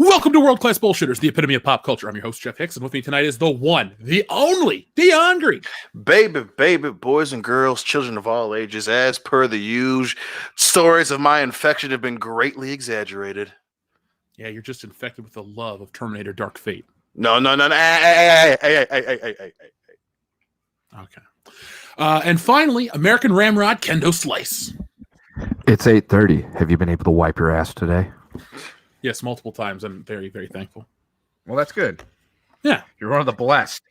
Welcome to World Class Bullshitters, the epitome of pop culture. I'm your host, Jeff Hicks, and with me tonight is the one, the only, DeAndre. Baby, boys and girls, children of all ages, as per the usual, stories of my infection have been greatly exaggerated. Yeah, you're just infected with the love of Terminator Dark Fate. No. Hey. Okay. And finally, American Ramrod Kendo Slice. It's 8:30. Have you been able to wipe your ass today? Yes, multiple times. I'm very, very thankful. Well, that's good. Yeah. You're one of the blessed.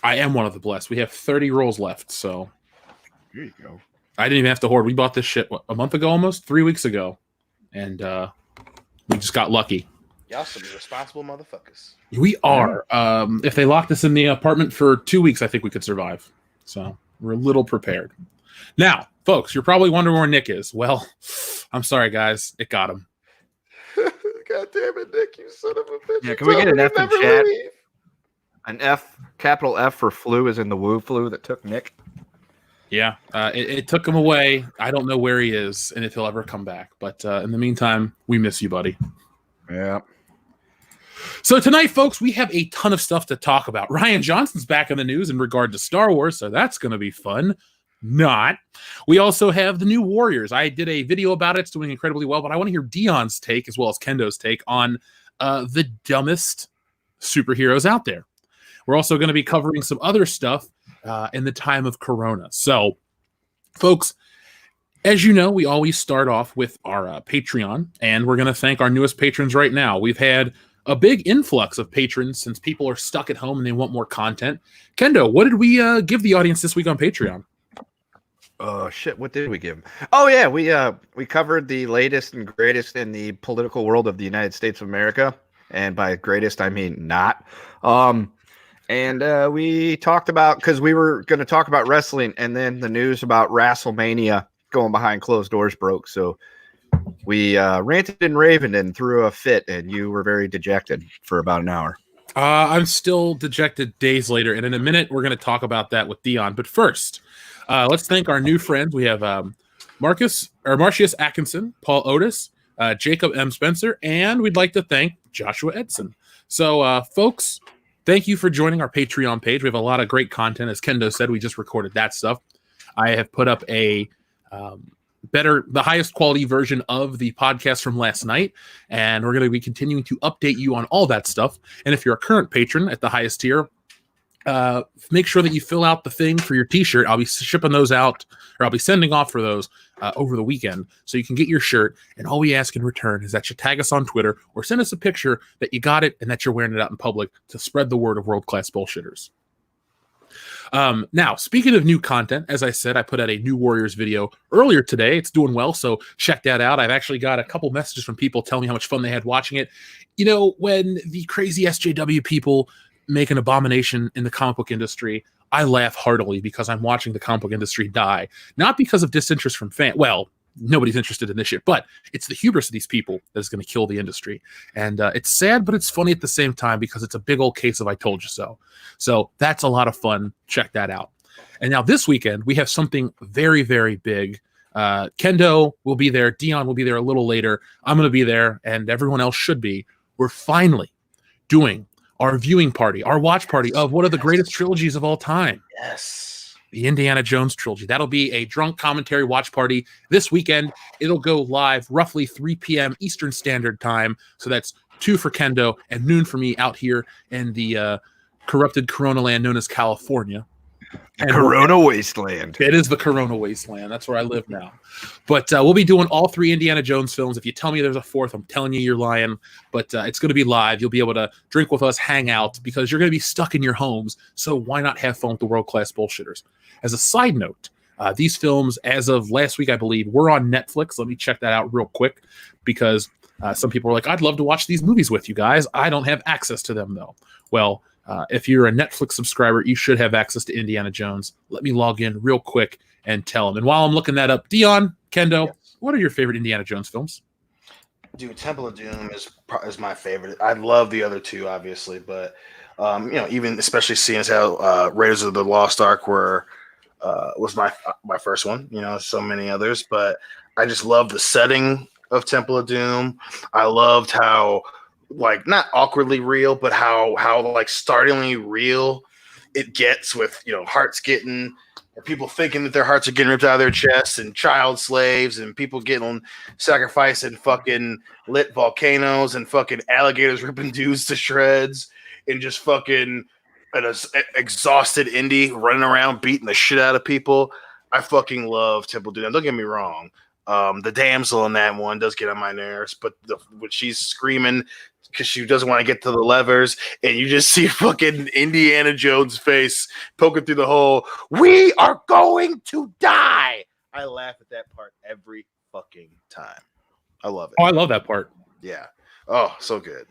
I am one of the blessed. We have 30 rolls left, so. Here you go. I didn't even have to hoard. We bought this shit, a month ago almost? 3 weeks ago. And we just got lucky. Y'all some irresponsible motherfuckers. We are. If they locked us in the apartment for 2 weeks, I think we could survive. So we're a little prepared. Now, folks, you're probably wondering where Nick is. Well, I'm sorry, guys. It got him. God damn it, Nick, you son of a bitch. Yeah, can we get an F in chat? An F, capital F for flu is in the Wu flu that took Nick. Yeah, it took him away. I don't know where he is and if he'll ever come back. But in the meantime, we miss you, buddy. Yeah. So tonight, folks, we have a ton of stuff to talk about. Rian Johnson's back in the news in regard to Star Wars, so that's going to be fun. Not. We also have the new Warriors. I did a video about it. It's doing incredibly well, but I want to hear Dion's take as well as Kendo's take on the dumbest superheroes out there. We're also going to be covering some other stuff in the time of Corona. So, folks, as you know, we always start off with our Patreon, and we're going to thank our newest patrons right now. We've had a big influx of patrons since people are stuck at home and they want more content. Kendo, what did we give the audience this week on Patreon? Oh shit! What did we give him? Oh yeah, we covered the latest and greatest in the political world of the United States of America, and by greatest I mean not. And we talked about, because we were going to talk about wrestling, and then the news about WrestleMania going behind closed doors broke. So we ranted and raved and threw a fit, and you were very dejected for about an hour. I'm still dejected days later, and in a minute we're going to talk about that with Dion. But first, let's thank our new friends. We have Marcius Atkinson, Paul Otis, Jacob M. Spencer, and we'd like to thank Joshua Edson. So, folks, thank you for joining our Patreon page. We have a lot of great content. As Kendo said, we just recorded that stuff. I have put up a the highest quality version of the podcast from last night, and we're going to be continuing to update you on all that stuff. And if you're a current patron at the highest tier, make sure that you fill out the thing for your t-shirt. I'll be shipping those out, or I'll be sending off for those over the weekend, so you can get your shirt. And all we ask in return is that you tag us on Twitter or send us a picture that you got it and that you're wearing it out in public to spread the word of World Class Bullshitters. Now, speaking of new content, as I said, I put out a new Warriors video earlier today. It's doing well, so check that out. I've actually got a couple messages from people telling me how much fun they had watching it. You know, when the crazy SJW people make an abomination in the comic book industry, I laugh heartily because I'm watching the comic book industry die. Not because of disinterest from fans. Well, nobody's interested in this shit, but it's the hubris of these people that is going to kill the industry. And it's sad, but it's funny at the same time because it's a big old case of I told you so. So that's a lot of fun. Check that out. And now this weekend, we have something very, very big. Kendo will be there. Dion will be there a little later. I'm going to be there, and everyone else should be. We're finally doing our viewing party, our watch party of one of the greatest trilogies of all time. Yes. The Indiana Jones trilogy. That'll be a drunk commentary watch party this weekend. It'll go live roughly 3 p.m. Eastern Standard Time. So that's 2 for Kendo and noon for me out here in the corrupted Corona land known as California. And Corona Wasteland. It is the Corona Wasteland. That's where I live now. But we'll be doing all 3 Indiana Jones films. If you tell me there's a 4th, I'm telling you you're lying. But it's going to be live. You'll be able to drink with us, hang out, because you're going to be stuck in your homes. So why not have fun with the World Class Bullshitters? As a side note, these films, as of last week, I believe, were on Netflix. Let me check that out real quick, because some people are like, I'd love to watch these movies with you guys. I don't have access to them, though. Well, if you're a Netflix subscriber, you should have access to Indiana Jones. Let me log in real quick and tell them. And while I'm looking that up, Dion, Kendo, what are your favorite Indiana Jones films? Dude, Temple of Doom is my favorite. I love the other 2, obviously, but even especially seeing as how Raiders of the Lost Ark was my first one. So many others, but I just love the setting of Temple of Doom. I loved how like not awkwardly real, but how like startlingly real it gets with hearts getting, or people thinking that their hearts are getting ripped out of their chests, and child slaves, and people getting sacrificed in fucking lit volcanoes, and fucking alligators ripping dudes to shreds, and just fucking an exhausted Indy running around beating the shit out of people. I fucking love Temple Doom. Don't get me wrong. The damsel in that one does get on my nerves, but when she's screaming because she doesn't want to get to the levers, and you just see fucking Indiana Jones' face poking through the hole. We are going to die. I laugh at that part every fucking time. I love it. Oh, I love that part. Yeah. Oh, so good.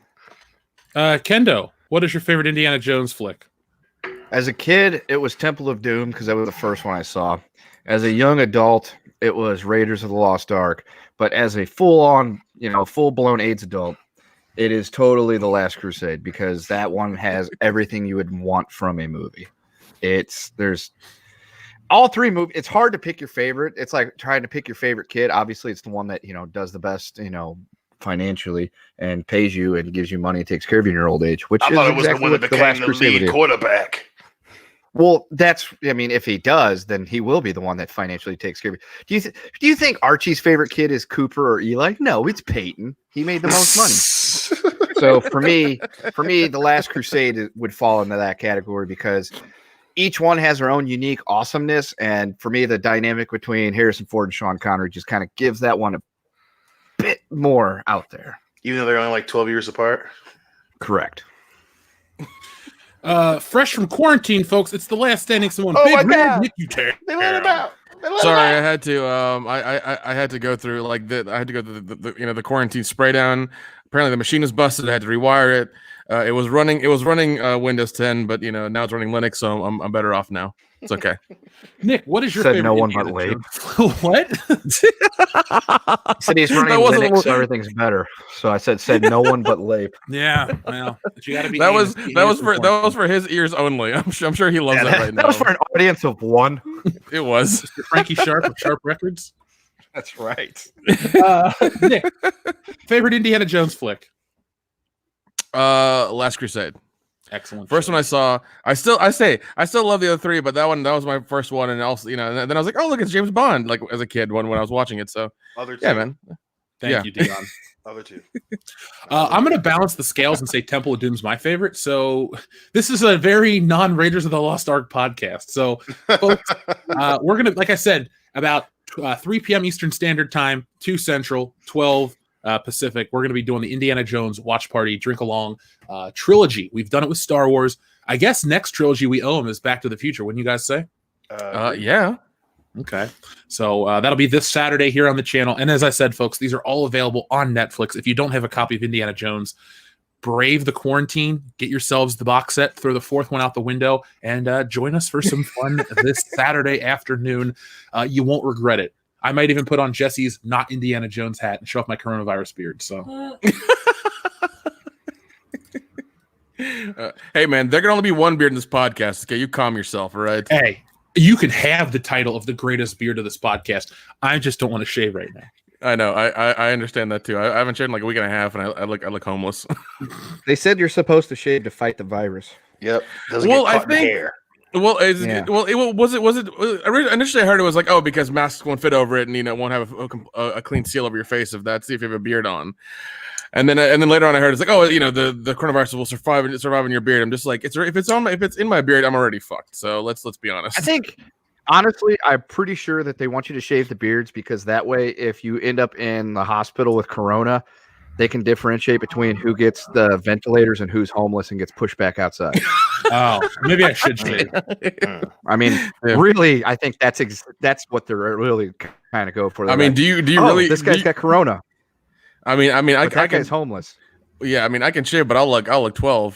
Kendo, what is your favorite Indiana Jones flick? As a kid, it was Temple of Doom because that was the first one I saw. As a young adult, it was Raiders of the Lost Ark. But as a full-on, full-blown AIDS adult, it is totally The Last Crusade, because that one has everything you would want from a movie. There's all three movies. It's hard to pick your favorite. It's like trying to pick your favorite kid. Obviously, it's the one that does the best, financially, and pays you and gives you money and takes care of you in your old age. Which I thought it was exactly the one that became the lead quarterback. Well, if he does, then he will be the one that financially takes care of you. Do you think Archie's favorite kid is Cooper or Eli? No, it's Peyton. He made the most money. So for me, The Last Crusade would fall into that category, because each one has their own unique awesomeness. And for me, the dynamic between Harrison Ford and Sean Connery just kind of gives that one a bit more out there. Even though they're only like 12 years apart? Correct. Fresh from quarantine, folks, it's the last standing someone. Oh my God! They let him out. Sorry, I had to. I had to go through I had to go through the quarantine spray down. Apparently, the machine was busted. I had to rewire it. It was running Windows 10, but now it's running Linux, so I'm better off now. It's okay. Nick, what is your Said favorite? no one but Late. What? He said he's running Linux, so everything's better. So I said no one but Lape. Yeah, well, but you got to be. That was for his ears only. I'm sure he loves that right now. That was for an audience of one. It was Mr. Frankie Sharp of Sharp Records. That's right. Nick, favorite Indiana Jones flick? Last Crusade. Excellent. First one I saw. I still love the other three, but that was my first one, and also and then I was like, oh look, it's James Bond. Like as a kid when I was watching it. So other two. Yeah, man. Thank you, Dion. Other two. I'm going to balance the scales and say Temple of Doom's my favorite. So this is a very non-Raiders of the Lost Ark podcast. So folks, we're going to, like I said, about 3 p.m. Eastern Standard Time, 2 Central, 12 Pacific. We're going to be doing the Indiana Jones watch party, drink along trilogy. We've done it with Star Wars. I guess next trilogy we owe him is Back to the Future. Wouldn't you guys say? Yeah. Okay. So that'll be this Saturday here on the channel. And as I said, folks, these are all available on Netflix. If you don't have a copy of Indiana Jones, brave the quarantine, get yourselves the box set, throw the fourth one out the window, and join us for some fun this Saturday afternoon. You won't regret it. I might even put on Jesse's not Indiana Jones hat and show off my coronavirus beard. So, hey man, there can only be one beard in this podcast. Okay, you calm yourself, all right? Hey, you can have the title of the greatest beard of this podcast. I just don't want to shave right now. I know. I understand that too. I haven't shaved in like a week and a half, and I look homeless. They said you're supposed to shave to fight the virus. Yep. Doesn't get caught in the hair. Well, initially I heard it was like, oh, because masks won't fit over it, and won't have a clean seal over your face if you have a beard on. And then later on I heard it's like, oh, the coronavirus will survive in your beard. I'm just like, if it's in my beard, I'm already fucked. So let's be honest. I think honestly, I'm pretty sure that they want you to shave the beards because that way, if you end up in the hospital with corona, they can differentiate between who gets the ventilators and who's homeless and gets pushed back outside. Oh, maybe I should shave. I mean, really, I think that's what they're really kind of go for. I mean, do you really? This guy's got corona. I mean, I guy's can homeless. Yeah, I mean, I can shave, but I'll look 12.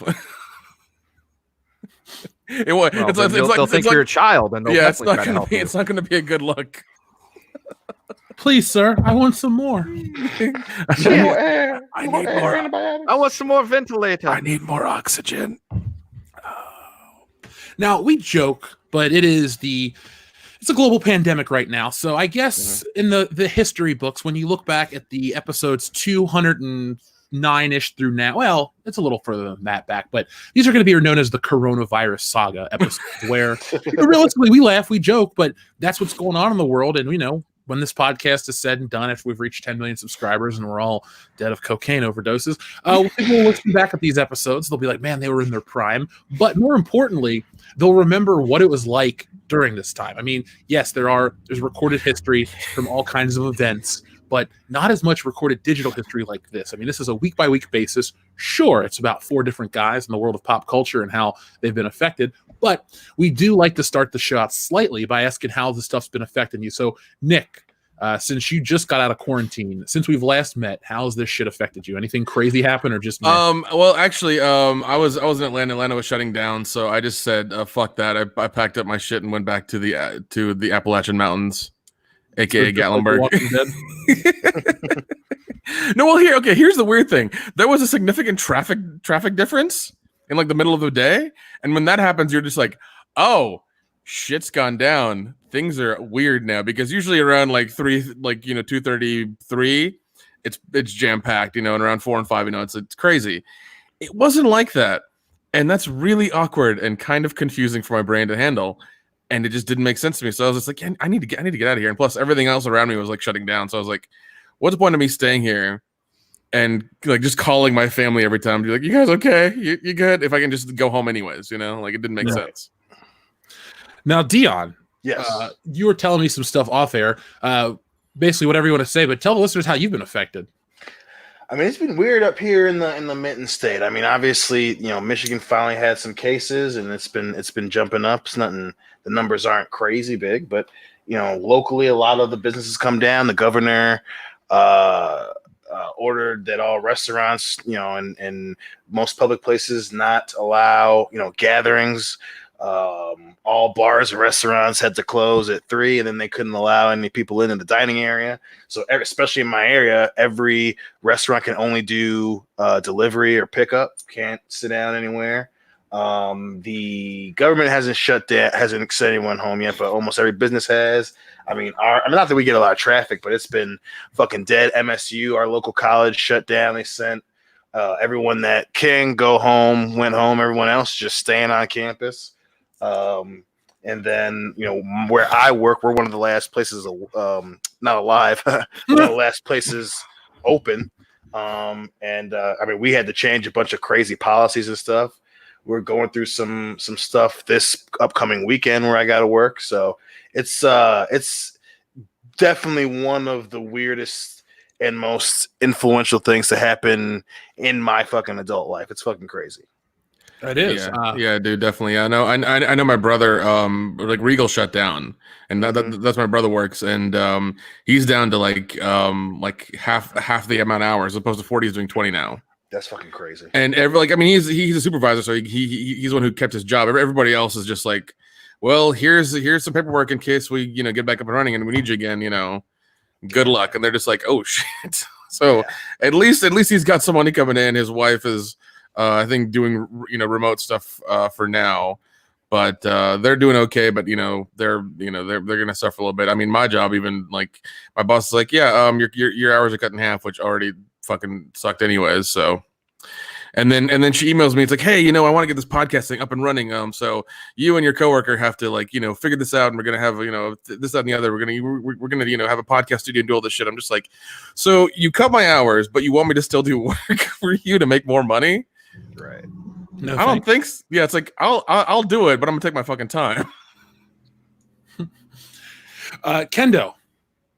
They'll think you're a child, and it's not going to be a good look. Please, sir, I want some more. I need more. I want some more ventilator. I need more oxygen. Now we joke, but it's a global pandemic right now. So I guess in the history books, when you look back at the episodes 200 and 9-ish through now. Well, it's a little further than that back, but these are going to be known as the coronavirus saga episodes, where realistically we laugh, we joke, but that's what's going on in the world. And when this podcast is said and done, after we've reached 10 million subscribers and we're all dead of cocaine overdoses, people will listen back at these episodes. They'll be like, man, they were in their prime. But more importantly, they'll remember what it was like during this time. I mean, yes, there's recorded history from all kinds of events, but not as much recorded digital history like this. I mean, this is a week-by-week basis. Sure, it's about 4 different guys in the world of pop culture and how they've been affected, but we do like to start the show out slightly by asking how this stuff's been affecting you. So, Nick, since you just got out of quarantine, since we've last met, how's this shit affected you? Anything crazy happen or just well, actually, I was in Atlanta. Atlanta was shutting down, so I just said fuck that. I packed up my shit and went back to the Appalachian Mountains, aka Gatlinburg. No, well, here's the weird thing. There was a significant traffic difference in like the middle of the day, and when that happens, you're just like, oh, shit's gone down. Things are weird now, because usually around like 2:33, it's jam packed, and around 4 and 5, it's crazy. It wasn't like that, and that's really awkward and kind of confusing for my brain to handle, and it just didn't make sense to me. So I was just like, I need to get out of here. And plus, everything else around me was like shutting down. So I was like, what's the point of me staying here and like just calling my family every time? Be like, you guys okay? You good? If I can just go home anyways, like it didn't make sense. Now, Dion. Yes. You were telling me some stuff off air. Basically, whatever you want to say, but tell the listeners how you've been affected. I mean, it's been weird up here in the Mitten State. I mean, obviously, Michigan finally had some cases, and it's been jumping up. It's nothing. The numbers aren't crazy big, but locally, a lot of the businesses come down. The governor ordered that all restaurants, and most public places not allow gatherings. All bars and restaurants had to close at 3, and then they couldn't allow any people in the dining area. So especially in my area, every restaurant can only do delivery or pickup. Can't sit down anywhere. The government hasn't sent anyone home yet, but almost every business has. I mean, not that we get a lot of traffic, but it's been fucking dead. MSU, our local college, shut down. They sent everyone that can go home went home. Everyone else just staying on campus. And then, where I work, we're one of the last places, not alive, one of the last places open. I mean, we had to change a bunch of crazy policies and stuff. We're going through some stuff this upcoming weekend where I got to work. So it's definitely one of the weirdest and most influential things to happen in my fucking adult life. It's fucking crazy. It is. Yeah, dude, definitely. I know my brother, like Regal shut down, and that's my brother works, and he's down to like half the amount of hours, as opposed to 40. He's doing 20 now. That's fucking crazy. And he's a supervisor, so he's the one who kept his job. Everybody else is just like, well, here's some paperwork in case we get back up and running and we need you again. Good luck. And they're just like, oh shit. So at least he's got some money coming in. His wife is. I think doing remote stuff for now, but they're doing okay. But they're gonna suffer a little bit. I mean, my job, even like my boss is like, yeah, your hours are cut in half, which already fucking sucked anyways. So, and then she emails me. It's like, hey, I want to get this podcast thing up and running. So you and your coworker have to figure this out, and we're gonna have this, that, and the other. We're gonna have a podcast studio and do all this shit. I'm just like, so you cut my hours, but you want me to still do work for you to make more money? Right. No, I don't think so. Yeah, it's like I'll do it, but I'm gonna take my fucking time. Kendo.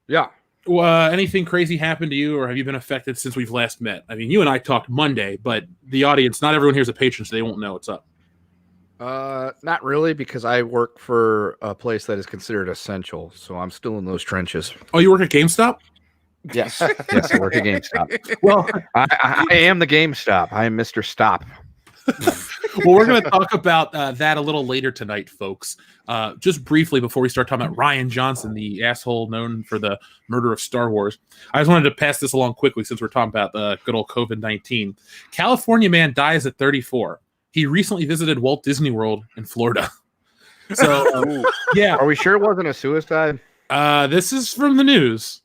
Yeah. Anything crazy happened to you, or have you been affected since we've last met? I mean, you and I talked Monday, but the audience, not everyone here's a patron, so they won't know what's up. Not really, because I work for a place that is considered essential, so I'm still in those trenches. Oh, you work at GameStop? Yes, yes, I work at GameStop. Well, I am the GameStop. I am Mr. Stop. Well, we're going to talk about that a little later tonight, folks. Just briefly before we start talking about Rian Johnson, the asshole known for the murder of Star Wars. I just wanted to pass this along quickly since we're talking about the good old COVID-19. California man dies at 34. He recently visited Walt Disney World in Florida. So, yeah. Are we sure it wasn't a suicide? This is from the news.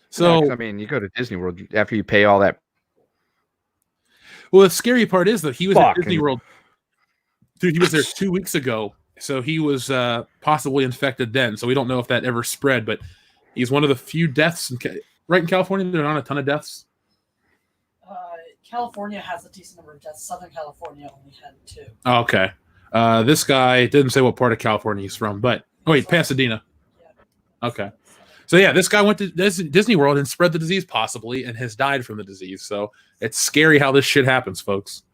So, yeah, I mean, you go to Disney World after you pay all that. Well, the scary part is that he was at Fucking- Disney World. Dude, he was there 2 weeks ago, so he was possibly infected then. So we don't know if that ever spread, but he's one of the few deaths right in California. There aren't a ton of deaths. California has a decent number of deaths. Southern California only had 2. Okay. This guy didn't say what part of California he's from, but wait, Pasadena. Yeah. Okay. So yeah, this guy went to Disney World and spread the disease possibly and has died from the disease. So it's scary how this shit happens, folks.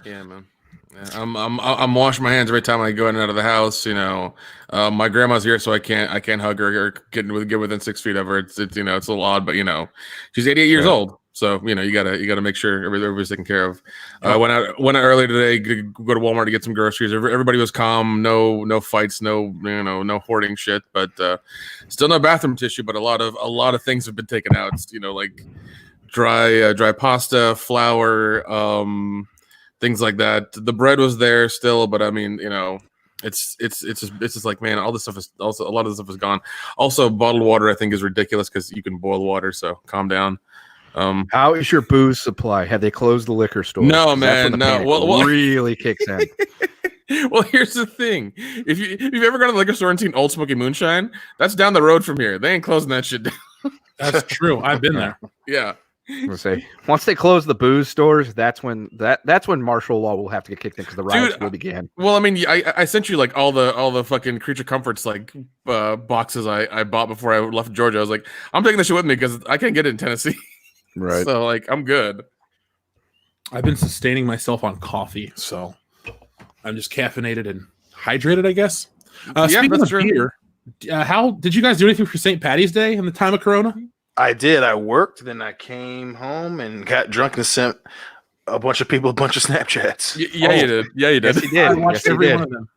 Yeah, man. Yeah, I'm washing my hands every time I go in and out of the house. My grandma's here, so I can't hug her or get within 6 feet of her. It's it's a little odd, but she's 88 years old, so you gotta make sure everybody's taken care of. Went out earlier today, go to Walmart to get some groceries. Everybody was calm, no fights, no hoarding shit, but still no bathroom tissue. But a lot of things have been taken out. Like dry pasta, flour, things like that. The bread was there still, but I mean, it's just like, man, all this stuff is also, a lot of the stuff is gone. Also, bottled water I think is ridiculous because you can boil water, so calm down. How is your booze supply? Have they closed the liquor store? No, man, no. Well, really kicks in. Well, here's the thing: if you've ever gone to the liquor store and seen Old Smoky Moonshine, that's down the road from here. They ain't closing that shit down. That's true. I've been there. Yeah. We'll say once they close the booze stores, that's when martial law will have to get kicked in because the riots will begin. Well, I mean, I sent you like all the fucking Creature Comforts boxes I bought before I left Georgia. I was like, I'm taking this shit with me because I can't get it in Tennessee. Right. So like, I'm good. I've been sustaining myself on coffee, so I'm just caffeinated and hydrated, I guess. Speaking that's of true. beer, how did you guys do anything for St. Patty's Day in the time of Corona? I did. I worked, then I came home and got drunk and sent a bunch of people a bunch of Snapchats. You did. Yeah, you did. Yes, he did. I watched Yes, he every did. one of them.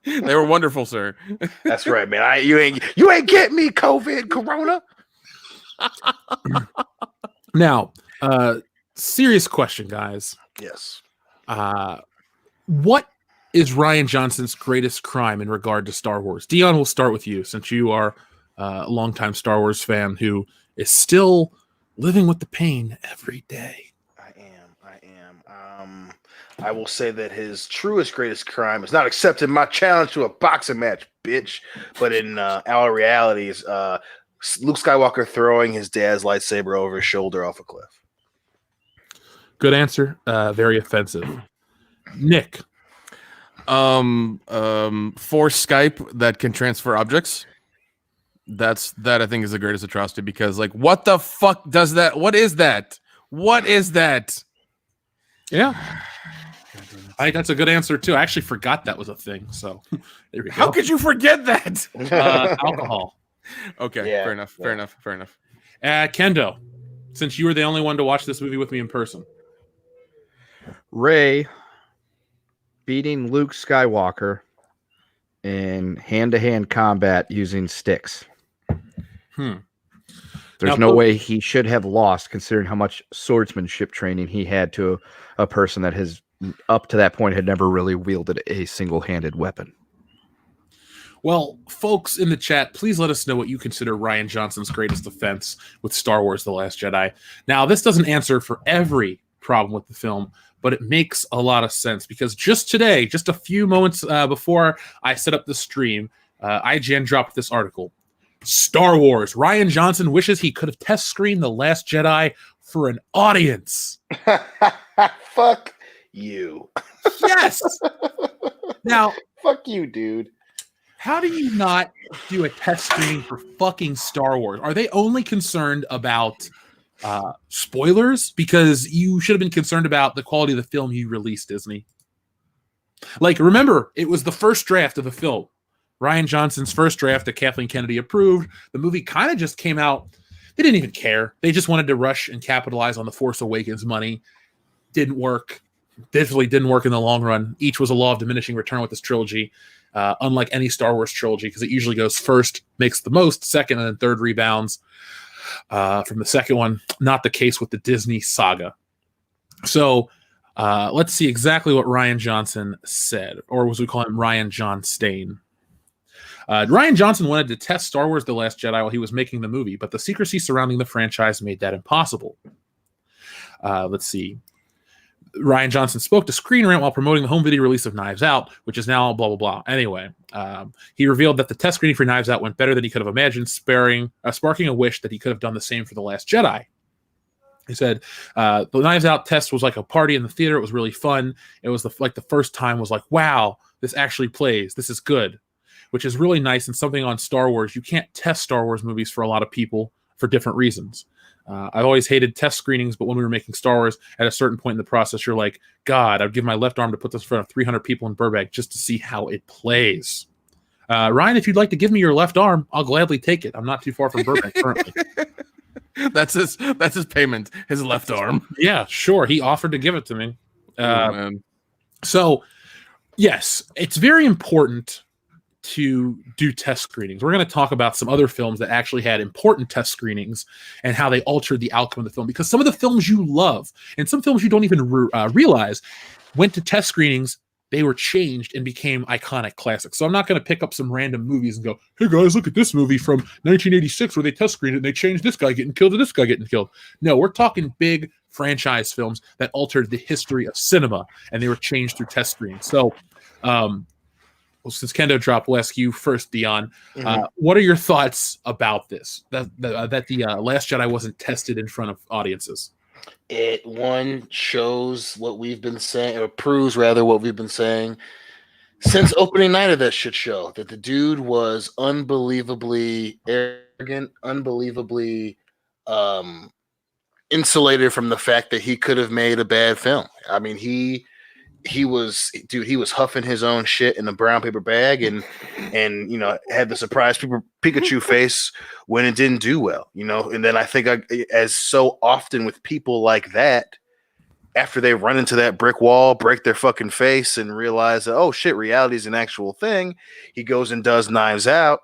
They were wonderful, sir. That's right, man. You ain't get me, COVID, Corona. Now, serious question, guys. Yes. What is Rian Johnson's greatest crime in regard to Star Wars? Dion, we'll start with you since you are a longtime Star Wars fan who is still living with the pain every day. I am. I will say that his greatest crime is not accepting my challenge to a boxing match, bitch. But in our realities, Luke Skywalker throwing his dad's lightsaber over his shoulder off a cliff. Good answer. Very offensive. Nick. For Skype that can transfer objects. That I think is the greatest atrocity because like what the fuck does that? What is that? What is that? Yeah. I think that's a good answer too. I actually forgot that was a thing. So there we go. How could you forget that? Alcohol. Okay, Yeah, fair enough. Kendo, since you were the only one to watch this movie with me in person. Rey beating Luke Skywalker in hand-to-hand combat using sticks. There's no way he should have lost, considering how much swordsmanship training he had to a person that has, up to that point, had never really wielded a single-handed weapon. Well, folks in the chat, please let us know what you consider Rian Johnson's greatest offense with Star Wars The Last Jedi. Now, this doesn't answer for every problem with the film, but it makes a lot of sense because just today, just a few moments before I set up the stream, IGN dropped this article. Star Wars. Rian Johnson wishes he could have test screened The Last Jedi for an audience. Fuck you. Yes. Now, fuck you, dude. How do you not do a test screening for fucking Star Wars? Are they only concerned about spoilers? Because you should have been concerned about the quality of the film you released, Disney. Like, remember, it was the first draft of the film. Rian Johnson's first draft that Kathleen Kennedy approved. The movie kind of just came out. They didn't even care. They just wanted to rush and capitalize on the Force Awakens money. Didn't work. Definitely didn't work in the long run. Each was a law of diminishing return with this trilogy. Unlike any Star Wars trilogy, because it usually goes first, makes the most, second, and then third rebounds from the second one. Not the case with the Disney saga. So let's see exactly what Rian Johnson said, or as we call him, Rian John Stain. Rian Johnson wanted to test Star Wars The Last Jedi while he was making the movie, but the secrecy surrounding the franchise made that impossible. Let's see. Rian Johnson spoke to Screen Rant while promoting the home video release of Knives Out, which is now blah, blah, blah. Anyway, he revealed that the test screening for Knives Out went better than he could have imagined, sparking a wish that he could have done the same for The Last Jedi. He said, the Knives Out test was like a party in the theater. It was really fun. It was the first time was like, wow, this actually plays. This is good, which is really nice and something on Star Wars. You can't test Star Wars movies for a lot of people for different reasons. I've always hated test screenings, but when we were making Star Wars, at a certain point in the process, you're like, God, I'd give my left arm to put this in front of 300 people in Burbank just to see how it plays. Ryan, if you'd like to give me your left arm, I'll gladly take it. I'm not too far from Burbank currently. That's his payment, his left arm. Yeah, sure. He offered to give it to me. Man. So, yes, it's very important to do test screenings. We're going to talk about some other films that actually had important test screenings and how they altered the outcome of the film, because some of the films you love and some films you don't even realize went to test screenings. They were changed and became iconic classics. So I'm not going to pick up some random movies and go, hey guys, look at this movie from 1986 where they test screened it and they changed this guy getting killed to this guy getting killed. No, we're talking big franchise films that altered the history of cinema, and they were changed through test screenings. So, well, since Kendo dropped, we'll ask you first, Dion. What are your thoughts about this? That the Last Jedi wasn't tested in front of audiences? It shows what we've been saying, or proves rather what we've been saying since opening night of that shit show, that the dude was unbelievably arrogant, unbelievably insulated from the fact that he could have made a bad film. I mean, he was huffing his own shit in a brown paper bag and had the surprise Pikachu face when it didn't do well, and then I think as so often with people like that, after they run into that brick wall, break their fucking face and realize that, oh shit, reality is an actual thing, he goes and does Knives Out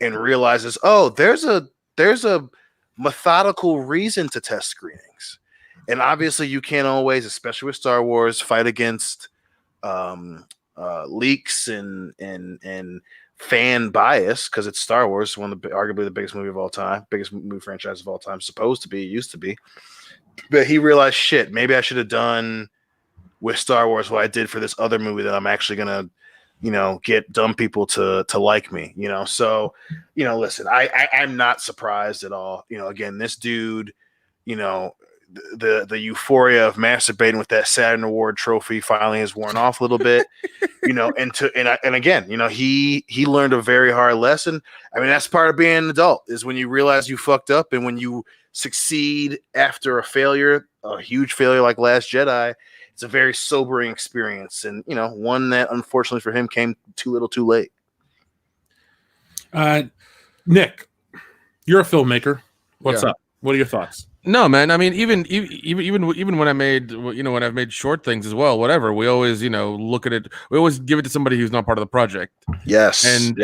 and realizes, oh, there's a methodical reason to test screenings. And obviously, you can't always, especially with Star Wars, fight against leaks and fan bias, because it's Star Wars, arguably the biggest movie of all time, biggest movie franchise of all time, supposed to be, used to be. But he realized, shit, maybe I should have done with Star Wars what I did for this other movie that I'm actually gonna, get dumb people to like me, So, listen, I'm not surprised at all. Again, this dude, the euphoria of masturbating with that Saturn Award trophy finally has worn off a little bit, and again, he learned a very hard lesson. I mean, that's part of being an adult, is when you realize you fucked up, and when you succeed after a huge failure like Last Jedi, it's a very sobering experience, and one that unfortunately for him came too little, too late. Nick, you're a filmmaker. What's up? What are your thoughts? No, man. I mean, even when I made, when I've made short things as well, whatever, we always, look at it. We always give it to somebody who's not part of the project. Yes. And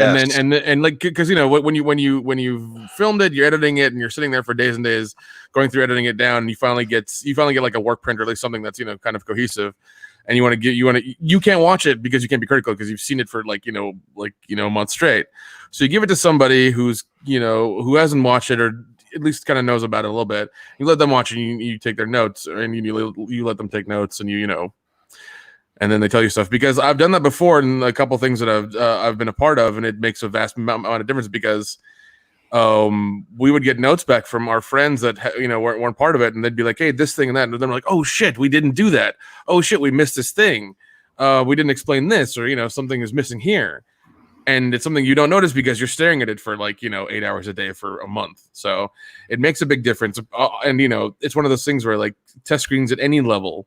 like, because when you filmed it, you're editing it, and you're sitting there for days and days going through editing it down, and you finally get like a work print, or at least something that's kind of cohesive. And you can't watch it because you can't be critical because you've seen it for a month straight. So you give it to somebody who's who hasn't watched it, or at least kind of knows about it a little bit. You let them watch it, and you take their notes, and you let them take notes, and and then they tell you stuff. Because I've done that before in a couple things that I've been a part of, and it makes a vast amount of difference, because we would get notes back from our friends that weren't part of it, and they'd be like, hey, this thing and that, and then we're like, oh shit, we didn't do that. Oh shit, we missed this thing. We didn't explain this, or something is missing here. And it's something you don't notice because you're staring at it for 8 hours a day for a month. So it makes a big difference. And it's one of those things where test screenings at any level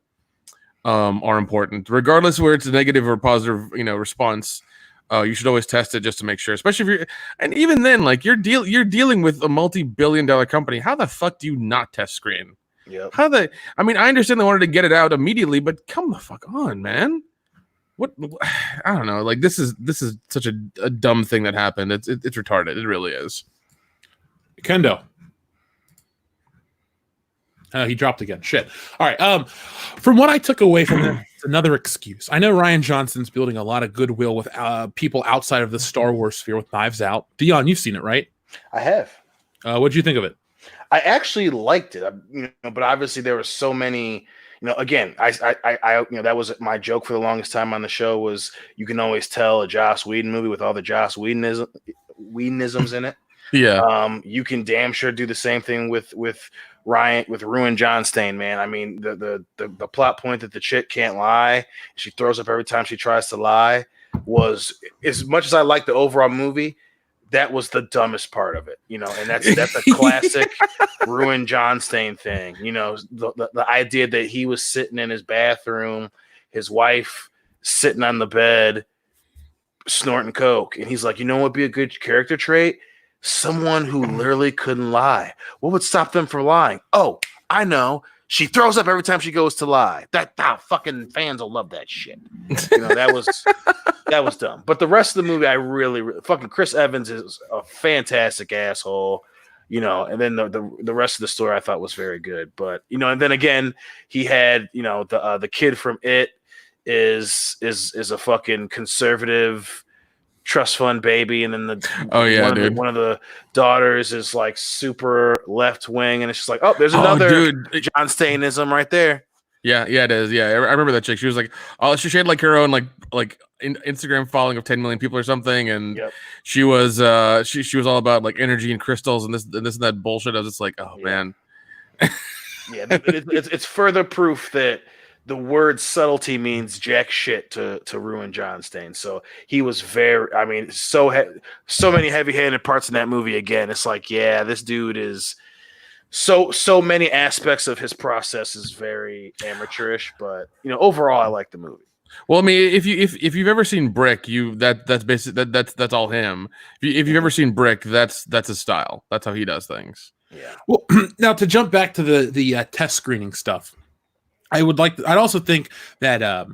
are important, regardless where it's a negative or positive response. You should always test it just to make sure, especially if and even then, you're dealing with a multi-billion-dollar company. How the fuck do you not test screen? Yeah. I mean, I understand they wanted to get it out immediately, but come the fuck on, man. What, I don't know. This is such a dumb thing that happened. It's retarded. It really is. Kendo. He dropped again. Shit. All right. From what I took away from this, another excuse. I know Rian Johnson's building a lot of goodwill with people outside of the Star Wars sphere with Knives Out. Dion, you've seen it, right? I have. What did you think of it? I actually liked it, but obviously there were so many. Again, that was my joke for the longest time on the show was you can always tell a Joss Whedon movie with all the Joss Whedonisms in it. Yeah. You can damn sure do the same thing with Ruin Johnstein, man. I mean, the plot point that the chick can't lie, she throws up every time she tries to lie, was, as much as I like the overall movie, that was the dumbest part of it, and that's a classic Ruin Johnstein thing. The idea that he was sitting in his bathroom, his wife sitting on the bed, snorting coke, and he's like, what would be a good character trait? Someone who literally couldn't lie. What would stop them from lying? Oh, I know. She throws up every time she goes to lie. Fucking fans will love that shit. That was dumb. But the rest of the movie, I really fucking Chris Evans is a fantastic asshole. And then the rest of the story I thought was very good. But and then again, he had the kid from It is a fucking conservative trust fund baby, and then one of the daughters is like super left wing, and it's just like, oh, there's another John Stainism right there. Yeah, it is. Yeah, I remember that chick. She was like, oh, she had like her own like Instagram following of 10 million people or something, and she was she was all about like energy and crystals and this and that bullshit. I was just like, oh man. Yeah, it's further proof that the word subtlety means jack shit to Ruin Johnstein. So he was so many heavy-handed parts in that movie. Again, it's like, yeah, this dude is so many aspects of his process is very amateurish, but overall I like the movie. Well, I mean, if you've ever seen Brick, that's basically that's all him. If you've ever seen Brick, that's his style. That's how he does things. Yeah. Well, now to jump back to the test screening stuff, I'd also think that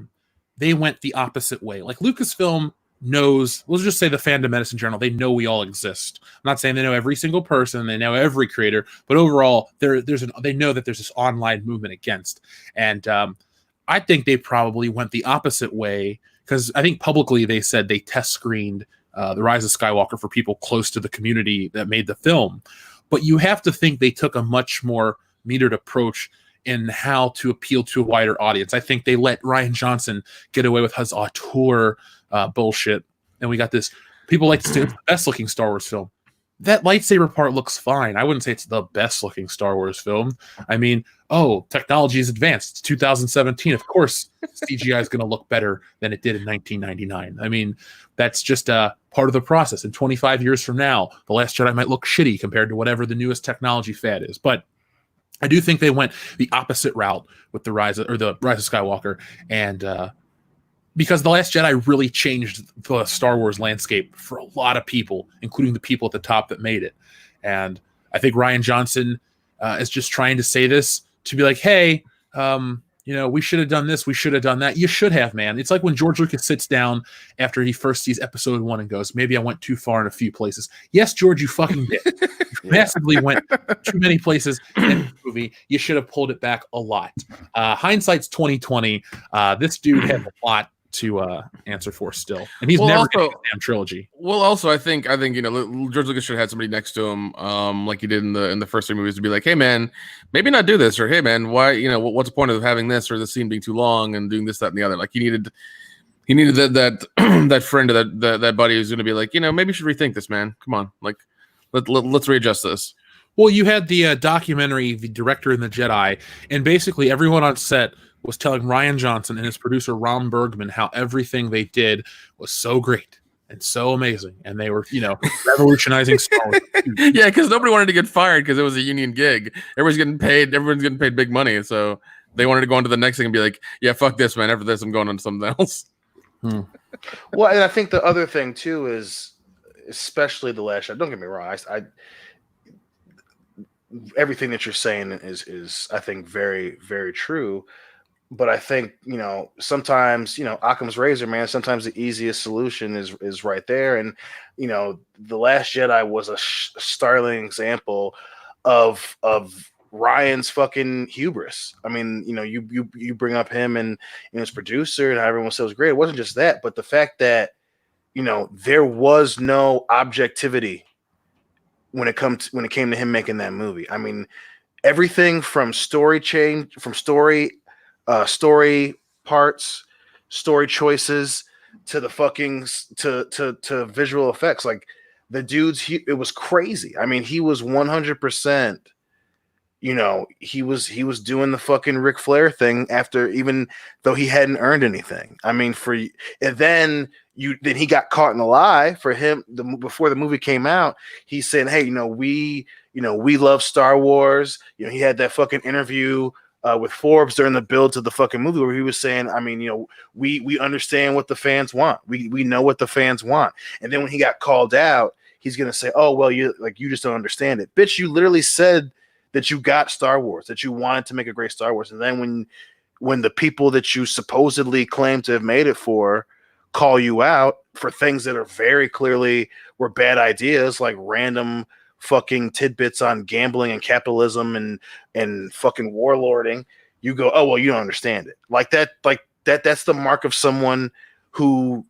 they went the opposite way. Like Lucasfilm knows, let's just say the fandom medicine journal, they know we all exist. I'm not saying they know every single person, they know every creator, but overall they know that there's this online movement against. And I think they probably went the opposite way, because I think publicly they said they test screened The Rise of Skywalker for people close to the community that made the film. But you have to think they took a much more metered approach in how to appeal to a wider audience. I think they let Rian Johnson get away with his auteur bullshit, and we got this. People like to say it's the best looking Star Wars film. That lightsaber part looks fine. I wouldn't say it's the best looking Star Wars film. I mean, technology is advanced. It's 2017. Of course, CGI is going to look better than it did in 1999. I mean, that's just part of the process. And 25 years from now, The Last Jedi might look shitty compared to whatever the newest technology fad is. But I do think they went the opposite route with the Rise of Skywalker, and because The Last Jedi really changed the Star Wars landscape for a lot of people, including the people at the top that made it. And I think Rian Johnson is just trying to say this to be like, hey, we should have done this, we should have done that. You should have, man. It's like when George Lucas sits down after he first sees episode 1 and goes, maybe I went too far in a few places. Yes, George, you fucking did. You massively went too many places in the movie. You should have pulled it back a lot. Hindsight's 2020. This dude had a lot to answer for still, and he's never getting a damn trilogy. Well, also, I think George Lucas should have had somebody next to him, like he did in the first 3 movies, to be like, hey man, maybe not do this, or hey man, why, what's the point of having this or the scene being too long and doing this, that, and the other. Like he needed that that friend or that buddy who's going to be like, maybe you should rethink this, man. Come on, like let's readjust this. Well, you had the documentary, The Director and the Jedi, and basically everyone on set was telling Rian Johnson and his producer Ron Bergman how everything they did was so great and so amazing, and they were, revolutionizing Star Wars. Yeah, because nobody wanted to get fired because it was a union gig. Everyone's getting paid big money, so they wanted to go on to the next thing and be like, yeah, fuck this, man. After this, I'm going on to something else. Well, and I think the other thing too is, especially The Last Jedi. Don't get me wrong, I everything that you're saying is I think very, very true. But I think, sometimes, Occam's razor, man, sometimes the easiest solution is right there. And, The Last Jedi was a startling example of Ryan's fucking hubris. I mean, you bring up him and his producer and how everyone said it was great. It wasn't just that, but the fact that, there was no objectivity when it came to him making that movie. I mean, everything from story change, from story parts, story choices to the fucking to visual effects. Like the dude's, it was crazy. I mean, he was 100%. You know, he was doing the fucking Ric Flair thing after, even though he hadn't earned anything. I mean, and then he got caught in a lie for him. Before the movie came out, he said, "Hey, we love Star Wars." You know, he had that fucking interview with Forbes during the build to the fucking movie where he was saying, "I mean, we understand what the fans want. We know what the fans want." And then when he got called out, he's gonna say, "Oh, well, you just don't understand it, bitch. You literally said that you got Star Wars, that you wanted to make a great Star Wars, and then when the people that you supposedly claim to have made it for call you out for things that are very clearly were bad ideas, like random fucking tidbits on gambling and capitalism and fucking warlording, you go, oh well, you don't understand it." That's the mark of someone who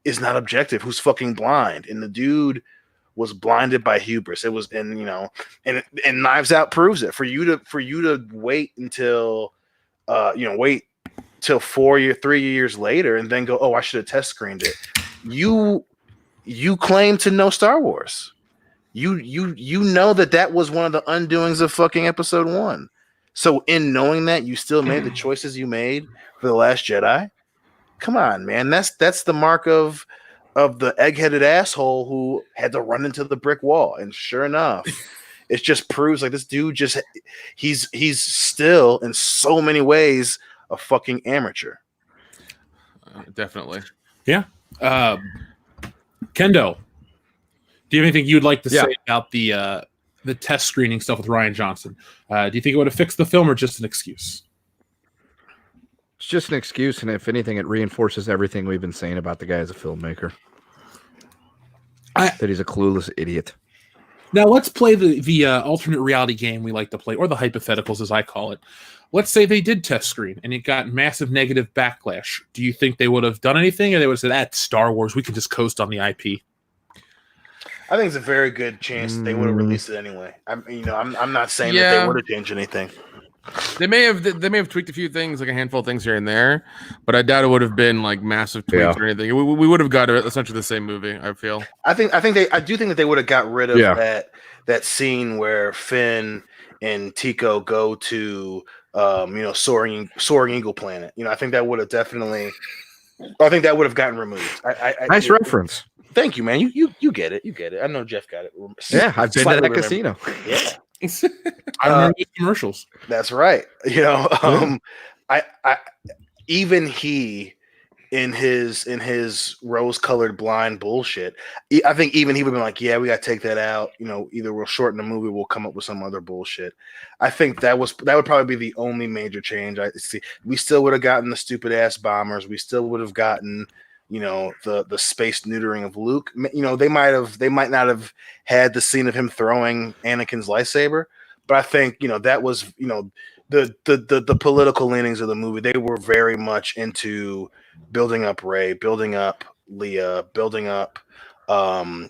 is not objective, who's fucking blind. And the dude was blinded by hubris. It was, and Knives Out proves it. For you to wait until 3 years later and then go, oh, I should have test screened it. You claim to know Star Wars. You know that was one of the undoings of fucking episode 1. So in knowing that, you still made the choices you made for The Last Jedi. Come on, man. That's the mark of the egg-headed asshole who had to run into the brick wall. And sure enough, it just proves like this dude he's still in so many ways a fucking amateur. Definitely. Yeah. Kendo, do you have anything you'd like to say about the test screening stuff with Rian Johnson? Do you think it would have fixed the film or just an excuse? It's just an excuse, and if anything, it reinforces everything we've been saying about the guy as a filmmaker. That he's a clueless idiot. Now let's play the alternate reality game we like to play, or the hypotheticals as I call it. Let's say they did test screen and it got massive negative backlash. Do you think they would have done anything, or they would have said, "That's Star Wars. We can just coast on the IP"? I think it's a very good chance they would have released it anyway. I'm not saying that they would have changed anything. They may have tweaked a few things, like a handful of things here and there, but I doubt it would have been like massive tweaks or anything. We would have got essentially the same movie. I feel. I do think that they would have got rid of that scene where Finn and Tico go to soaring eagle planet. I think that would have definitely. I think that would have gotten removed. Nice reference. Thank you, man. You get it. You get it. I know Jeff got it. Yeah, I've been to that casino. Yeah. I remember these commercials. That's right. Even he in his rose-colored blind bullshit, I think even he would have been like, yeah, we got to take that out. Either we'll shorten the movie, we'll come up with some other bullshit. I think that would probably be the only major change. I see. We still would have gotten the stupid ass bombers. We still would have gotten the space neutering of Luke. They might not have had the scene of him throwing Anakin's lightsaber, but I think that was the political leanings of the movie. They were very much into building up Rey, building up Leia, building up the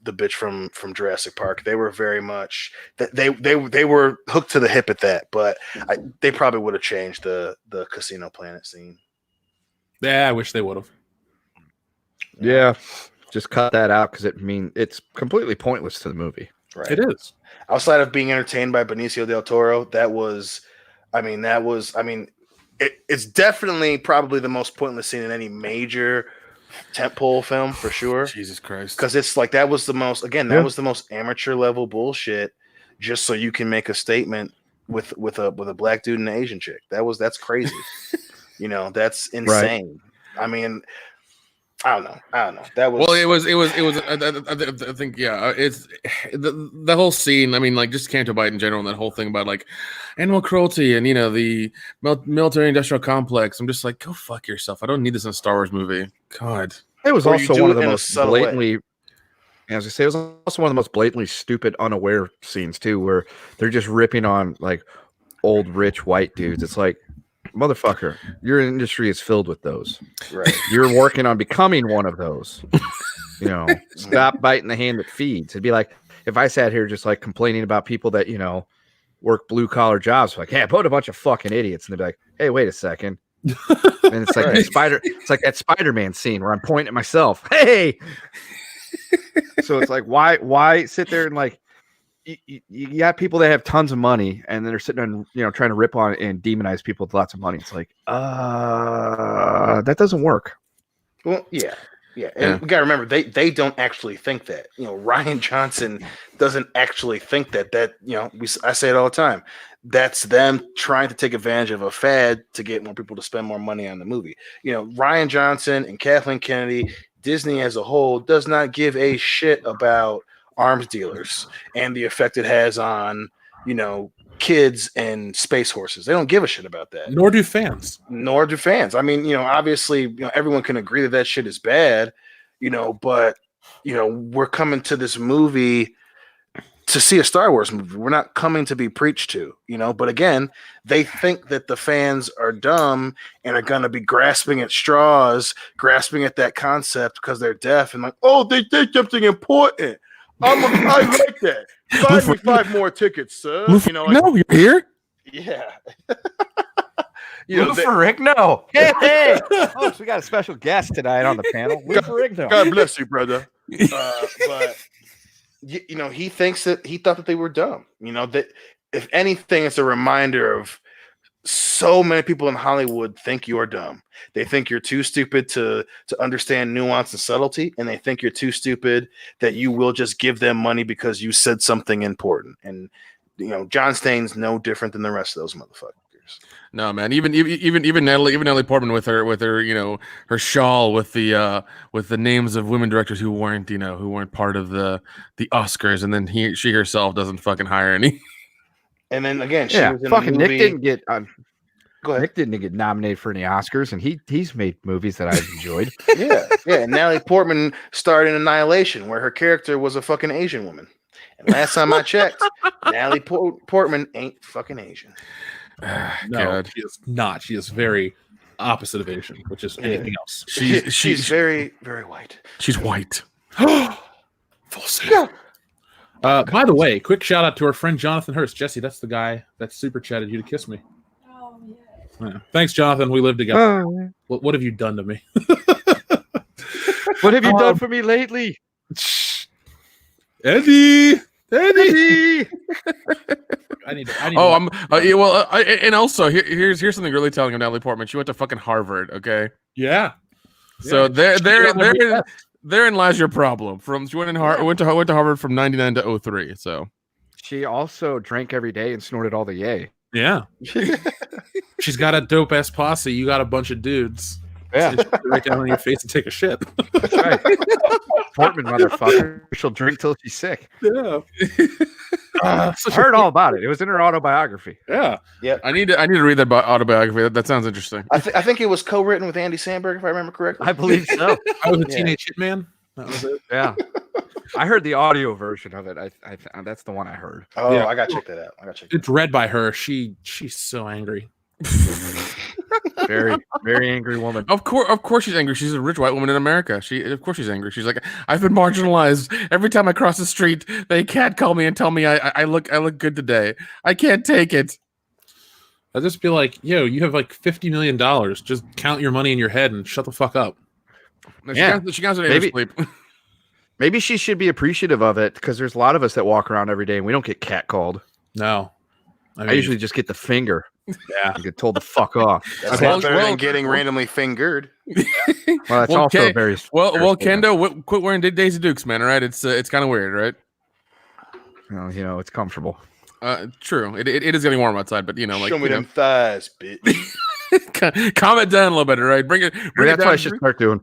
bitch from Jurassic Park. They were very much that they were hooked to the hip at that, but they probably would have changed the Casino Planet scene. Yeah, I wish they would have. Yeah, just cut that out because it's completely pointless to the movie. Right. It is. Outside of being entertained by Benicio del Toro, it's definitely probably the most pointless scene in any major tentpole film for sure. Jesus Christ. Because it's like that was the most amateur level bullshit just so you can make a statement with a black dude and an Asian chick. That's crazy. That's insane. Right. I mean, I don't know. That was it was. I think it's the whole scene. I mean, like just Canto Bite in general, and that whole thing about like animal cruelty and the military industrial complex. I'm just like, go fuck yourself. I don't need this in a Star Wars movie. God, it was also one of the most blatantly. As I say, it was also one of the most blatantly stupid, unaware scenes too, where they're just ripping on like old rich white dudes. It's like, motherfucker, your industry is filled with those. Right. You're working on becoming one of those. Stop biting the hand that feeds. It'd be like, if I sat here just like complaining about people that, you know, work blue collar jobs, like, hey, I put a bunch of fucking idiots, and they'd be like, hey, wait a second. And it's like it's like that Spider-Man scene where I'm pointing at myself. Hey. So it's like, why sit there and like you got people that have tons of money and they're sitting and, you know, trying to rip on and demonize people with lots of money. It's like, that doesn't work. Well, yeah. And we gotta remember they don't actually think that. You know, Rian Johnson doesn't actually think that you know, I say it all the time. That's them trying to take advantage of a fad to get more people to spend more money on the movie. You know, Rian Johnson and Kathleen Kennedy, Disney as a whole does not give a shit about arms dealers and the effect it has on, you know, kids and space horses. They don't give a shit about that. Nor do fans. I mean, you know, obviously, you know, everyone can agree that that shit is bad, you know, but, you know, we're coming to this movie to see a Star Wars movie. We're not coming to be preached to, you know, but again, they think that the fans are dumb and are going to be grasping at straws, grasping at that concept because they're deaf and like, oh, they did something important. I like that. Buy me 5 more tickets, sir. You know, like, no, you're here. Yeah. Lou Ferrigno. Hey, folks, we got a special guest tonight on the panel. Lou Ferrigno. God bless you, brother. But you know, he thinks that he thought that they were dumb. You know, that if anything, it's a reminder of so many people in Hollywood think you're dumb. They think you're too stupid to understand nuance and subtlety, and they think you're too stupid that you will just give them money because you said something important. And you know, John Stain's no different than the rest of those motherfuckers. No, man. Even Natalie Portman with her, you know, her shawl with the names of women directors who weren't part of the Oscars, and then she herself doesn't fucking hire any. And then again, she was in fucking a movie. Nick didn't get Go ahead. Nick didn't get nominated for any Oscars, and he's made movies that I've enjoyed. Yeah. And Natalie Portman starred in Annihilation, where her character was a fucking Asian woman. And last time I checked, Natalie Portman ain't fucking Asian. No, God. she is not. She is very opposite of Asian, which is anything else. She's very, very white. She's white. Full suit. By the way, quick shout out to our friend Jonathan Hurst. Jesse, that's the guy that super chatted you to kiss me. Oh, yeah. Yeah. Thanks, Jonathan. We live together. Oh, What have you done to me? what have you done for me lately? Eddie. Eddie! I need. And also here's something really telling of Natalie Portman. She went to fucking Harvard. Okay. Yeah. So therein lies your problem. She went to Harvard from 99 to 03. So She also drank every day and snorted all the yay. Yeah. She's got a dope ass posse. You got a bunch of dudes. Yeah. Just right down on your face and take a shit. That's right. Portman, motherfucker. She'll drink till she's sick. Yeah. I heard all about it. It was in her autobiography. Yeah. Yeah. I need to read that autobiography. That sounds interesting. I think it was co-written with Andy Samberg, if I remember correctly. I believe so. I was a teenage hitman. That was it. Yeah. I heard the audio version of it. I that's the one I heard. Oh, Yeah. I gotta check that out. It's read by her. She's so angry. Very, very angry woman. Of course she's angry. She's a rich white woman in America. Of course she's angry. She's like, I've been marginalized. Every time I cross the street, they can't call me and tell me I look good today. I can't take it. I'll just be like, yo, you have like $50 million. Just count your money in your head and shut the fuck up. No, Yeah. she counts it in her sleep. Maybe she should be appreciative of it because there's a lot of us that walk around every day and we don't get catcalled. No. I usually just get the finger. Yeah. I get told to fuck off. That's a lot better than getting randomly fingered. Well, that's also very well, Kendo, quit wearing Daisy Dukes, man. All right, it's kind of weird, right? Well, you know, it's comfortable. True. It is getting warm outside, but you know, like Show me them thighs, bitch. calm it down a little bit, all right? Bring it That's down. what I should start doing.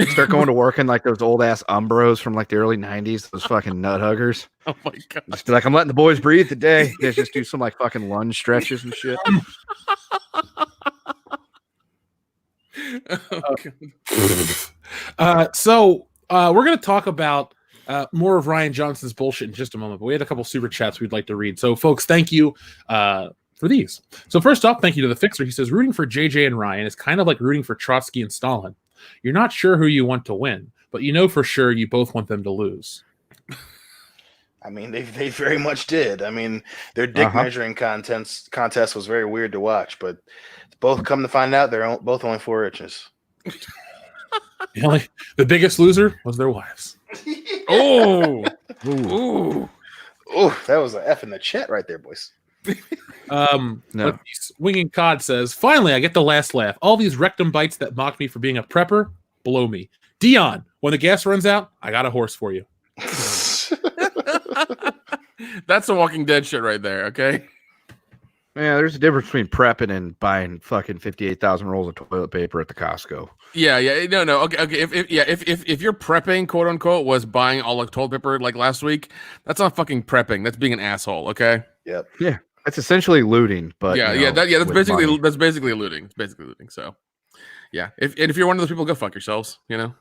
Start going to work in like those old ass Umbros from like the early 90s, those fucking nut huggers. Oh my god. Just be like, I'm letting the boys breathe today. You guys just do some like fucking lunge stretches and shit. So we're going to talk about more of Rian Johnson's bullshit in just a moment, but we had a couple super chats we'd like to read. So, folks, thank you for these. So, first off, thank you to the Fixer. He says, rooting for JJ and Ryan is kind of like rooting for Trotsky and Stalin. You're not sure who you want to win, but you know for sure you both want them to lose. I mean, they very much did. I mean, their dick measuring contest was very weird to watch, but both come to find out they're both only 4 inches. The biggest loser was their wives. Oh, ooh, that was an F in the chat right there, boys. No. Winging Cod says, finally, I get the last laugh. All these rectum bites that mocked me for being a prepper blow me. Dion, when the gas runs out, I got a horse for you. That's the Walking Dead shit right there. Okay. Yeah, there's a difference between prepping and buying fucking 58,000 rolls of toilet paper at the Costco. Yeah. No. Okay. If you're prepping, quote unquote, was buying all the toilet paper like last week, that's not fucking prepping. That's being an asshole. Okay. Yep. Yeah. That's essentially looting, but that's basically looting. It's basically looting. So, yeah. If you're one of those people, go fuck yourselves. You know.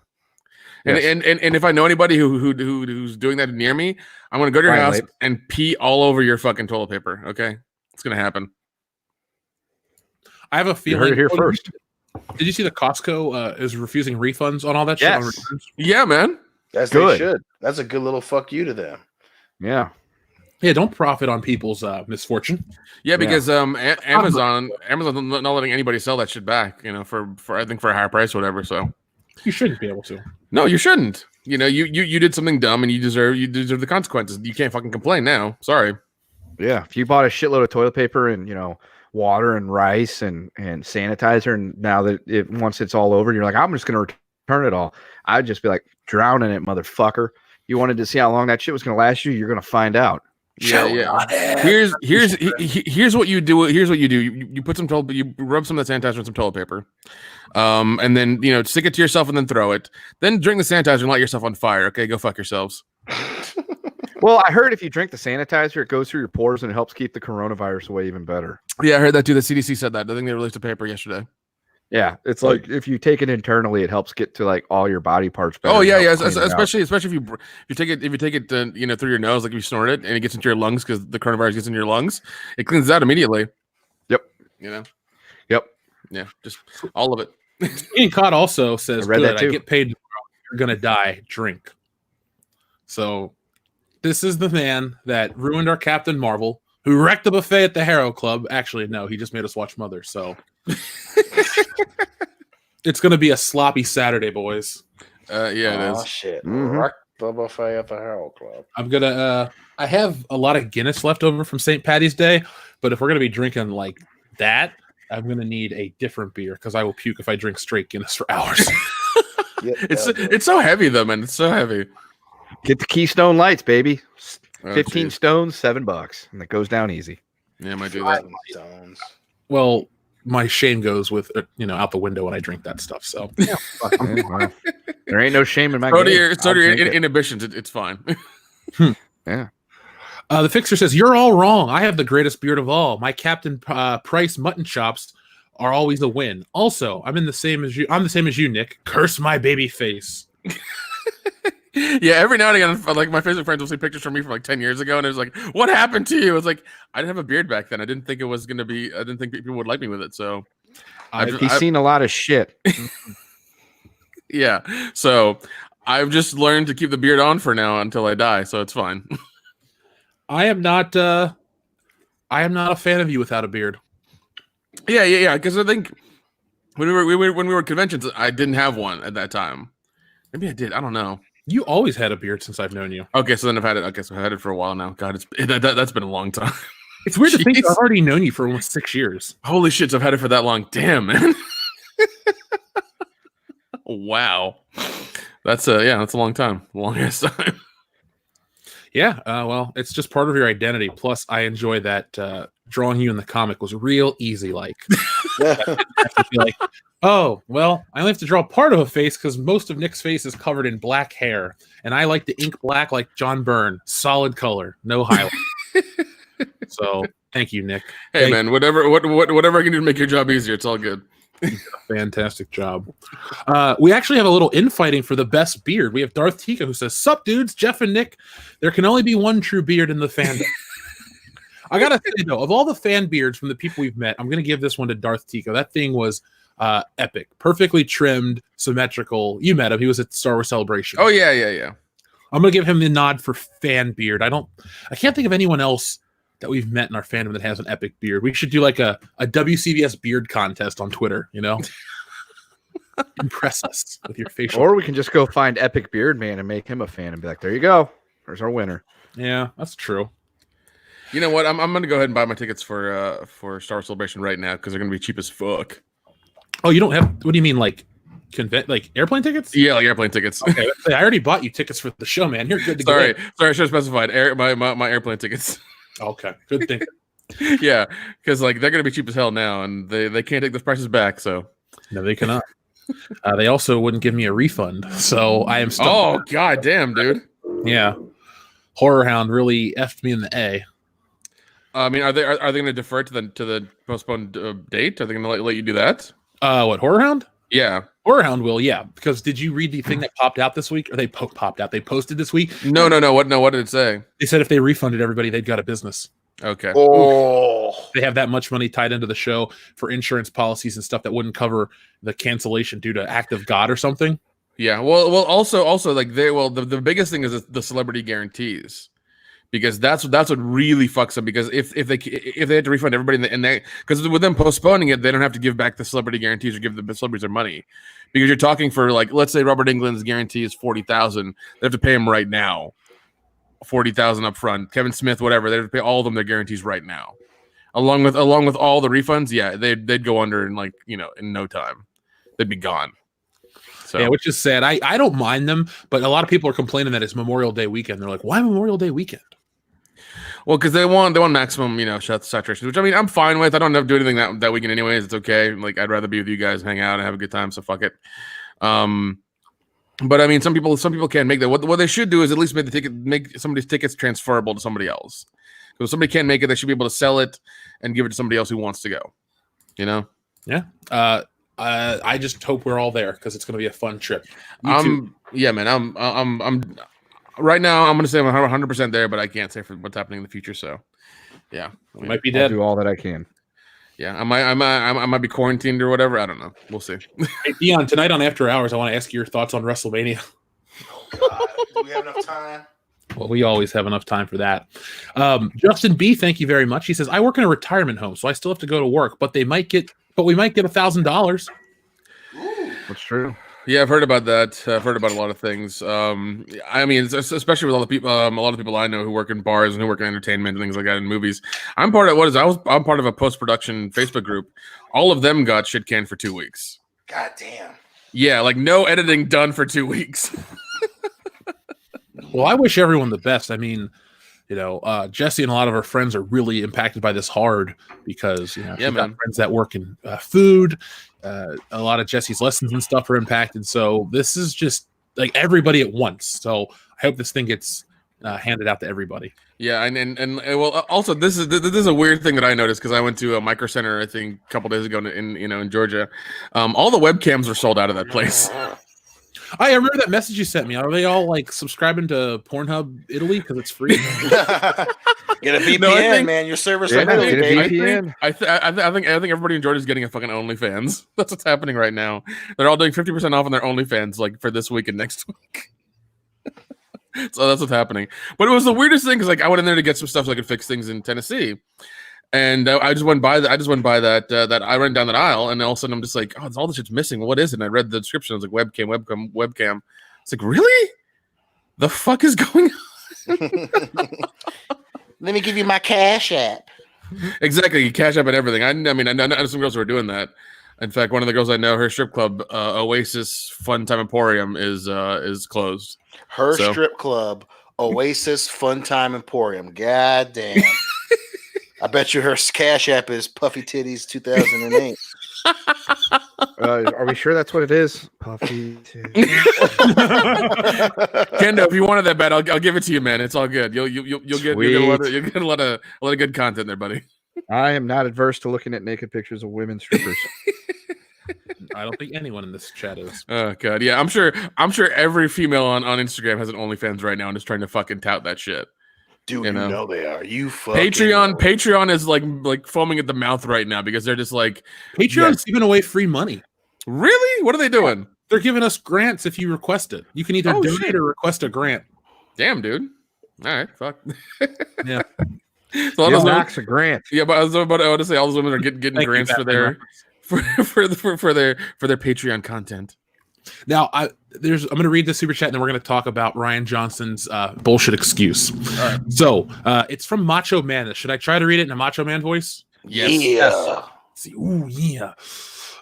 And, Yes. and if I know anybody who's doing that near me, I'm gonna go to your house and pee all over your fucking toilet paper. Okay, it's gonna happen. I have a feeling. You heard it here first. Did you see the Costco is refusing refunds on all that shit? Yes. Yeah, man. As good. they should. That's a good little fuck you to them. Yeah. Yeah, don't profit on people's misfortune. Yeah, because Amazon not letting anybody sell that shit back. You know, for I think for a higher price or whatever. So You shouldn't be able to. no, you shouldn't. You know, you did something dumb and you deserve the consequences. You can't fucking complain now. Sorry. Yeah. If you bought a shitload of toilet paper and water and rice and sanitizer, and now that once it's all over, you're like, I'm just gonna return it all. I'd just be like, drown in it, motherfucker. You wanted to see how long that shit was gonna last you, you're gonna find out. Yeah. Here's what you do. Here's what you do. You put you rub some of that sanitizer in some toilet paper, and then stick it to yourself and then throw it. Then drink the sanitizer and light yourself on fire. Okay, go fuck yourselves. Well, I heard if you drink the sanitizer, it goes through your pores and it helps keep the coronavirus away even better. Yeah, I heard that too. The CDC said that. I think they released a paper yesterday. Yeah, it's like if you take it internally, it helps get to like all your body parts better. Oh yeah. Especially if you take it through your nose, like if you snort it and it gets into your lungs because the coronavirus gets into your lungs, it cleans it out immediately. Yep. Yep. Yeah, just all of it. Ian Cott also says, I read that "Good, too. I get paid. You're gonna die. Drink." So, this is the man that ruined our Captain Marvel, who wrecked the buffet at the Harrow Club. Actually, no, he just made us watch Mother. So, it's gonna be a sloppy Saturday, boys. Yeah, it is. Oh shit! Mhm. Rock the buffet at the Herald Club. I'm gonna. I have a lot of Guinness left over from St. Patty's Day, but if we're gonna be drinking like that, I'm gonna need a different beer because I will puke if I drink straight Guinness for hours. Yeah, It's so heavy though, man. It's so heavy. Get the Keystone Lights, baby. Oh, 15 geez. stones, $7, and it goes down easy. Yeah, I might do that. Stones. Well, my shame goes with out the window when I drink that stuff. So Yeah, well, there ain't no shame in my So do game. your I'll drink it. inhibitions. It's fine. Yeah. the Fixer says you're all wrong. I have the greatest beard of all. My Captain Price mutton chops are always a win. Also, I'm the same as you, Nick. Curse my baby face. Yeah, every now and again, like my Facebook friends will see pictures from me from like 10 years ago, and it's like, "What happened to you?" It's like I didn't have a beard back then. I didn't think it was gonna be. I didn't think people would like me with it. So, He's seen a lot of shit. yeah. So I've just learned to keep the beard on for now until I die. So it's fine. I am not a fan of you without a beard. Yeah. Because I think when we were at conventions, I didn't have one at that time. Maybe I did. I don't know. You always had a beard since I've known you. Okay, so then I've had it. Okay, so I've had it for a while now. God, that's been a long time. It's weird to think Jeez. I've already known you for almost 6 years. Holy shit, so I've had it for that long. Damn, man. Wow. That's a long time. Longest time. Yeah, well, it's just part of your identity. Plus, I enjoy that drawing you in the comic was real easy. Like, like, oh, well, I only have to draw part of a face because most of Nick's face is covered in black hair, and I like to ink black like John Byrne, solid color, no highlight. So, thank you, Nick. Hey, man, whatever I can do to make your job easier, it's all good. Fantastic job. We actually have a little infighting for the best beard. We have Darth Tika who says, "Sup, dudes, Jeff and Nick. There can only be one true beard in the fandom." I gotta say though, of all the fan beards from the people we've met, I'm gonna give this one to Darth Tika. That thing was epic, perfectly trimmed, symmetrical. You met him; he was at Star Wars Celebration. Oh yeah. I'm gonna give him the nod for fan beard. I can't think of anyone else that we've met in our fandom that has an epic beard. We should do like a WCBS beard contest on Twitter, you know? Impress us with your facial. Or we can just go find Epic Beard Man and make him a fan and be like, there you go. There's our winner. Yeah, that's true. You know what? I'm going to go ahead and buy my tickets for Star Wars Celebration right now because they're going to be cheap as fuck. Oh, you don't have, what do you mean, like airplane tickets? Yeah, like airplane tickets. Okay, I already bought you tickets for the show, man. You're good to go. Sorry, I should have specified my airplane tickets. Okay, good thing. Yeah, because like they're going to be cheap as hell now, and they can't take those prices back. So no, they cannot. They also wouldn't give me a refund, so I am stuck. Oh god damn, dude. Yeah, Horror Hound really effed me in the A. I mean, are they going to defer to the postponed date? Are they going to let you do that? What, Horror Hound? Yeah, Horror Hound will. Yeah, because did you read the thing that popped out this week? Or they popped out? They posted this week? No. What did it say? They said if they refunded everybody, they'd got a business. Okay. Oh, They have that much money tied into the show for insurance policies and stuff that wouldn't cover the cancellation due to act of God or something. Yeah. Well. Also, like the biggest thing is the celebrity guarantees, because that's what really fucks them. Because if they had to refund everybody and they because with them postponing it, they don't have to give back the celebrity guarantees or give the celebrities their money, because you're talking for like, let's say Robert Englund's guarantee is $40,000, they have to pay him right now. $40,000 up front. Kevin Smith, whatever, they have to pay all of them their guarantees right now, along with all the refunds. Yeah, they'd go under in like in no time, they'd be gone. So Yeah, which is sad. I don't mind them, but a lot of people are complaining that it's Memorial Day weekend. They're like, why Memorial Day weekend? well, because they want maximum saturation, which I mean I'm fine with. I don't have to do anything that weekend anyways. It's okay. Like I'd rather be with you guys, hang out, and have a good time. So fuck it. But I mean, some people can't make that. What they should do is at least make somebody's tickets transferable to somebody else. So if somebody can't make it, they should be able to sell it and give it to somebody else who wants to go. Yeah. I just hope we're all there because it's going to be a fun trip. Yeah, man. I'm right now. I'm going to say I'm 100% there, but I can't say for what's happening in the future. So, yeah, We might be I'll dead. do all that I can. Yeah, I might be quarantined or whatever. I don't know. We'll see. Hey, Dion, tonight on After Hours, I want to ask you your thoughts on WrestleMania. God. Do we have enough time? Well, we always have enough time for that. Justin B, thank you very much. He says, I work in a retirement home, so I still have to go to work, but we might get $1,000. That's true. Yeah, I've heard about that. I've heard about a lot of things. I mean, especially with all the people, a lot of people I know who work in bars and who work in entertainment and things like that in movies. I'm part of I'm part of a post-production Facebook group. All of them got shit canned for 2 weeks. God damn. Yeah, like no editing done for 2 weeks. Well, I wish everyone the best. I mean, Jesse and a lot of our friends are really impacted by this hard because she's got friends that work in food. A lot of Jesse's lessons and stuff are impacted. So this is just like everybody at once. So I hope this thing gets handed out to everybody. Yeah, and well, also this is a weird thing that I noticed because I went to a Micro Center I think a couple days ago in Georgia. All the webcams are sold out of that place. I remember that message you sent me. Are they all like subscribing to Pornhub Italy because it's free? Get a VPN, man. Your server's Yeah, from Italy, get a baby. VPN. I think everybody in Georgia is getting a fucking OnlyFans. That's what's happening right now. They're all doing 50% off on their OnlyFans like for this week and next week. So that's what's happening. But it was the weirdest thing because like I went in there to get some stuff so I could fix things in Tennessee. And I just went by that. That I ran down that aisle, and all of a sudden I'm just like, "Oh, all this shit's missing. Well, what is it?" And I read the description. I was like, "Webcam." It's like, really? The fuck is going on? Let me give you my Cash App. Exactly, Cash App and everything. I mean, I know some girls who are doing that. In fact, one of the girls I know, her strip club, Oasis Fun Time Emporium, is closed. Her strip club, Oasis Fun Time Emporium. God damn. I bet you her Cash App is Puffy Titties 2008. Are we sure that's what it is? Puffy. Kendo, if you wanted that bad, I'll give it to you, man. It's all good. You'll get a lot of good content there, buddy. I am not adverse to looking at naked pictures of women strippers. I don't think anyone in this chat is. Oh god, yeah. I'm sure every female on Instagram has an OnlyFans right now and is trying to fucking tout that shit. Dude, you know they are. You fucking Patreon is like foaming at the mouth right now because they're just like Patreon's giving away free money. Really? What are they doing? They're giving us grants if you request it. You can either donate or request a grant. Damn, dude. All right, fuck. Yeah. So all Give those women, Max a grant. yeah, but I was about to say all those women are getting Thank you, grants for Batman their reference. for their Patreon content. Now, I'm going to read the super chat, and then we're going to talk about Rian Johnson's bullshit excuse. All right. So, it's from Macho Man. Should I try to read it in a Macho Man voice? Yes. Yeah. Let's see. Ooh, yeah.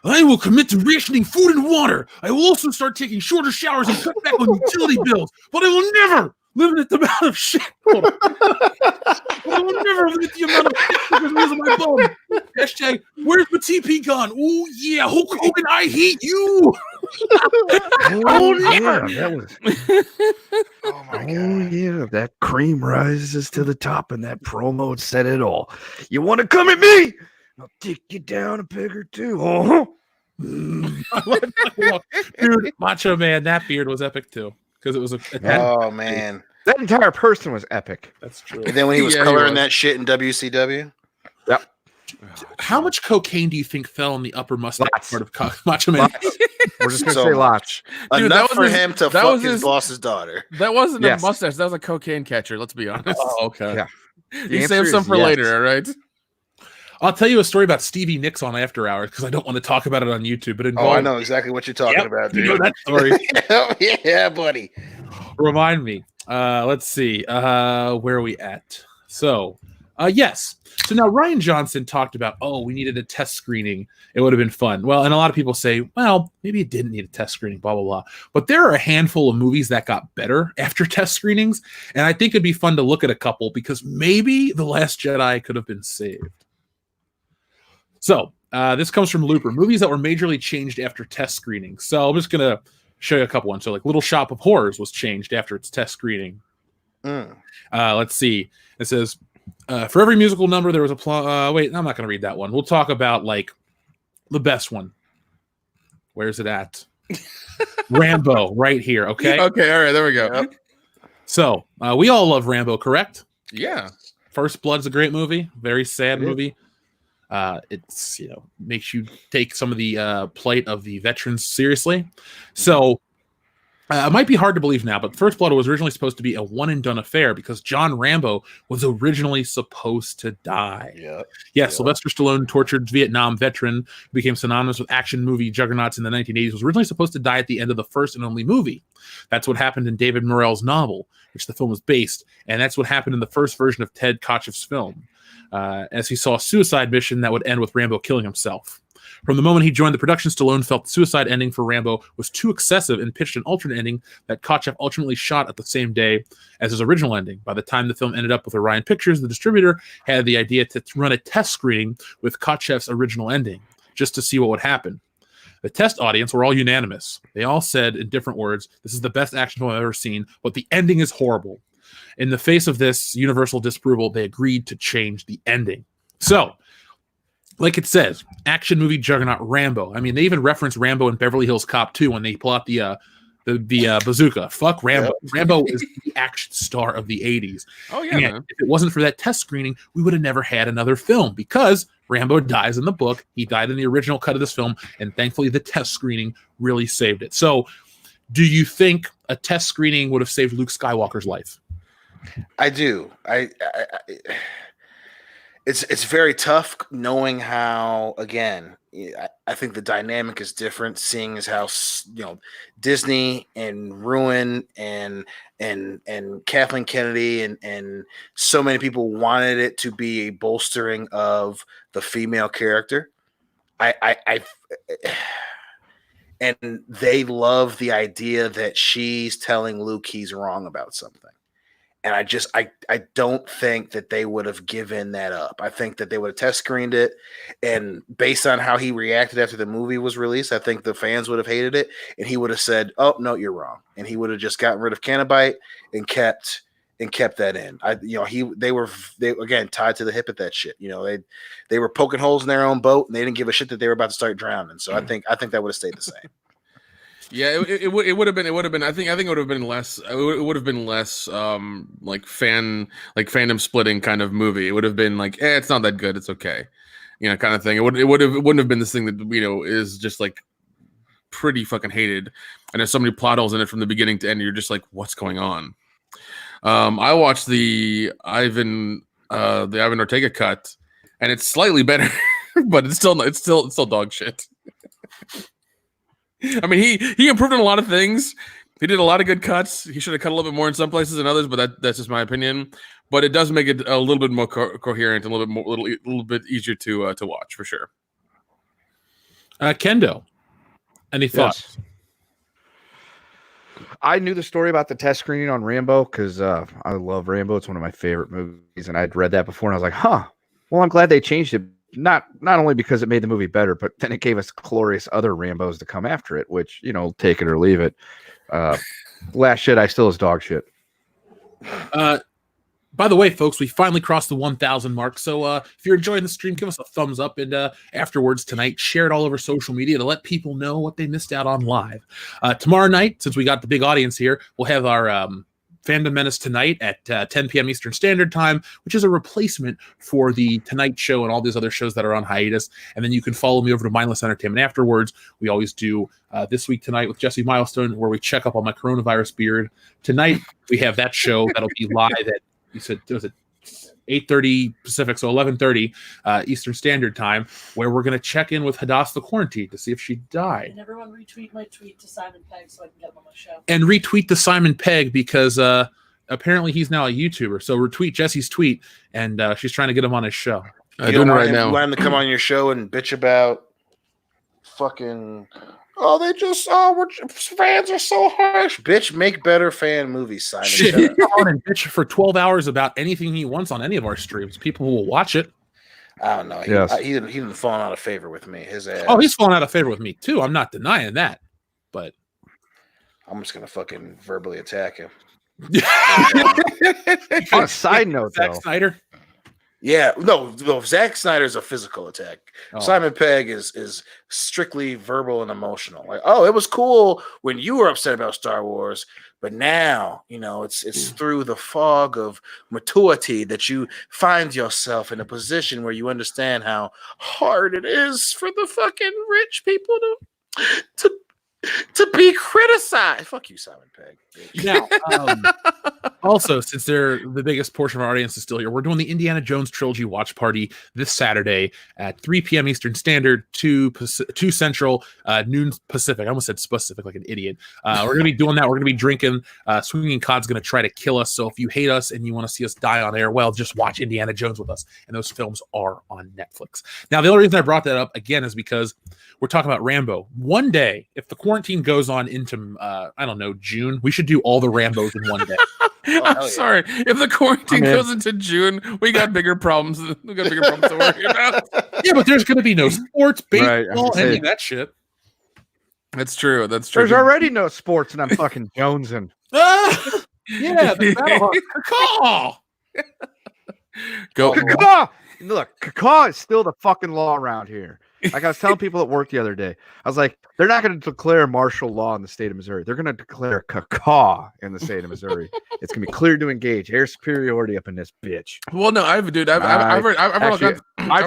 I will commit to rationing food and water. I will also start taking shorter showers and cut back on utility bills. But I will never limit the amount of shit. I will never limit the amount of shit because of my bum. Hashtag, where's my TP gone? Ooh, yeah. Hulk Hogan, I hate you. Oh, yeah, that was. Oh my Oh god. yeah, that cream rises to the top, and that promo said it all. You want to come at me? I'll take you down a peg or two. Oh, Dude, Macho Man, that beard was epic too. Because it was Oh man. that entire person was epic. That's true. And then when he was Yeah, he coloring was. that shit in WCW. How much cocaine do you think fell in the upper mustache Lots. part of Macho Man? Lots. We're just gonna So say much. lots. Dude, Enough that for was his- him to that fuck was his his- boss's daughter. That wasn't Yes. a mustache. That was a cocaine catcher. Let's be honest. Oh, okay. Yeah. The You answer save some is for yes. later, all right? I'll tell you a story about Stevie Nicks on After Hours because I don't want to talk about it on YouTube. But it Oh, I involved, know exactly what you're talking Yep, about, you dude. know that story. Yeah, buddy. Remind me. Let's see. Where are we at? So, yes. So now Rian Johnson talked about, we needed a test screening. It would have been fun. Well, and a lot of people say, well, maybe it didn't need a test screening, blah, blah, blah. But there are a handful of movies that got better after test screenings. And I think it'd be fun to look at a couple because maybe The Last Jedi could have been saved. So this comes from Looper. Movies that were majorly changed after test screening. So I'm just going to show you a couple ones. So like Little Shop of Horrors was changed after its test screening. Let's see. It says, for every musical number, there was a wait, I'm not going to read that one. We'll talk about like the best one. Where's it at? Rambo, right here. Okay. Okay, all right, there we go. Yep. So we all love Rambo, correct? Yeah. First Blood's a great movie. Very sad It is. movie. It's makes you take some of the plight of the veterans seriously. So it might be hard to believe now, but First Blood was originally supposed to be a one and done affair because John Rambo was originally supposed to die. Yep. Yeah, Sylvester Stallone, tortured Vietnam veteran, who became synonymous with action movie juggernauts in the 1980s, was originally supposed to die at the end of the first and only movie. That's what happened in David Morrell's novel, which the film was based, and that's what happened in the first version of Ted Kotcheff's film, as he saw a suicide mission that would end with Rambo killing himself. From the moment he joined the production, Stallone felt the suicide ending for Rambo was too excessive and pitched an alternate ending that Kotcheff ultimately shot at the same day as his original ending. By the time the film ended up with Orion Pictures, the distributor had the idea to run a test screening with Kotcheff's original ending, just to see what would happen. The test audience were all unanimous. They all said in different words, "This is the best action film I've ever seen, but the ending is horrible." In the face of this universal disapproval, they agreed to change the ending. So, like it says, action movie juggernaut Rambo. I mean, they even reference Rambo in Beverly Hills Cop 2 when they pull out the bazooka. Fuck Rambo. Yep. Rambo is the action star of the 80s. Oh yeah, And man. if it wasn't for that test screening, we would have never had another film because Rambo dies in the book. He died in the original cut of this film, and thankfully the test screening really saved it. So, do you think a test screening would have saved Luke Skywalker's life? I do. It's very tough knowing how, again, I think the dynamic is different, seeing as how Disney and Ruin and Kathleen Kennedy and so many people wanted it to be a bolstering of the female character. And they love the idea that she's telling Luke he's wrong about something. And I don't think that they would have given that up. I think that they would have test screened it. And based on how he reacted after the movie was released, I think the fans would have hated it. And he would have said, "Oh, no, you're wrong." And he would have just gotten rid of Cannabite and kept that in. They were again tied to the hip at that shit. They were poking holes in their own boat and they didn't give a shit that they were about to start drowning. So I think that would have stayed the same. Yeah, it would have been. I think it would have been less. It would have been less like fandom splitting kind of movie. It would have been like, it's not that good. It's okay, kind of thing. It wouldn't have been this thing that is just like pretty fucking hated, and there's so many plot holes in it from the beginning to end. You're just like, what's going on? I watched the Ivan Ortega cut, and it's slightly better, but it's still dog shit. I mean, he improved on a lot of things. He did a lot of good cuts. He should have cut a little bit more in some places than others, but that's just my opinion. But it does make it a little bit more coherent, a little bit easier to watch for sure. Kendo, any thoughts? I knew the story about the test screening on Rambo because I love Rambo. It's one of my favorite movies, and I'd read that before, and I was like, "Huh." Well, I'm glad they changed it. Not only because it made the movie better, but then it gave us glorious other Rambos to come after it. Which take it or leave it. Last Jedi still is dog shit. By the way, folks, we finally crossed the 1,000 mark. So if you're enjoying the stream, give us a thumbs up. And afterwards tonight, share it all over social media to let people know what they missed out on live. Tomorrow night, since we got the big audience here, we'll have our Fandom Menace tonight at 10 p.m. Eastern Standard Time, which is a replacement for the Tonight Show and all these other shows that are on hiatus. And then you can follow me over to Mindless Entertainment afterwards. We always do This Week Tonight with Jesse Milestone, where we check up on my coronavirus beard. Tonight, we have that show that'll be live at, you said, was it 8:30 Pacific, so 11:30 Eastern Standard Time, where we're going to check in with Hadass the Quarantine to see if she died. And everyone retweet my tweet to Simon Pegg so I can get him on my show. And retweet to Simon Pegg because apparently he's now a YouTuber. So retweet Jesse's tweet, and she's trying to get him on his show. I'm doing it right now. You want him to come on your show and bitch about fucking... Oh, fans are so harsh. Bitch, make better fan movies, Simon. Shit, he come on and bitch for 12 hours about anything he wants on any of our streams. People will watch it. I don't know. He didn't fall out of favor with me. His ass. Oh, he's fallen out of favor with me too. I'm not denying that, but I'm just gonna fucking verbally attack him. On a side note, Zack though, Snyder. Yeah, no. Zack Snyder's a physical attack. Oh. Simon Pegg is strictly verbal and emotional. Like, oh, it was cool when you were upset about Star Wars, but now it's through the fog of maturity that you find yourself in a position where you understand how hard it is for the fucking rich people to be criticized. Fuck you, Simon Pegg. Now, also, since they're the biggest portion of our audience is still here, we're doing the Indiana Jones trilogy watch party this Saturday at 3 p.m. Eastern Standard, 2 Central, noon Pacific. I almost said specific like an idiot. We're going to be doing that. We're going to be drinking. Swinging Cod's going to try to kill us. So if you hate us and you want to see us die on air, well, just watch Indiana Jones with us. And those films are on Netflix. Now, the only reason I brought that up, again, is because we're talking about Rambo. One day, if the quarantine goes on into, I don't know, June, we should do all the Rambos in one day. I'm sorry. If the quarantine goes into June, we got bigger problems. We got bigger problems to worry about. Yeah, but there's going to be no sports, baseball, any of that shit. That's true. That's true. there's already no sports, and I'm fucking jonesing. Yeah, the Battle Go. Caw! Look, caw is still the fucking law around here. Like I was telling people at work the other day, I was like, they're not going to declare martial law in the state of Missouri. They're going to declare caw in the state of Missouri. It's going to be clear to engage air superiority up in this bitch. Well, no, I've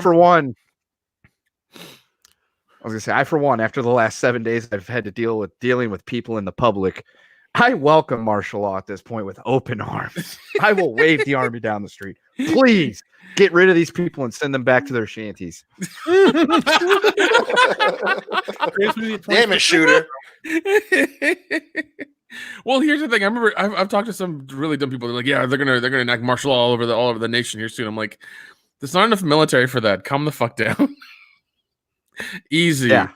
for one, after the last 7 days I've had to dealing with people in the public, I welcome martial law at this point with open arms. I will wave the army down the street. Please get rid of these people and send them back to their shanties. Damn it, shooter. Well, here's the thing. I remember I've talked to some really dumb people. They're like, yeah, they're gonna enact martial law all over the nation here soon. I'm like, there's not enough military for that. Calm the fuck down. Easy. Yeah.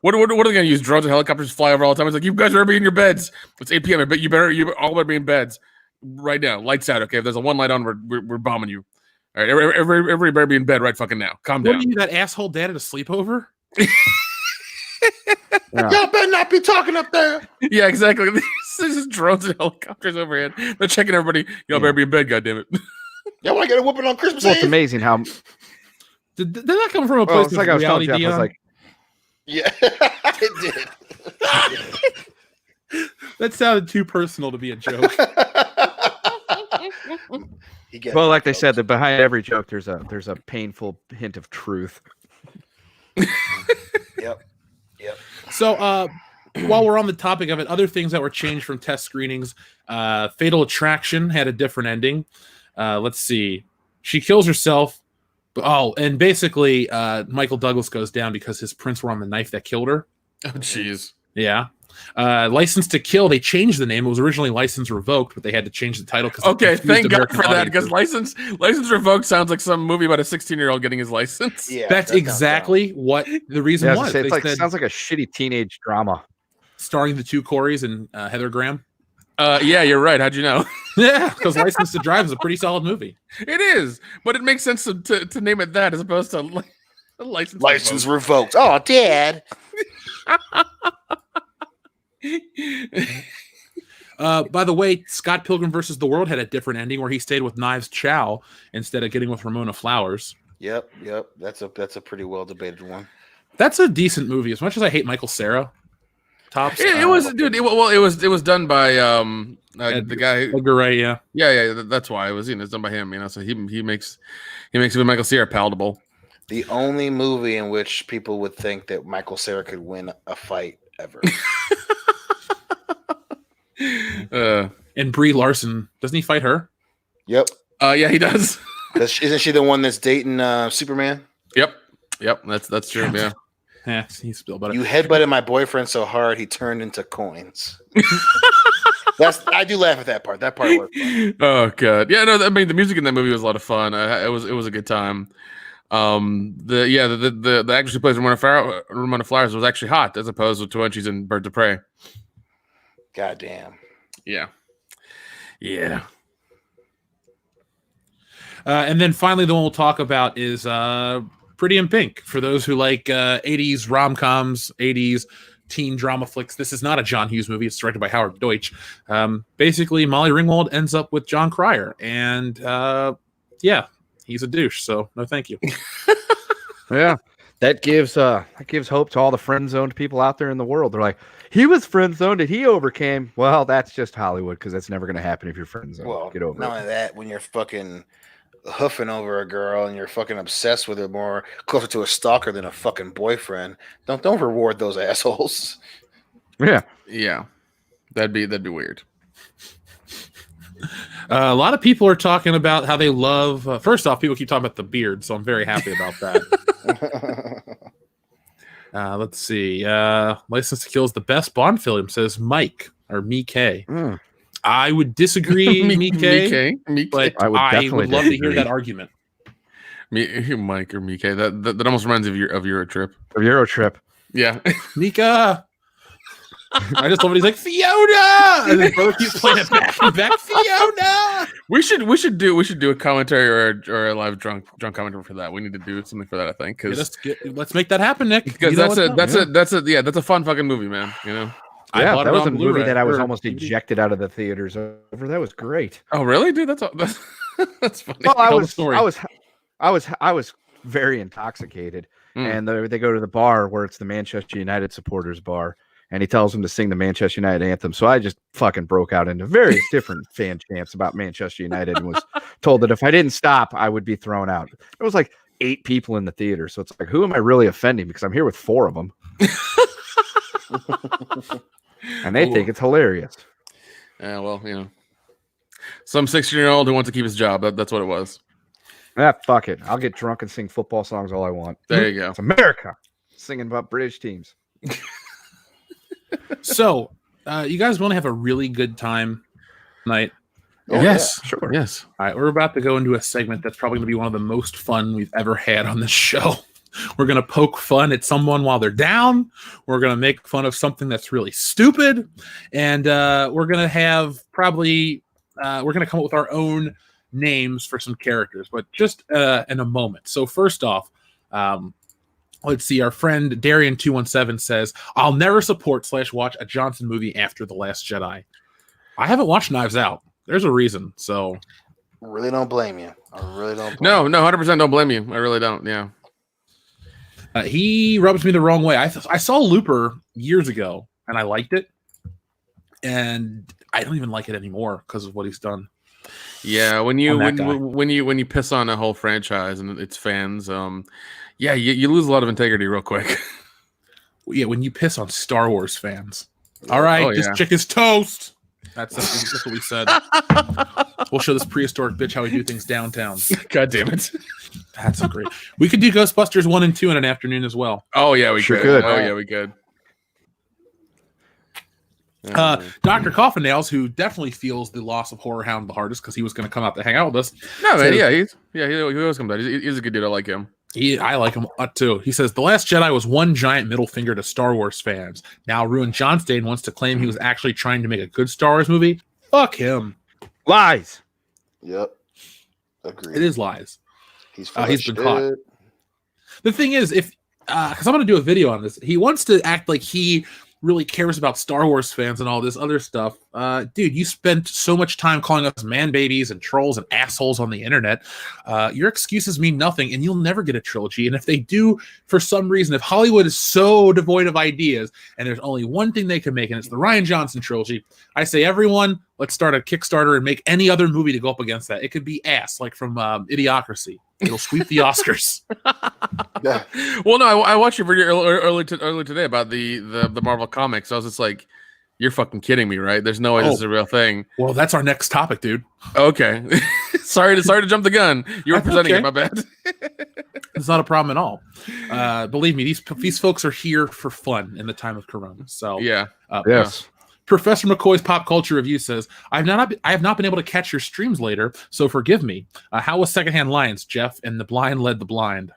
What are they gonna use? Drones and helicopters fly over all the time? It's like, you guys better be in your beds. It's 8 p.m. I bet you all better be in beds right now. Lights out. Okay, if there's a one light on, we're bombing you. All right, everybody better be in bed right fucking now. Calm down. What are you, that asshole dad at a sleepover? Y'all better not be talking up there. Yeah, exactly. There's just drones and helicopters overhead. They're checking everybody. Y'all better be in bed, goddammit. Y'all want to get a whooping on Christmas Well, Eve? it's amazing how. Did that come from a place It's of like I was telling reality, Jeff, I was Dion? like, yeah, it did. That sounded too personal to be a joke. well, like they said, that behind every joke there's a painful hint of truth. Yep. So, while we're on the topic of it, other things that were changed from test screenings. Fatal Attraction had a different ending. Let's see. She kills herself. And basically, Michael Douglas goes down because his prints were on the knife that killed her. Oh, jeez. Yeah. License to Kill, they changed the name. It was originally License Revoked, but they had to change the title. Okay, thank God for that, because license Revoked sounds like some movie about a 16-year-old getting his license. Yeah, that's exactly what the reason was. It sounds like a shitty teenage drama. Starring the two Coreys and Heather Graham. Yeah, you're right. How'd you know? Yeah, because License to Drive is a pretty solid movie. It is, but it makes sense to name it that as opposed to License Revoked. Oh, Dad. By the way, Scott Pilgrim versus the World had a different ending where he stayed with Knives Chow instead of getting with Ramona Flowers. Yep. That's a pretty well debated one. That's a decent movie. As much as I hate Michael Cera, tops. It was, dude. It was done by the guy. Edgar Wright, yeah. Yeah. That's why it was. It's done by him. So he makes Michael Cera palatable. The only movie in which people would think that Michael Cera could win a fight ever. And Brie Larson, doesn't he fight her? Yep. Yeah, he does. Isn't she the one that's dating Superman? Yep. That's true. Yeah. Yeah, he's still better. You headbutted my boyfriend so hard he turned into coins. I do laugh at that part. That part worked. Oh god. Yeah. No. I mean, the music in that movie was a lot of fun. It was a good time. The actress who plays Ramona Flowers was actually hot as opposed to when she's in Birds of Prey. Goddamn. Yeah. And then finally, the one we'll talk about is Pretty in Pink. For those who like 80s rom-coms, 80s teen drama flicks, this is not a John Hughes movie. It's directed by Howard Deutsch. Basically, Molly Ringwald ends up with John Cryer. And he's a douche, so no thank you. Yeah. That gives hope to all the friend-zoned people out there in the world. They're like, he was friend-zoned and he overcame. Well, that's just Hollywood, because that's never going to happen if you're friend-zoned. Well, get over not it. only that, when you're fucking hoofing over a girl and you're fucking obsessed with her more closer to a stalker than a fucking boyfriend, don't reward those assholes. Yeah. That'd be weird. A lot of people are talking about how they love. First off, people keep talking about the beard, so I'm very happy about that. Let's see. License to Kill is the best Bond film, says Mike or Mike. I would disagree, Mike, but I would love to hear that argument. Mike or Mike. That almost reminds me of Euro Trip. Of Euro Trip. Yeah. Mika. I just love it. He's like, Fiona, and then brother keeps playing it back and back. Fiona. We should do a commentary or a live drunk commentary for that. We need to do something for that. I think let's make that happen, Nick. Because that's a fun fucking movie, man. Yeah, that was a movie that I was almost ejected out of the theaters over. That was great. Oh, really, dude? That's funny. Well, I was very intoxicated, and they go to the bar where it's the Manchester United supporters bar, and he tells them to sing the Manchester United anthem. So I just fucking broke out into various different fan chants about Manchester United and was told that if I didn't stop, I would be thrown out. There was like 8 people in the theater, so it's like, who am I really offending? Because I'm here with 4 of them. And they think it's hilarious. Yeah, well, some 16-year-old who wants to keep his job. That's what it was. Fuck it. I'll get drunk and sing football songs all I want. There you go. It's America. Singing about British teams. So, you guys want to have a really good time tonight? Oh, yes, yeah, sure. Yes. All right, we're about to go into a segment that's probably going to be one of the most fun we've ever had on this show. We're going to poke fun at someone while they're down. We're going to make fun of something that's really stupid. And we're going to have we're going to come up with our own names for some characters, but just in a moment. So first off, let's see. Our friend Darian217 says, I'll never support / watch a Johnson movie after The Last Jedi. I haven't watched Knives Out. There's a reason. So really don't blame you. I really don't. No, 100% don't blame you. I really don't. Yeah. He rubs me the wrong way. I saw Looper years ago and I liked it, and I don't even like it anymore because of what he's done. Yeah, when you piss on a whole franchise and its fans, you lose a lot of integrity real quick. Yeah, when you piss on Star Wars fans. All right, this chick is toast. That's what we said. We'll show this prehistoric bitch how we do things downtown. God damn it. That's great. We could do Ghostbusters 1 and 2 in an afternoon as well. Oh yeah, we Sure could. could. Oh yeah, we could. Dr. Coffin Nails, who definitely feels the loss of Horror Hound the hardest because he was going to come out to hang out with us. No, man, says, he always comes out. He's a good dude. I like him. I like him a lot too. He says, The Last Jedi was one giant middle finger to Star Wars fans. Now Ruin Johnstein wants to claim he was actually trying to make a good Star Wars movie. Fuck him. Lies. Yep. Agreed. It is lies. He's been caught. The thing is, if because I'm going to do a video on this, he wants to act like he really cares about Star Wars fans and all this other stuff. Dude, you spent so much time calling us man babies and trolls and assholes on the internet. Your excuses mean nothing, and you'll never get a trilogy. And if they do, for some reason, if Hollywood is so devoid of ideas and there's only one thing they can make, and it's the Rian Johnson trilogy, I say, everyone, let's start a Kickstarter and make any other movie to go up against that. It could be ass, like from Idiocracy. It'll sweep the Oscars. Yeah. Well, no, I watched your video early today about the Marvel comics. I was just like, you're fucking kidding me, right? There's no way this is a real thing. Well, that's our next topic, dude. Okay. sorry to jump the gun. You were presenting it, my bad. It's not a problem at all. Believe me, these folks are here for fun in the time of Corona. So Yeah. Yes. Professor McCoy's Pop Culture Review says, I have not been able to catch your streams later, so forgive me. How was Secondhand Lions, Jeff? And the blind led the blind.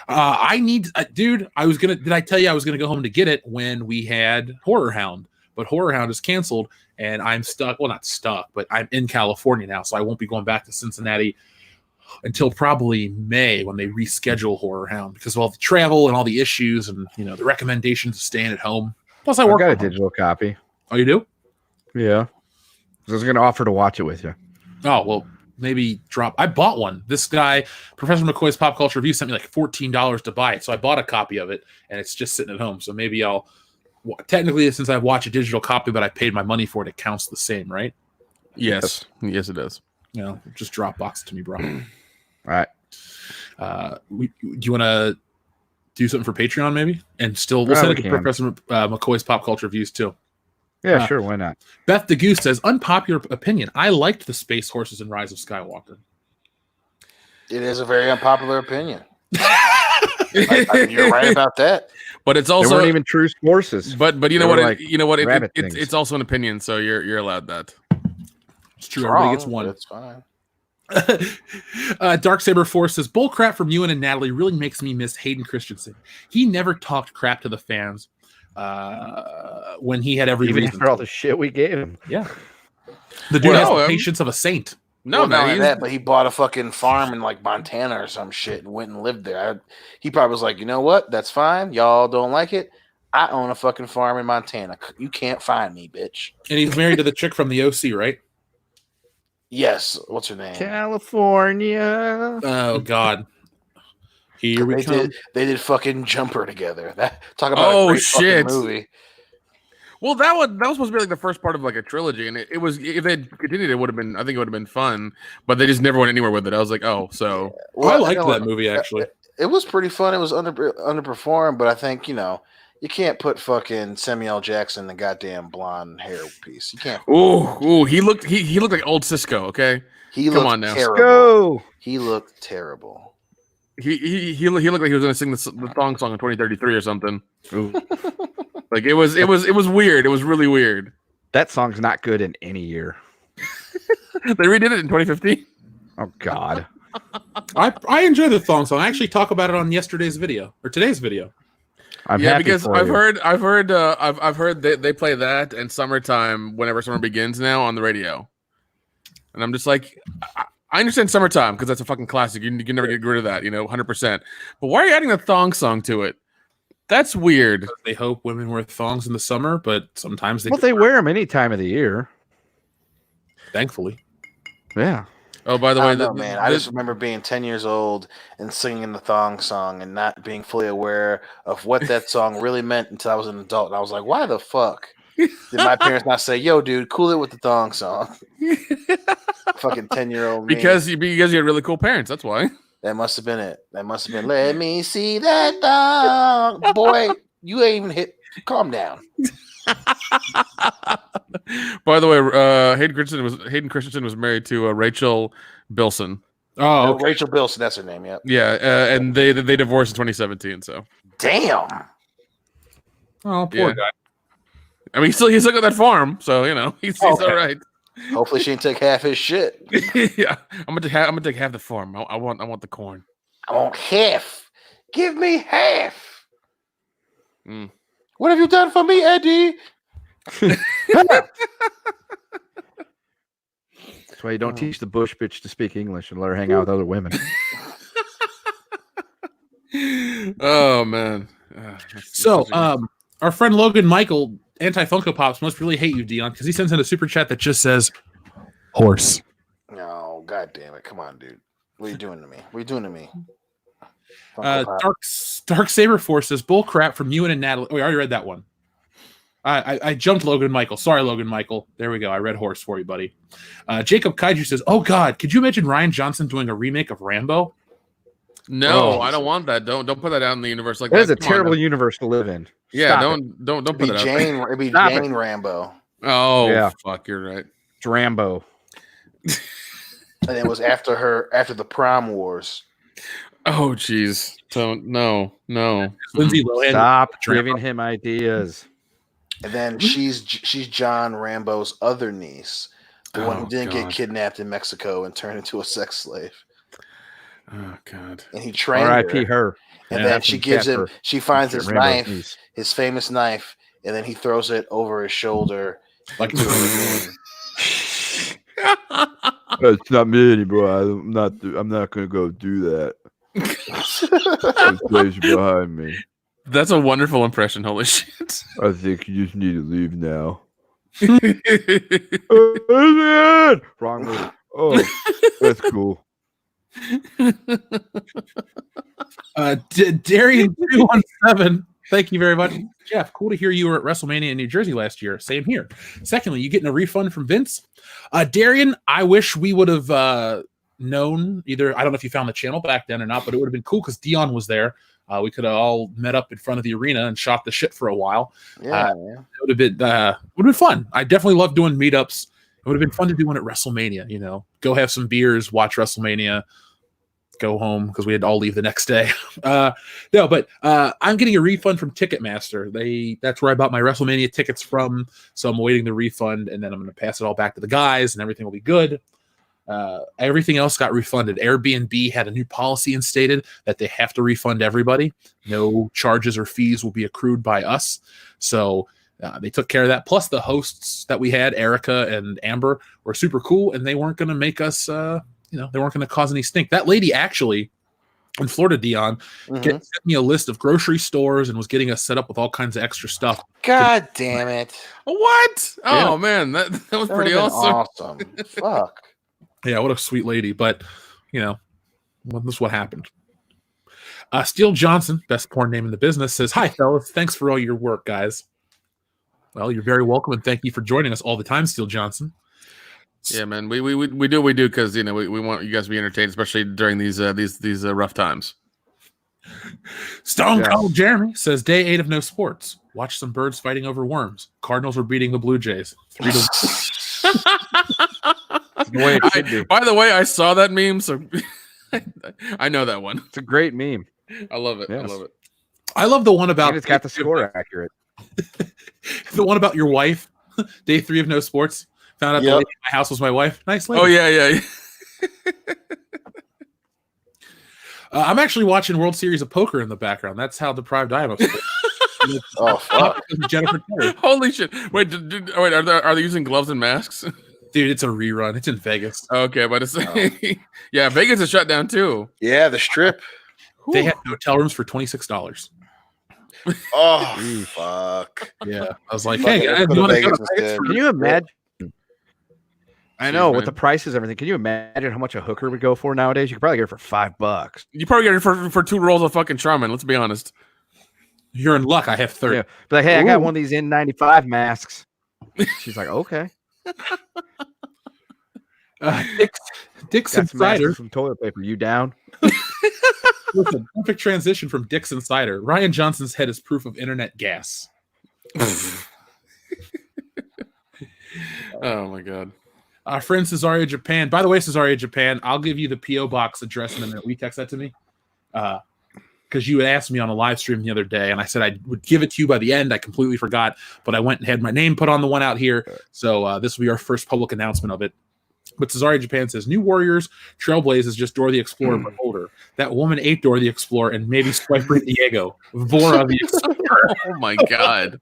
I need, dude, did I tell you I was going to go home to get it when we had Horror Hound? But Horror Hound is canceled, and I'm stuck. Well, not stuck, but I'm in California now, so I won't be going back to Cincinnati until probably May when they reschedule Horror Hound because of all the travel and all the issues and, the recommendations of staying at home. Plus, I got a digital copy. Oh, you do? Yeah. I was going to offer to watch it with you. Oh, well, maybe drop. I bought one. This guy, Professor McCoy's Pop Culture Review, sent me like $14 to buy it. So I bought a copy of it, and it's just sitting at home. So maybe technically, since I've watched a digital copy, but I paid my money for it, it counts the same, right? Yes, it does. Just Dropbox it to me, bro. All right. Do you want to do something for Patreon, maybe? And still, we'll send it to Professor McCoy's Pop Culture Reviews, too. Yeah, sure. Why not? Beth the Goose says, unpopular opinion. I liked the Space Horses and Rise of Skywalker. It is a very unpopular opinion. You're right about that. But it's also they weren't even true horses. But you know what? You know what? It's it's also an opinion, so you're allowed that. It's true. Everybody gets one. That's fine. Darksaber Force says, bullcrap from Ewan and Natalie really makes me miss Hayden Christensen. He never talked crap to the fans when he had every Even reason. after all the shit we gave him. Yeah. The dude has the patience of a saint. No, well, not man. only that, but he bought a fucking farm in like Montana or some shit and went and lived there. He probably was like, you know what? That's fine. Y'all don't like it. I own a fucking farm in Montana. You can't find me, bitch. And he's married to the chick from the OC, right? Yes. What's her name? California. Oh, God. Here we come. They did fucking Jumper together. Talk about a great fucking movie. Well, that was supposed to be like the first part of like a trilogy, and it was, if they had continued, it would have been, I think it would have been fun, but they just never went anywhere with it. I was like, oh, so well, I liked that movie actually. It was pretty fun. It was underperformed, but I think you can't put fucking Samuel L. Jackson in the goddamn blonde hair piece. You can't. Ooh, he looked like old Cisco. Okay, Come on now. Cisco. He looked terrible. He looked like he was going to sing the thong song in 2033 or something. Like it was weird. It was really weird. That song's not good in any year. They redid it in 2015. Oh God. I enjoy the thong song. I actually talk about it on today's video. I'm happy because for I've you. heard they play that and Summertime whenever summer begins now on the radio, and I'm just like, I understand Summertime because that's a fucking classic. You can never get rid of that, 100%. But why are you adding a thong song to it? That's weird. They hope women wear thongs in the summer, but sometimes they wear them any time of the year. Thankfully. Yeah. Oh, by the way, man, I just remember being 10 years old and singing the thong song and not being fully aware of what that song really meant until I was an adult. And I was like, why the fuck did my parents not say, yo, dude, cool it with the thong song? Fucking 10-year-old because you had really cool parents. That's why. That must have been it. That must have been. Let me see that dog, boy. You ain't even hit. Calm down. By the way, Hayden Christensen was married to Rachel Bilson. Oh, okay. Rachel Bilson. That's her name. Yep. Yeah, and they divorced in 2017. So damn. Oh, poor guy. I mean, he's still got that farm, so he's all right. Hopefully, she didn't take half his shit. Yeah, I'm gonna take half the farm. I want the corn. I want half. Give me half. Mm. What have you done for me, Eddie? That's why you don't teach the bush bitch to speak English and let her hang out with other women. Oh man. So, our friend Logan Michael, anti-Funko Pops, must really hate you, Dion, because he sends in a super chat that just says horse. No, god damn it. Come on, dude. What are you doing to me? What are you doing to me? Dark Saber Force says bull crap from you and Natalie. Oh, we already read that one. I jumped Logan Michael. Sorry, Logan Michael. There we go. I read horse for you, buddy. Jacob Kaiju says, oh God, could you imagine Rian Johnson doing a remake of Rambo? No, I don't want that. Don't put that out in the universe like that. That is a terrible universe to live in. Yeah, Stop don't put it. it out. It'd be Jane Rambo. Oh, yeah. Fuck, you're right. It's Rambo. And it was after the prom wars. Oh, jeez. No. Lindsay Lohan. Stop giving him ideas. And then she's John Rambo's other niece, the one who didn't get kidnapped in Mexico and turned into a sex slave. Oh God! And he trained R.I.P. her. And then she gives him. She finds his knife, his famous knife, and then he throws it over his shoulder. Like it's not me anymore. I'm not gonna go do that. There's ways behind me. That's a wonderful impression. Holy shit! I think you just need to leave now. Wrong move. Oh, that's cool. Darian 217. Thank you very much, Jeff. Cool to hear you were at WrestleMania in New Jersey last year. Same here. Secondly, you getting a refund from Vince? Darian, I wish we would have known either. I don't know if you found the channel back then or not, but it would have been cool because Dion was there. We could have all met up in front of the arena and shot the shit for a while. Yeah, it would have been fun. I definitely love doing meetups. It would have been fun to do one at WrestleMania. Go have some beers, watch WrestleMania, go home because we had to all leave the next day. I'm getting a refund from Ticketmaster. That's where I bought my WrestleMania tickets from. So I'm waiting the refund, and then I'm going to pass it all back to the guys, and everything will be good. Everything else got refunded. Airbnb had a new policy instated that they have to refund everybody. No charges or fees will be accrued by us. So they took care of that. Plus the hosts that we had, Erica and Amber, were super cool, and they weren't going to make us, they weren't going to cause any stink. That lady actually in Florida, Dion, sent me a list of grocery stores and was getting us set up with all kinds of extra stuff. God damn it. What? Oh, man, that was pretty awesome. Fuck. Yeah, what a sweet lady. But, this is what happened. Steele Johnson, best porn name in the business, says, hi, fellas. Thanks for all your work, guys. Well, you're very welcome, and thank you for joining us all the time, Steele Johnson. Yeah, man, we do what we do because we want you guys to be entertained, especially during these rough times. Stone Cold Jeremy says, day 8 of no sports. Watch some birds fighting over worms. Cardinals were beating the Blue Jays 3-1. By the way, I saw that meme, so I know that one. It's a great meme. I love it. Yes. I love it. I love the one about it's got the score accurate. The one about your wife. Day 3 of no sports. Found out the lady in my house was my wife. Nice lady. Oh yeah. I'm actually watching World Series of Poker in the background. That's how deprived I am of sports. Oh fuck! Jennifer Terry. Holy shit! Wait, are they using gloves and masks? Dude, it's a rerun. It's in Vegas. Okay, but it's yeah, Vegas is shut down too. Yeah, the Strip. They had hotel rooms for $26. Oh fuck! Yeah, I was like, hey, guys, you want to go to Vegas? Can you imagine? I know with the prices, everything. Can you imagine how much a hooker would go for nowadays? You could probably get it for $5. You probably get it for 2 rolls of fucking Charmin. Let's be honest. You're in luck. I have 30. Yeah. But like, hey, I got one of these N95 masks. She's like, okay. Dick's Insider from toilet paper. You down? Listen, perfect transition from Dick's Insider. Ryan Johnson's head is proof of internet gas. Oh my god. Our friend Cesario Japan. By the way, Cesario Japan, I'll give you the P.O. box address in a minute. Will you text that to me? Because you had asked me on a live stream the other day, and I said I would give it to you by the end. I completely forgot, but I went and had my name put on the one out here. So this will be our first public announcement of it. But Cesario Japan says, New Warriors, Trailblazers, just Dora the Explorer, but older. That woman ate Dora the Explorer and maybe Swiper Diego. Vora the Explorer. Oh my god.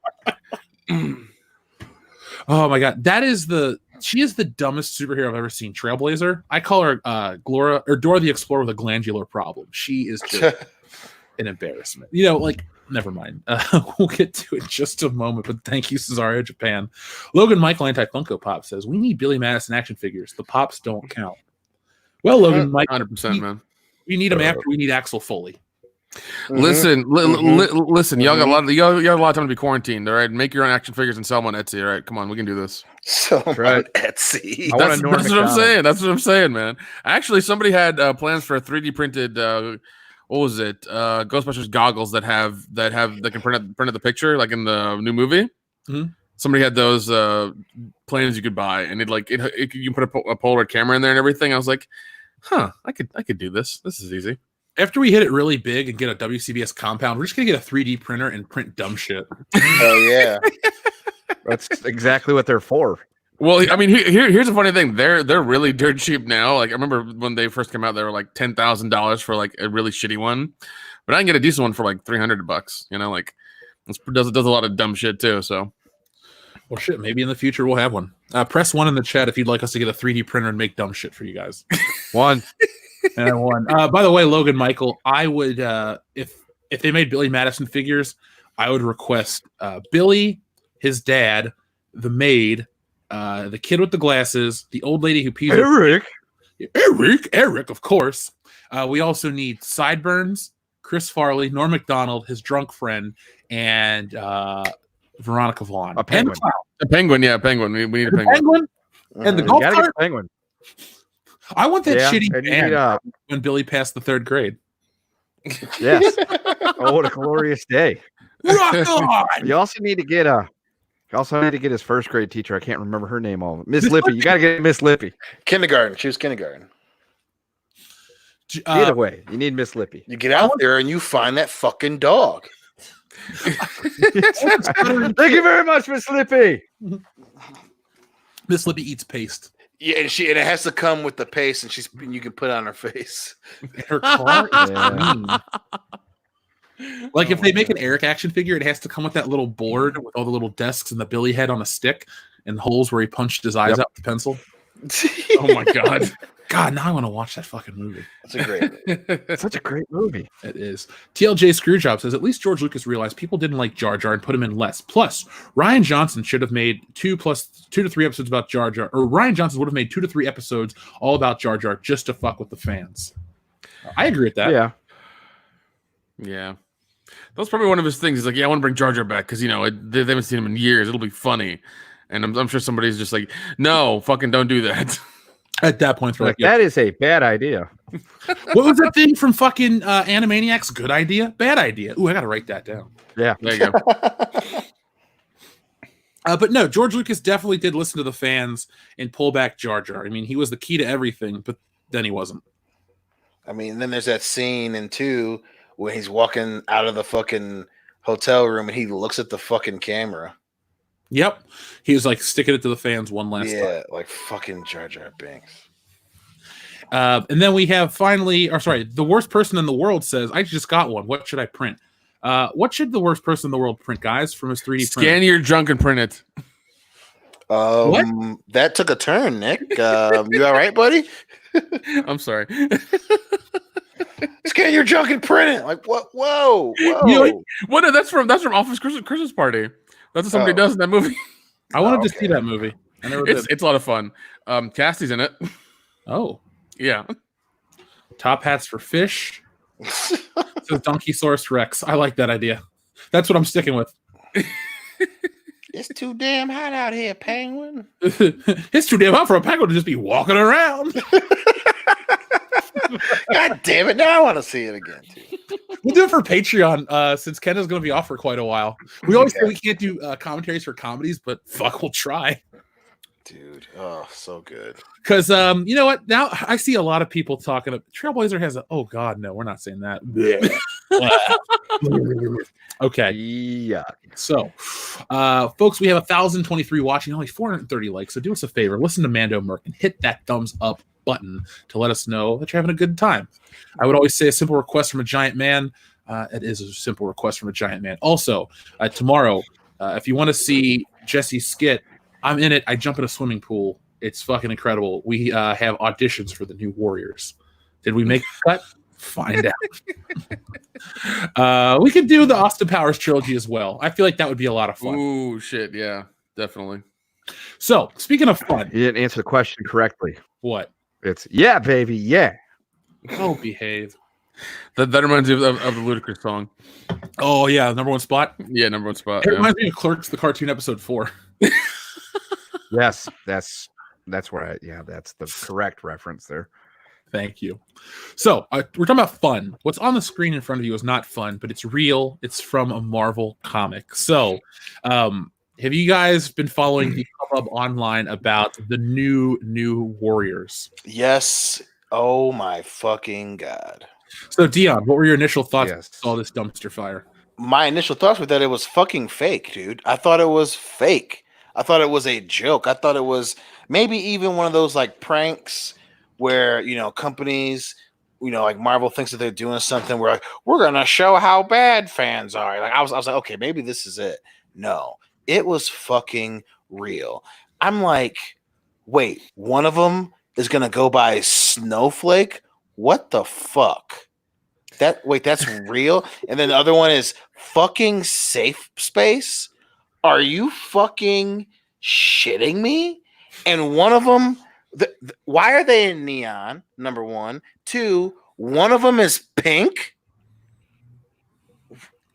Oh my god. She is the dumbest superhero I've ever seen. Trailblazer. I call her Dora the Explorer with a glandular problem. She is just an embarrassment. Never mind. We'll get to it in just a moment, but thank you, Cesario Japan. Logan Michael Anti-Funko Pop says, we need Billy Madison action figures. The Pops don't count. Well, Logan Mike, 100%, man. We need them after we need Axel Foley. Listen, listen. Y'all got a lot of time to be quarantined. All right, make your own action figures and sell them on Etsy. All right, come on, we can do this. So Right. on Etsy. I want That's what I'm saying. That's what I'm saying, man. Actually, somebody had plans for a 3D printed. What was it? Ghostbusters goggles that can print out the picture like in the new movie. Mhm. Somebody had those plans you could buy, and you put a Polaroid camera in there and everything. I was like, I could do this. This is easy. After we hit it really big and get a WCBS compound, we're just gonna get a 3D printer and print dumb shit. Oh yeah. That's exactly what they're for. Well, I mean, here's a funny thing. They're really dirt cheap now. Like I remember when they first came out, they were like $10,000 for like a really shitty one, but I can get a decent one for like $300. Like it does a lot of dumb shit too. So, Well, shit, maybe in the future we'll have one. Press 1 in the chat if you'd like us to get a 3D printer and make dumb shit for you guys. One. And one. By the way, Logan Michael, I would if they made Billy Madison figures, I would request Billy, his dad, the maid, the kid with the glasses, the old lady who pees. Eric, of course. We also need Sideburns, Chris Farley, Norm Macdonald, his drunk friend, and Veronica Vaughn. A penguin. a penguin, yeah, penguin. We need a penguin. And the You golf gotta get cart. a penguin. I want that Yeah, shitty and you band need, when Billy passed the 3rd grade. Yes. Oh, what a glorious day. Rock on! You also need to get his 1st grade teacher. I can't remember her name. Miss Lippy. You gotta get Miss Lippy. Kindergarten. She was kindergarten. Either way, you need Miss Lippy. You get out there and you find that fucking dog. Thank you very much, Miss Lippy. Miss Libby eats paste. Yeah, and it has to come with the paste, and you can put it on her face. Her car is Yeah. mean. Like if they make an Eric action figure, it has to come with that little board with all the little desks and the Billy head on a stick and holes where he punched his eyes out with the pencil. Oh my god. God, now I want to watch that fucking movie. That's a great. It's such a great movie. It is. TLJ Screwjob says, at least George Lucas realized people didn't like Jar Jar and put him in less. Plus, Rian Johnson should have made 2 to 3 episodes about Jar Jar. Or Rian Johnson would have made 2 to 3 episodes all about Jar Jar just to fuck with the fans. I agree with that. Yeah. Yeah. That's probably one of his things. He's like, yeah, I want to bring Jar Jar back because, they haven't seen him in years. It'll be funny. And I'm sure somebody's just like, no, fucking don't do that. At that point, they're like, That is a bad idea. what was that thing from fucking Animaniacs? Good idea? Bad idea? Ooh, I got to write that down. Yeah. There you go. But no, George Lucas definitely did listen to the fans and pull back Jar Jar. I mean, he was the key to everything, but then he wasn't. I mean, then there's that scene in 2 when he's walking out of the fucking hotel room and he looks at the fucking camera. Yep. He was like sticking it to the fans one last time. Yeah, like fucking Jar Jar Binks. And then we have the worst person in the world says, I just got one. What should I print? What should the worst person in the world print, guys, from his 3D Scan printer? your junk and print it. That took a turn, Nick. You all right, buddy? I'm sorry. Scan your junk and print it. Like what? Whoa. What? No, that's from Office Christmas Party. That's what somebody does in that movie. I wanted to see that movie. I never did. It's a lot of fun. Cassie's in it. Oh. Yeah. Top hats for fish. Says Donkeysaurus Rex. I like that idea. That's what I'm sticking with. It's too damn hot out here, penguin. It's too damn hot for a penguin to just be walking around. God damn it! Now I want to see it again too. We'll do it for Patreon since Ken is going to be off for quite a while. We always say we can't do commentaries for comedies, but fuck, we'll try. Dude, oh, so good. Because you know what? Now I see a lot of people talking. Trailblazer has a. Oh God, no, we're not saying that. Okay. Yeah. So, folks, we have 1,023 watching, only 430 likes. So do us a favor, listen to Mando Merc and hit that thumbs up button to let us know that you're having a good time. I would always say a simple request from a giant man. It is a simple request from a giant man. Also, tomorrow, if you want to see Jesse's skit, I'm in it. I jump in a swimming pool. It's fucking incredible. We have auditions for the new Warriors. Did we make the cut? Find out. We could do the Austin Powers trilogy as well. I feel like that would be a lot of fun. Ooh, shit. Yeah, definitely. So, speaking of fun, You didn't answer the question correctly. what? It's yeah, baby, yeah. Oh, behave. That reminds me of the Ludacris song. Oh, yeah, number one spot. Yeah, number one spot. It Yeah. reminds me of Clerks, the cartoon episode 4. Yes, that's where that's the correct reference there. Thank you. So, we're talking about fun. What's on the screen in front of you is not fun, but it's real. It's from a Marvel comic. So, have you guys been following the hubbub online about the new Warriors? Yes. Oh my fucking God. So, Dion, what were your initial thoughts when Yes. you saw this dumpster fire? My initial thoughts were that it was fucking fake, dude. I thought it was fake. I thought it was a joke. I thought it was maybe even one of those like pranks where, you know, companies, you know, like Marvel thinks that they're doing something where like, we're going to show how bad fans are. Like I was like, okay, maybe this is it. No, it was fucking real. I'm like, wait, one of them is going to go by Snowflake? What the fuck? That's real? And then the other one is fucking Safe Space? Are you fucking shitting me? And one of them, why are they in neon? Number one. Two, one of them is pink.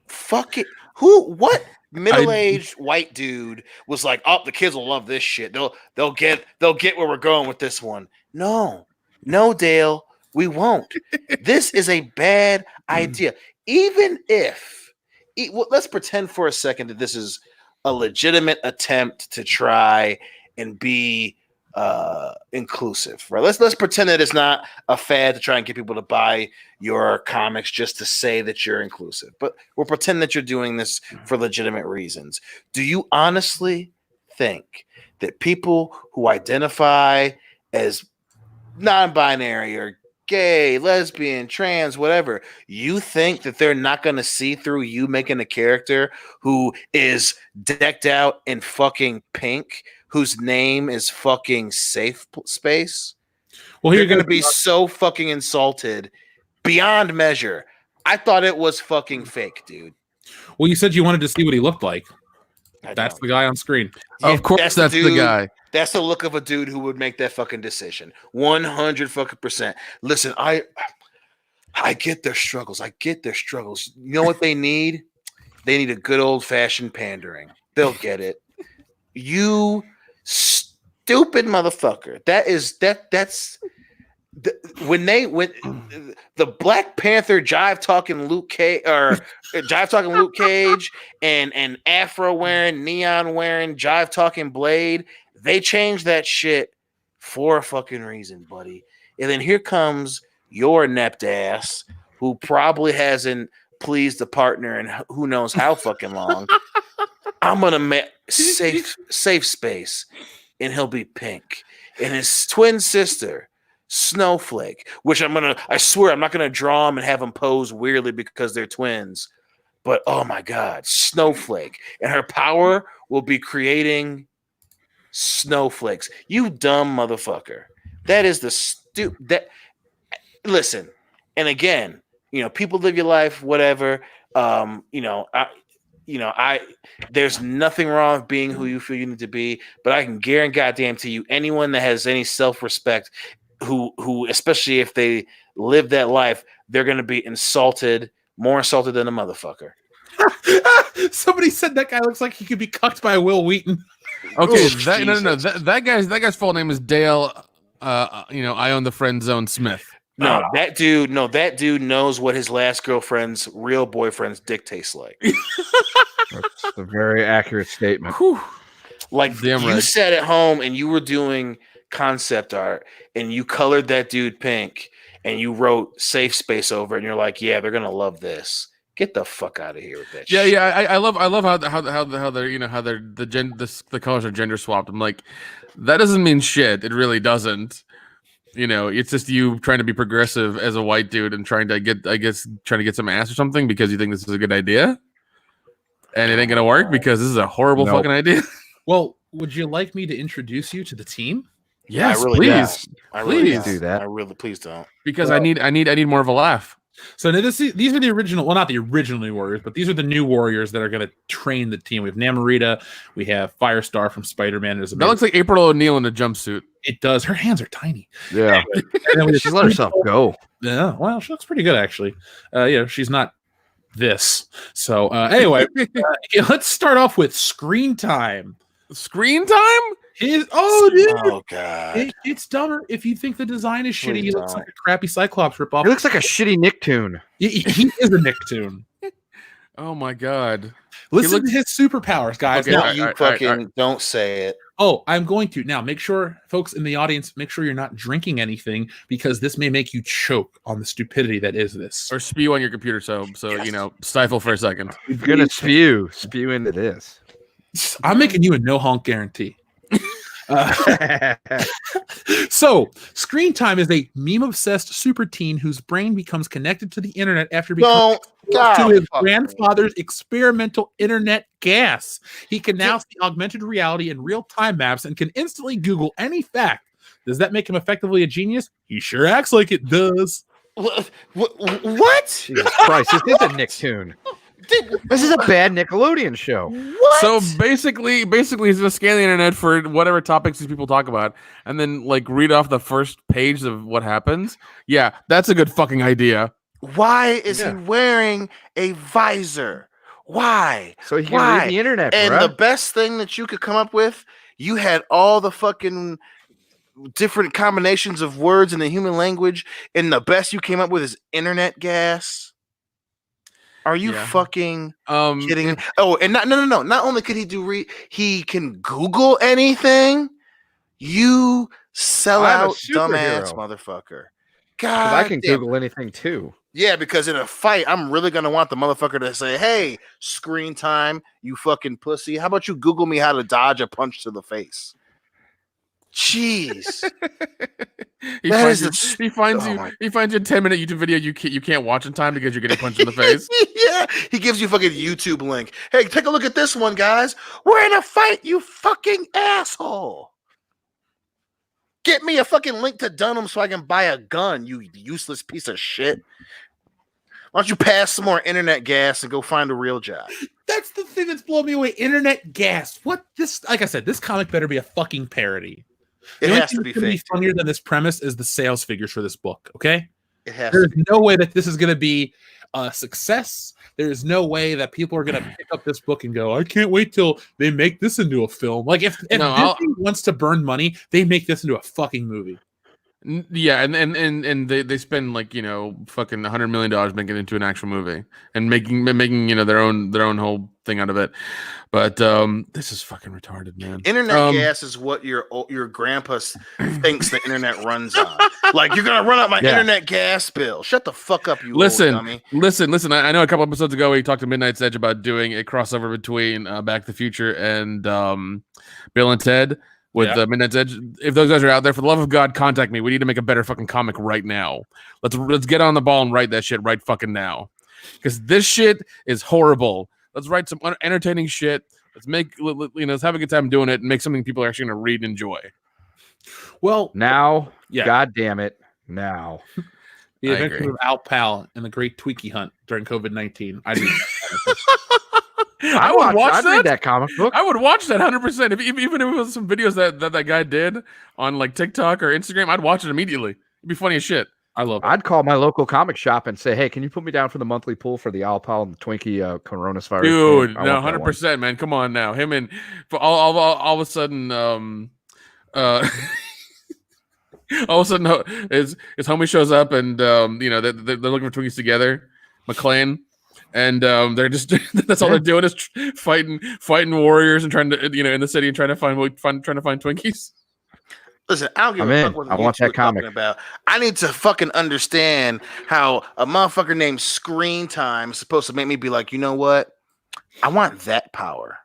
Fuck it. What middle-aged white dude was like, oh, the kids will love this shit. They'll get where we're going with this one. No, Dale, we won't. This is a bad idea. Even if let's pretend for a second that this is a legitimate attempt to try and be inclusive, right? Let's pretend that it's not a fad to try and get people to buy your comics just to say that you're inclusive, but we'll pretend that you're doing this for legitimate reasons. Do you honestly think that people who identify as non-binary or gay, lesbian, trans, whatever, you think that they're not going to see through you making a character who is decked out in fucking pink, whose name is fucking Safe Space? Well, You're going to be so fucking insulted beyond measure. I thought it was fucking fake, dude. Well, you said you wanted to see what he looked like. That's the guy on screen. Of course, that's the guy. That's the look of a dude who would make that fucking decision. 100%. Listen, I get their struggles. You know what they need? They need a good old fashioned pandering. They'll get it. You stupid motherfucker. That's when the Black Panther jive talking Luke Cage and Afro wearing, neon wearing, jive talking Blade. They changed that shit for a fucking reason, buddy. And then here comes your inept ass, who probably hasn't pleased a partner in who knows how fucking long. I'm gonna make safe space, and he'll be pink. And his twin sister, Snowflake, which I swear I'm not gonna draw them and have them pose weirdly because they're twins. But oh my god, Snowflake, and her power will be creating snowflakes. You dumb motherfucker. That is the listen. And again, you know, people live your life, whatever. There's nothing wrong with being who you feel you need to be, but I can guarantee goddamn to you, anyone that has any self-respect, who especially if they live that life, they're gonna be more insulted than a motherfucker. Somebody said that guy looks like he could be cucked by Will Wheaton. Okay, Oh, that guy's full name is Dale. I own the friend zone Smith. No, that dude knows what his last girlfriend's real boyfriend's dick tastes like. That's a very accurate statement. Like Damn you right. sat at home and you were doing concept art and you colored that dude pink and you wrote safe space over it and you're like, yeah, they're gonna love this. Get the fuck out of here with that shit. Yeah. I love how they're how they're the colors are gender swapped. I'm like, that doesn't mean shit. It really doesn't. It's just you trying to be progressive as a white dude and trying to get some ass or something because you think this is a good idea, and it ain't gonna work because this is a horrible fucking idea. Well, would you like me to introduce you to the team? Yes, I really please. Please do that. I really please don't. Because I need more of a laugh. So now these are the original, well, not the original New Warriors, but these are the new Warriors that are going to train the team. We have Namorita, we have Firestar from Spider-Man. That looks like April O'Neil in a jumpsuit. It does. Her hands are tiny. Yeah. And then we have She's let herself go. Yeah, well, she looks pretty good actually. She's not this. So anyway, let's start off with screen time. Screen time? Dude. Oh god. It's dumber if you think the design is shitty. Please He looks don't. like a crappy Cyclops ripoff. He looks like a shitty Nicktoon. He is a Nicktoon. Oh my god. Listen to his superpowers, guys. Okay, Now- all right, You fucking don't say it. Oh, I'm going to. Now, make sure, folks in the audience, make sure you're not drinking anything because this may make you choke on the stupidity that is this. Or spew on your computer, so stifle for a second. You're gonna spew into this. I'm making you a no honk guarantee. So, Screen Time is a meme-obsessed super teen whose brain becomes connected to the internet after becoming to his grandfather's experimental internet gas. He can now see augmented reality and real-time maps and can instantly Google any fact. Does that make him effectively a genius? He sure acts like it does. What? Jesus Christ, this is a Nicktoon. This is a bad Nickelodeon show. What? So basically he's gonna scan the internet for whatever topics these people talk about, and then read off the first page of what happens. Yeah, that's a good fucking idea. Why is he wearing a visor? Why? So he can read the internet, And bruh. the best thing that you could come up with, you had all the fucking different combinations of words in the human language, and the best you came up with is internet gas. Are you fucking kidding? Oh, and no. Not only could he he can Google anything. You sell out, dumbass motherfucker. God, I can Google anything too. Yeah, because in a fight, I'm really gonna want the motherfucker to say, "Hey, Screen Time, you fucking pussy. How about you Google me how to dodge a punch to the face?" Jeez. He finds you a 10-minute YouTube video you can't watch in time because you're getting punched in the face. Yeah, he gives you a fucking YouTube link. Hey, take a look at this one, guys. We're in a fight, you fucking asshole. Get me a fucking link to Dunham so I can buy a gun, you useless piece of shit. Why don't you pass some more internet gas and go find a real job? That's the thing that's blowing me away. Internet gas. What this? Like I said, this comic better be a fucking parody. It has to be fake. Funnier than this premise is the sales figures for this book. Okay, it has. There's no way that this is going to be a success. There is no way that people are going to pick up this book and go, "I can't wait till they make this into a film." Like if Disney wants to burn money, they make this into a fucking movie. Yeah, and they spend fucking $100 million making it into an actual movie and making their own whole thing out of it. But this is fucking retarded, man. Internet gas is what your grandpa thinks the internet runs on. Like, you're gonna run up my internet gas bill. Shut the fuck up, you old dummy. Listen. I know a couple episodes ago we talked to Midnight's Edge about doing a crossover between Back to the Future and Bill and Ted. With Midnight's Edge, if those guys are out there, for the love of God, contact me. We need to make a better fucking comic right now. Let's get on the ball and write that shit right fucking now, because this shit is horrible. Let's write some entertaining shit. Let's have a good time doing it and make something people are actually going to read and enjoy. Well, now, God damn it, now. The adventure of Al Pal and the Great Twiki Hunt during COVID-19. I would watch read that comic book. I would watch that 100%. Even if it was some videos that guy did on TikTok or Instagram, I'd watch it immediately. It'd be funny as shit. I love it. I'd call my local comic shop and say, "Hey, can you put me down for the monthly pool for the Al Pal and the Twinkie coronavirus?" Dude, no, 100%, man. Come on now. Him and all of a sudden, All of a sudden, his homie shows up, and they're looking for Twinkies together, McLean, and they're just that's all they're doing is fighting warriors and trying to in the city and trying to find Twinkies. Listen, I don't give a fuck what I want that comic. About. I need to fucking understand how a motherfucker named Screen Time is supposed to make me be like, you know what? I want that power.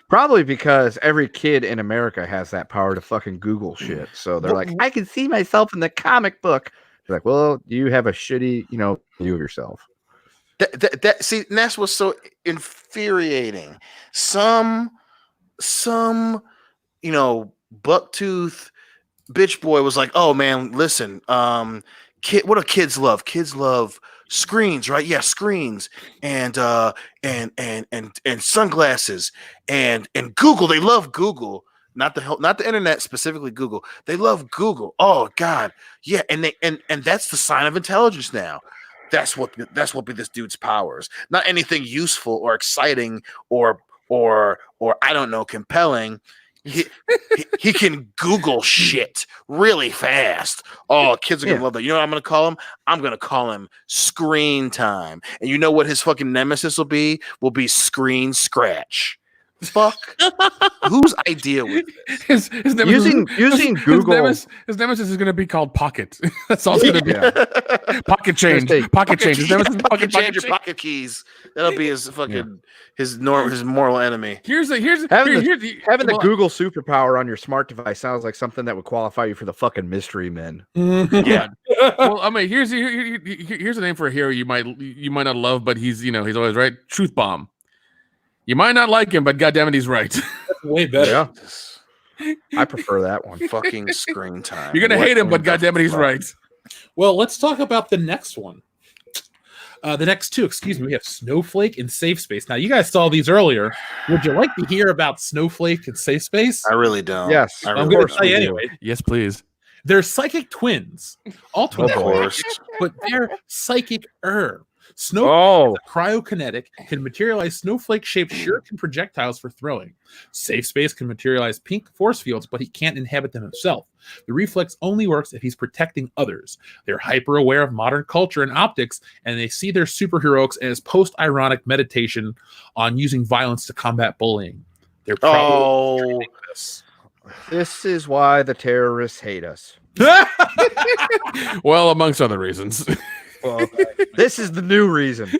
Probably because every kid in America has that power to fucking Google shit. So they're like, I can see myself in the comic book. They're like, well, you have a shitty, view of yourself. See, that's what's so infuriating. Some bucktooth bitch boy was like, oh man, listen, what do kids love? Kids love screens, right? Yeah, screens and sunglasses and Google. They love Google, not the internet, specifically Google. They love Google. Oh God, yeah, and that's the sign of intelligence now. That's what be this dude's powers. Not anything useful or exciting or I don't know, compelling. He can Google shit really fast. Oh, kids are gonna love that. You know what I'm gonna call him? I'm gonna call him Screen Time. And you know what his fucking nemesis will be? Will be Screen Scratch. Fuck. Whose idea was this? His nemesis, using Google. His nemesis is going to be called Pocket. That's all it's going to be. Pocket change. Pocket change. His nemesis is pocket change or pocket keys. That'll be his fucking his mortal enemy. Having the Google superpower on your smart device sounds like something that would qualify you for the fucking Mystery Men. Yeah. Well, I mean, here's a name for a hero you might not love, but he's always right. Truth Bomb. You might not like him, but goddammit, he's right. That's way better. Yeah. I prefer that one. Fucking Screen Time. You're gonna hate him, but goddammit, he's right. Well, let's talk about the next one. The next two, excuse me. We have Snowflake and Safe Space. Now, you guys saw these earlier. Would you like to hear about Snowflake and Safe Space? I really don't. Yes, I'm going to tell you anyway. Yes, please. They're psychic twins, all twins, Of course. but they're psychic-er. Snowflake is cryokinetic, can materialize snowflake-shaped shuriken projectiles for throwing. Safe Space can materialize pink force fields, but he can't inhabit them himself. The reflex only works if he's protecting others. They're hyper-aware of modern culture and optics, and they see their superheroics as post-ironic meditation on using violence to combat bullying. They're probably This is why the terrorists hate us. Well, amongst other reasons. Well, this is the new reason.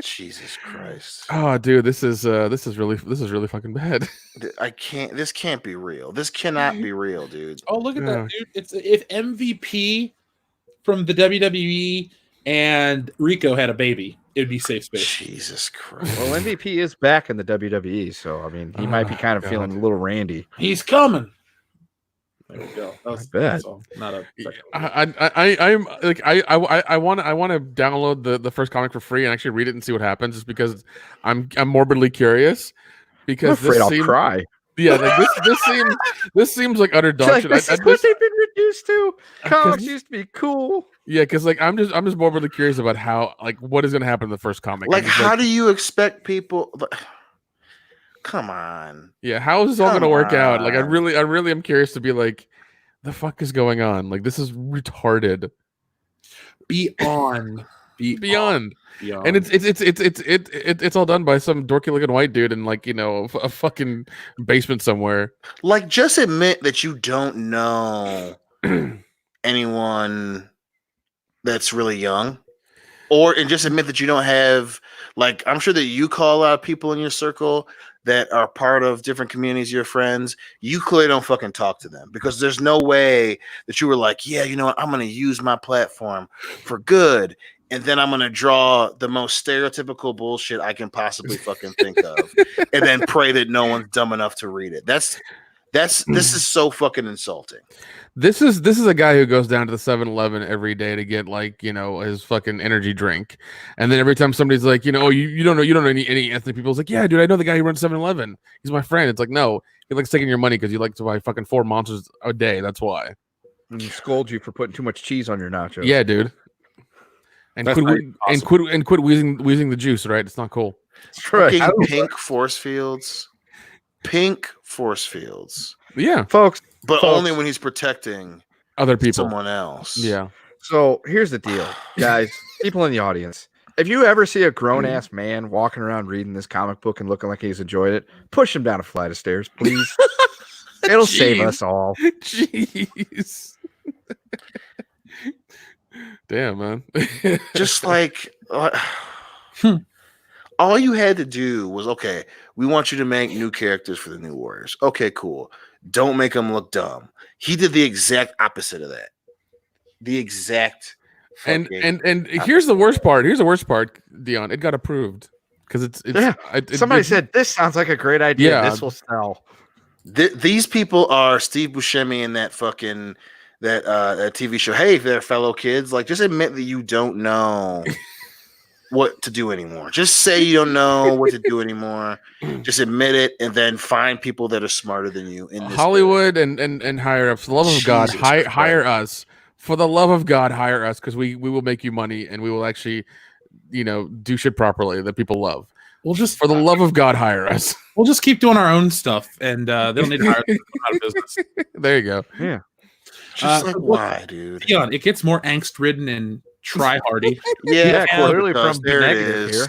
Jesus Christ. Oh, dude, this is really fucking bad. This can't be real. This cannot be real, dude. Oh, look at that, dude. It's if MVP from the WWE and Rico had a baby, it'd be Safe Space. Jesus Christ. Well, MVP is back in the WWE, so I mean, he might be kind of feeling a little randy. He's coming. There we go. That's bad. Not a. I'm like I want to download the first comic for free and actually read it and see what happens, just because I'm morbidly curious. Because I'm afraid I'll cry. Yeah, like this seems like utter dog shit. This is what they've been reduced to. Comics used to be cool. Yeah, because like I'm just morbidly curious about how, like, what is going to happen in the first comic. Like, how do you expect people? Come on. Yeah, how is this all going to work out? Like, I really am curious to be like, the fuck is going on? Like, this is retarded. Beyond. And it's all done by some dorky looking white dude in, like, a fucking basement somewhere. Like, just admit that you don't know anyone that's really young, and just admit that you don't have, like, I'm sure that you call out people in your circle that are part of different communities, your friends. You clearly don't fucking talk to them, because there's no way that you were like, yeah, you know what, I'm going to use my platform for good, and then I'm going to draw the most stereotypical bullshit I can possibly fucking think of, and then pray that no one's dumb enough to read it. This is so fucking insulting. This is a guy who goes down to the 7-Eleven every day to get, like, his fucking energy drink, and then every time somebody's like, you don't know any ethnic people, it's like, yeah, dude, I know the guy who runs 7-Eleven. He's my friend. It's like, no, he likes taking your money because you like to buy fucking 4 monsters a day. That's why. And he scolds you for putting too much cheese on your nachos. Yeah, dude. And quit wheezing the juice. Right? It's not cool. Fucking pink force fields. pink force fields, Yeah, folks. but Folks. only when he's protecting other people. someone else. Yeah. So here's the deal, guys, people in the audience. If you ever see a grown ass man walking around reading this comic book and looking like he's enjoyed it, push him down a flight of stairs, please. It'll save us all. Jeez. Damn, man. Just like all you had to do was, okay, we want you to make new characters for the New Warriors. Okay, cool. Don't make them look dumb. He did the exact opposite of that. The exact and here's the worst part. Here's the worst part, Dion. It got approved because it's somebody said this sounds like a great idea. Yeah. This will sell. These people are Steve Buscemi in that fucking that TV show. Hey, they're fellow kids. Like, just admit that you don't know what to do anymore. Just say you don't know what to do anymore. Just admit it, and then find people that are smarter than you in this Hollywood and hire us. For the love of God, Jesus hire us. For the love of God, hire us, because we will make you money and we will actually, do shit properly that people love. We'll just, For the love of God, hire us. we'll just keep doing our own stuff, and they don't need to hire us to come out of business. There you go. Yeah. Just like, why, dude? Dion, it gets more angst-ridden and try-hardy. Yeah, clearly because from B there it negative is. here.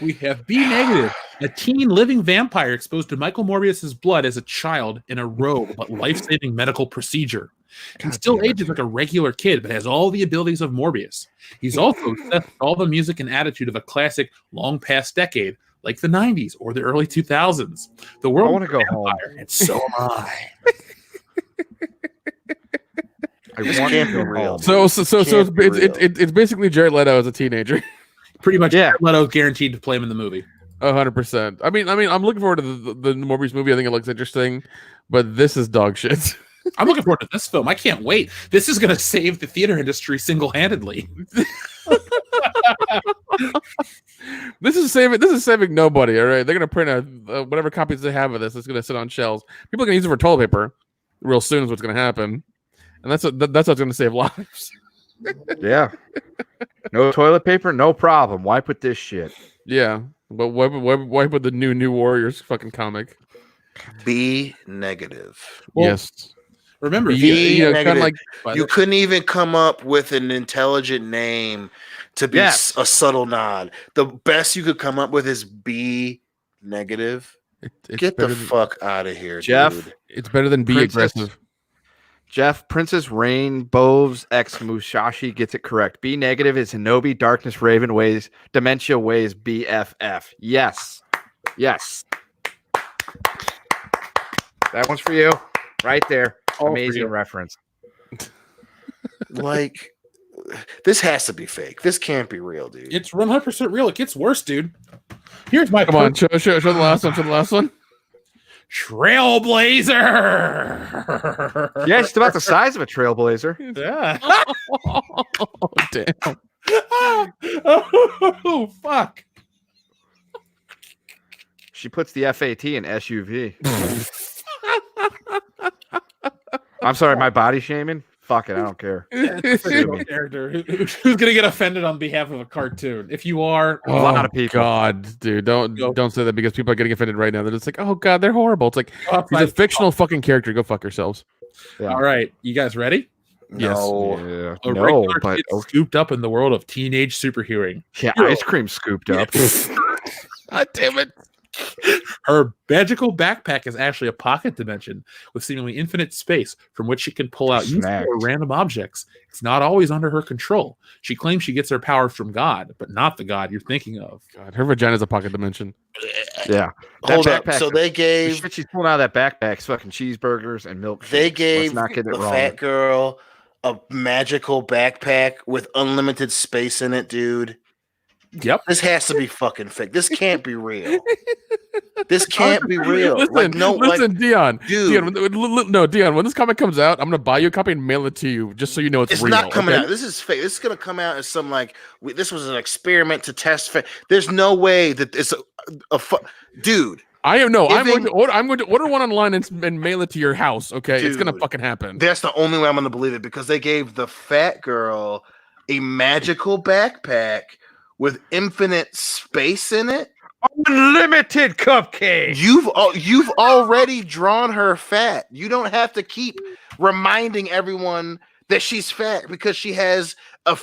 We have B negative, a teen living vampire exposed to Michael Morbius's blood as a child in a rogue but life-saving medical procedure. He still ages like a regular kid, but has all the abilities of Morbius. He's also obsessed with all the music and attitude of a classic long past decade, like the 90s or the early 2000s. The world I want to go home. and so am I. I want can't to be go real. home. So Can't be real. it's basically Jared Leto as a teenager. Pretty much, Yeah. Leto's guaranteed to play him in the movie. 100%. I mean, I'm looking forward to the Morbius movie. I think it looks interesting, but this is dog shit. I'm looking forward to this film. I can't wait. This is going to save the theater industry single-handedly. This is saving nobody. All right, they're gonna print whatever copies they have of this. It's gonna sit on shelves. People are gonna use it for toilet paper real soon. Is what's gonna happen, and that's what's gonna save lives. Yeah. No toilet paper, no problem. Why put this shit? Yeah, but why put the new Warriors fucking comic? B negative. Well, Yes. Remember, B kind negative. of like You couldn't even come up with an intelligent name to be Yes. a subtle nod. The best you could come up with is B negative. it's Get the better than- fuck out of here, Jeff. dude. It's better than be Princess- aggressive. Jeff, Princess Rainbow's ex Musashi gets it correct. B negative is Hinobi, Darkness, Raven Ways, Dementia Ways, BFF. Yes. Yes. That one's for you. Right there. All for Amazing you. reference. Like, this has to be fake. This can't be real, dude. it's 100% real. It gets worse, dude. Here's my Come on, show the last one. Show the last one. Trailblazer. Yeah, it's about the size of a trailblazer. Yeah. Oh damn! Oh, fuck. She puts the FAT in SUV. I'm sorry, my body shaming? Fuck it, I don't care. Character who's gonna get offended on behalf of a cartoon? If you are, A lot of people. God, dude, don't say that because people are getting offended right now. They're just like, oh God, they're horrible. It's like oh, he's a fictional fucking character. Go fuck yourselves. Yeah. all right, you guys ready? No. Yeah, A no, regular but kid scooped up in the world of teenage superheroing. yeah, ice cream scooped up. God damn it! Her magical backpack is actually a pocket dimension with seemingly infinite space from which she can pull out useful Snacked. or random objects. It's not always under her control. She claims she gets her power from God, but not the God you're thinking of. God, her vagina's a pocket dimension. Yeah. Hold That up. backpack- So they The gave shit she's pulling out of that backpack is fucking cheeseburgers and milk. they Let's gave not get it the wrong. fat girl a magical backpack with unlimited space in it, dude. Yep. This has to be fucking fake. This can't be real. This can't be real. Listen, Like, no, listen, like, Dion. dude. Dion. When this comic comes out, I'm gonna buy you a copy and mail it to you, just so you know it's real. not coming okay? out. This is fake. This is gonna come out as some like this was an experiment to test. There's no way that it's dude. I am no. I'm Giving- going to order one online and mail it to your house. Okay, it's gonna Dude. fucking happen. That's the only way I'm gonna believe it because they gave the fat girl a magical backpack with infinite space in it. Unlimited cupcake. You've already drawn her fat. You don't have to keep reminding everyone that she's fat because she has a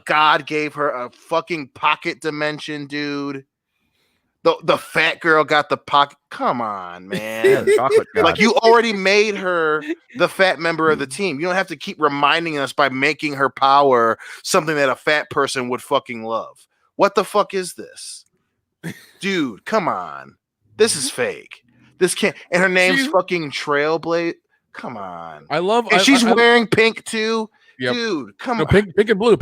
god gave her a fucking pocket dimension, dude. The fat girl got the pocket. Come on, man. Like you already made her the fat member of the team. You don't have to keep reminding us by making her power something that a fat person would fucking love. What the fuck is this? Dude, come on. This is fake. This can't. And her name's fucking Trailblaze. Come on. And she's wearing pink too. Yep. Dude, come on. Pink and blue.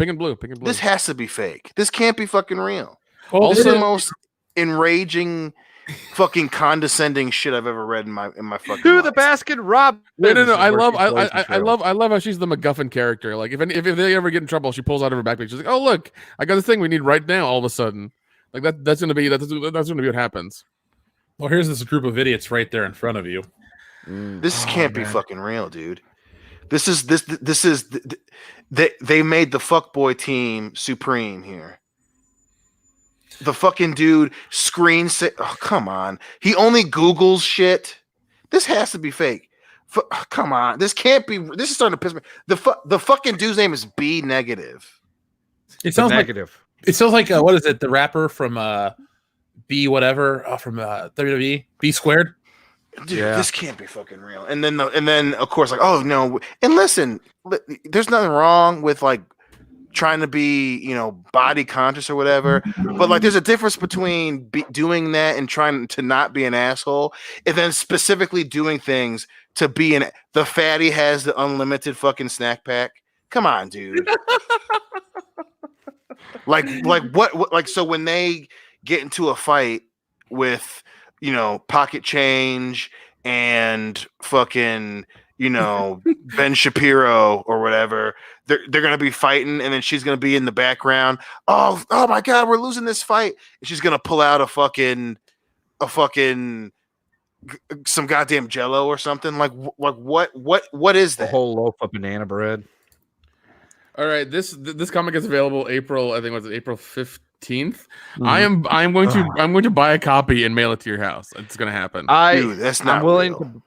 This has to be fake. This can't be fucking real. Oh, this is the most enraging, fucking condescending shit I've ever read in my fucking. To life. the Baskin Robbins. No. I love how she's the MacGuffin character. Like if they ever get in trouble, she pulls out of her backpack. She's like, "Oh look, I got this thing we need right now." All of a sudden, like that's gonna be what happens. Well, here's this group of idiots right there in front of you. This can't be fucking real, dude. This is they made the fuckboy team supreme here. The fucking dude oh, come on. He only Googles shit. This has to be fake. Come on. This can't be. This is starting to piss me. The fucking dude's name is B negative. It sounds negative. It sounds like what is it? The rapper from B whatever from WWE B squared. Dude, this can't be fucking real. And then of course like, oh no. And listen, there's nothing wrong with like trying to be, body conscious or whatever, but like there's a difference between doing that and trying to not be an asshole, and then specifically doing things to be the fatty has the unlimited fucking snack pack. Come on, dude. like what so when they get into a fight with pocket change and fucking Ben Shapiro or whatever, they're gonna be fighting, and then she's gonna be in the background. Oh my god, we're losing this fight. And she's gonna pull out a fucking some goddamn Jello or something. Like what is that? A whole loaf of banana bread. All right, this comic is available April 15th. Mm-hmm. I'm going to buy a copy and mail it to your house. It's gonna happen. Dude, that's not real.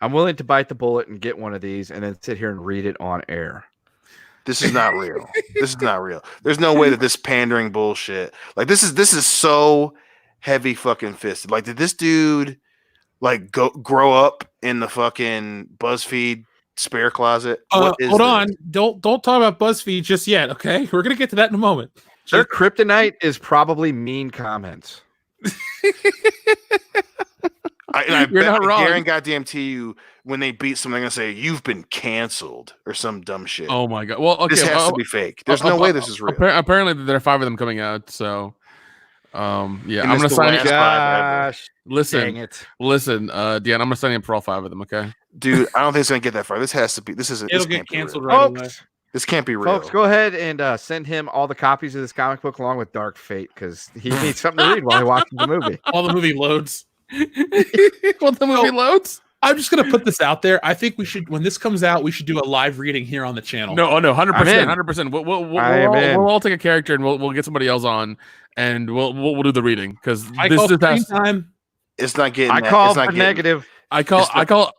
I'm willing to bite the bullet and get one of these and then sit here and read it on air. This is not real. This is not real. There's no way that this pandering bullshit. Like this is so heavy fucking fisted. Like did this dude like grow up in the fucking BuzzFeed spare closet? Hold on. Don't talk about BuzzFeed just yet, okay? We're gonna get to that in a moment. Their kryptonite is probably mean comments. You're not wrong. I guarantee you, when they beat someone, they're gonna say you've been canceled or some dumb shit. Oh my god! Well, okay, this has to be fake. There's no way this is real. Apparently, there are 5 of them coming out. So, I'm gonna sign it. Gosh, listen, Deanna, I'm gonna sign in for all 5 of them. Okay, dude, I don't think it's gonna get that far. This has to be. It'll get canceled right away. This can't be real. Folks, go ahead and send him all the copies of this comic book along with Dark Fate because he needs something to read while he watches the movie. While the movie loads. Loads? I'm just gonna put this out there. I think we should, when this comes out, we should do a live reading here on the channel. No, 100%. We'll all take a character and we'll get somebody else on and we'll do the reading because this time. It's not getting. I call for negative. I call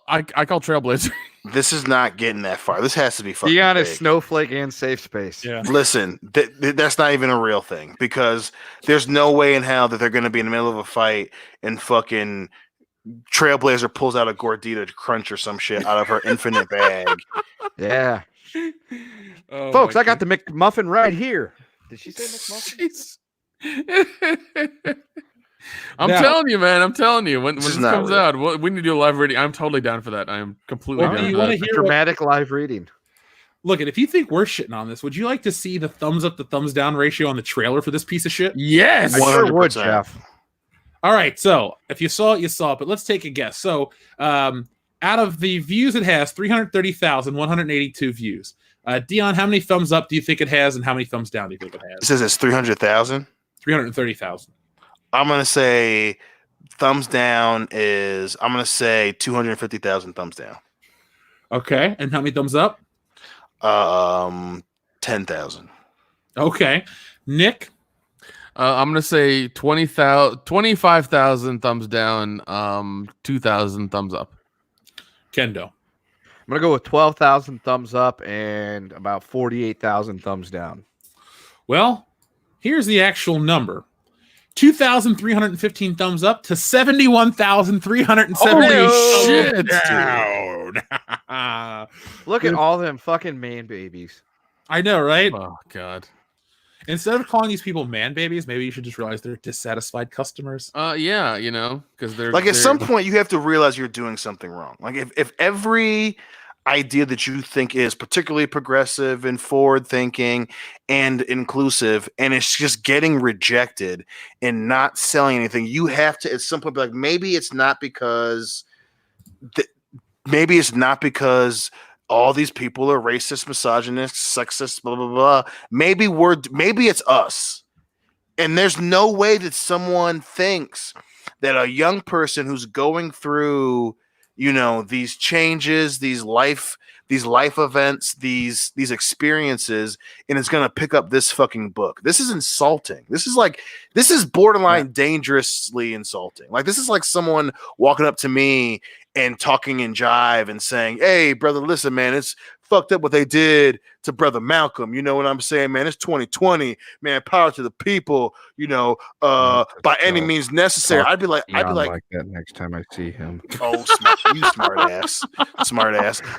Trailblazer. This is not getting that far. This has to be fucking. Beyond a snowflake and safe space. Yeah. Listen, that's not even a real thing because there's no way in hell that they're going to be in the middle of a fight and fucking Trailblazer pulls out a Gordita Crunch or some shit out of her infinite bag. Yeah. Folks, I got the McMuffin right here. Did she say McMuffin? I'm telling you, man. I'm telling you. When this comes out, we need to do a live reading. I'm totally down for that. I am completely down for that. A dramatic live reading. Look, if you think we're shitting on this, would you like to see the thumbs up to thumbs down ratio on the trailer for this piece of shit? Yes. I sure would, Jeff. All right. So if you saw it, you saw it. But let's take a guess. So out of the views it has, 330,182 views. Dion, how many thumbs up do you think it has and how many thumbs down do you think it has? It says it's 300,000. 330,000. I'm going to say thumbs down is, I'm going to say 250,000 thumbs down. Okay. And how many thumbs up? 10,000. Okay. Nick? I'm gonna say 25,000 thumbs down, 2,000 thumbs up. Kendo. I'm gonna go with 12,000 thumbs up and about 48,000 thumbs down. Well, here's the actual number. 2,315 thumbs up to 71,370 Holy shit, down. Look at all them fucking man babies. I know, right? Oh god. Instead of calling these people man babies, maybe you should just realize they're dissatisfied customers. Yeah, because they're Like at some point you have to realize you're doing something wrong. Like if every idea that you think is particularly progressive and forward thinking and inclusive and it's just getting rejected and not selling anything, you have to at some point be like, maybe it's not because all these people are racist, misogynist, sexist, blah blah blah. Maybe it's us. And there's no way that someone thinks that a young person who's going through, these changes, these life events, these experiences, and is going to pick up this fucking book. This is insulting. This is borderline dangerously insulting. Like, this is like someone walking up to me and talking in jive and saying, "Hey, brother, listen, man, it's fucked up what they did to brother Malcolm. You know what I'm saying, man? It's 2020, man. Power to the people. By any means necessary." I'd be like that next time I see him. Oh, smart ass.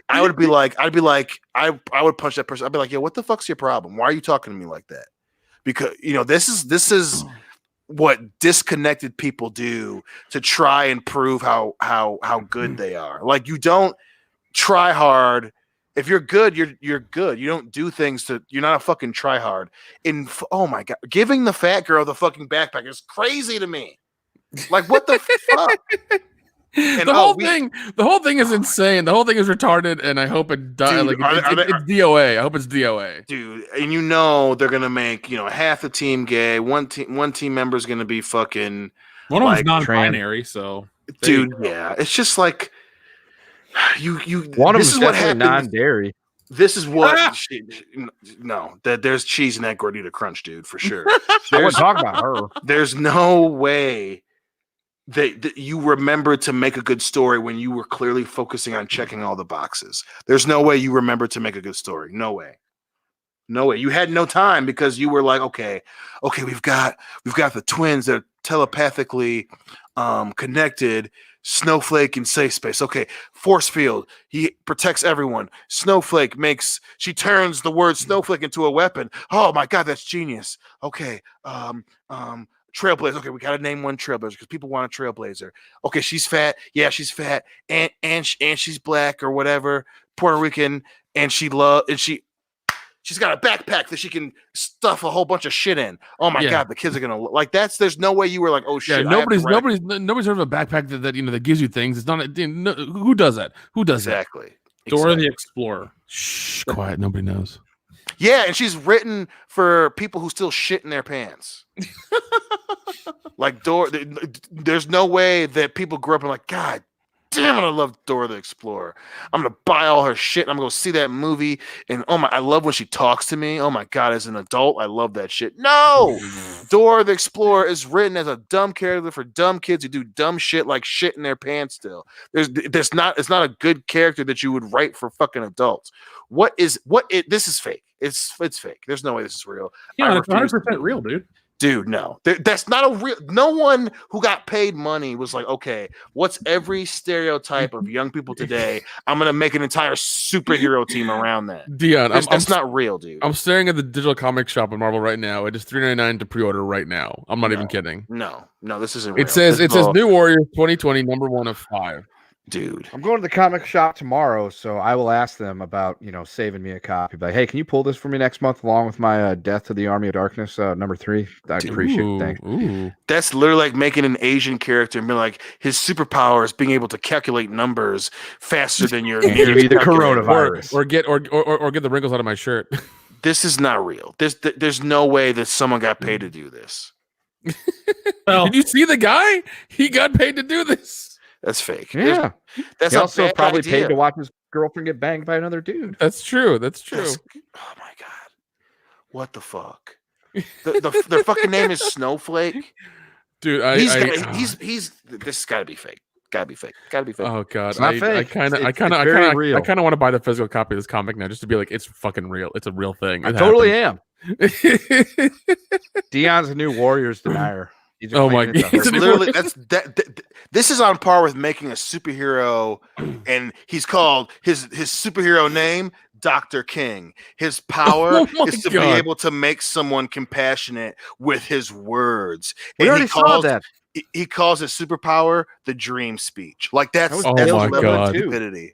I would punch that person. I'd be like, "Yo, what the fuck's your problem? Why are you talking to me like that?" Because this is what disconnected people do to try and prove how good they are. Like, you don't try hard. If you're good, you're good. You don't do things you're not a fucking try hard. Oh my god, giving the fat girl the fucking backpack is crazy to me. Like, what the fuck? And the whole thing is insane. The whole thing is retarded, and I hope it dies. Like, it's DOA. I hope it's DOA, dude. And they're gonna make half the team gay. One team member is gonna be fucking. One of them's non-binary, so dude. Yeah, it's just like you. One of this them is what happens. Non-dairy. This is what. There's cheese in that Gordita Crunch, dude, for sure. I wasn't talking about her. There's no way that you remember to make a good story when you were clearly focusing on checking all the boxes. There's no way you remember to make a good story. No way. You had no time because you were like, okay, we've got the twins that are telepathically connected. Snowflake in safe space. Okay, force field. He protects everyone. Snowflake she turns the word snowflake into a weapon. Oh my god, that's genius. Okay, Trailblazer. Okay, we got to name one Trailblazer because people want a Trailblazer. Okay, she's fat. Yeah, she's fat, and she's black or whatever, Puerto Rican, and she's got a backpack that she can stuff a whole bunch of shit in. Oh my god, the kids are gonna like that. There's no way you were like, oh shit. Yeah, nobody's heard of a backpack that gives you things. It's not. Who does that? Who does exactly? Dora the Explorer. Shh, quiet. Nobody knows. Yeah, and she's written for people who still shit in their pants. Like there's no way that people grew up and like, God damn it, I love Dora the Explorer. I'm gonna buy all her shit. And I'm gonna go see that movie. And I love when she talks to me. Oh my god, as an adult, I love that shit. No, Dora the Explorer is written as a dumb character for dumb kids who do dumb shit like shit in their pants. Still, it's not a good character that you would write for fucking adults. This is fake. It's fake. There's no way this is real. Yeah, it's 100% real, dude. Dude, no. That's not a real. No one who got paid money was like, okay, what's every stereotype of young people today? I'm gonna make an entire superhero team around that. Dion, that's not real, dude. I'm staring at the digital comic shop at Marvel right now. It is $3.99 to pre-order right now. I'm not even kidding. No, this isn't real. It says New Warriors 2020 #1 of 5. Dude, I'm going to the comic shop tomorrow, so I will ask them about saving me a copy. But hey, can you pull this for me next month along with my Death to the Army of Darkness #3? I'd appreciate it. Thanks. Ooh. That's literally like making an Asian character and be like, his superpower is being able to calculate numbers faster than your give you the coronavirus, or get the wrinkles out of my shirt. This is not real. There's no way that someone got paid to do this. Well, did you see the guy? He got paid to do this. That's fake. Yeah. That's he also probably idea. paid to watch his girlfriend get banged by another dude. That's true. Oh my god. What the fuck? Their fucking name is Snowflake. Dude, This has got to be fake. Gotta be fake. Oh god, It's not I fake. kind of Very real. want to buy the physical copy of this comic now, just to be like, it's fucking real. It's a real thing. I It totally happened. am. Dion's a new Warriors denier. He's Oh my claiming God. it's a He's a her- new- Literally, this is on par with making a superhero, and he's called his superhero name Dr. King. His power Oh my is to be God. able to make someone compassionate with his words. We And already saw that. He calls his superpower the dream speech. Like that's was Oh the my level God. of stupidity.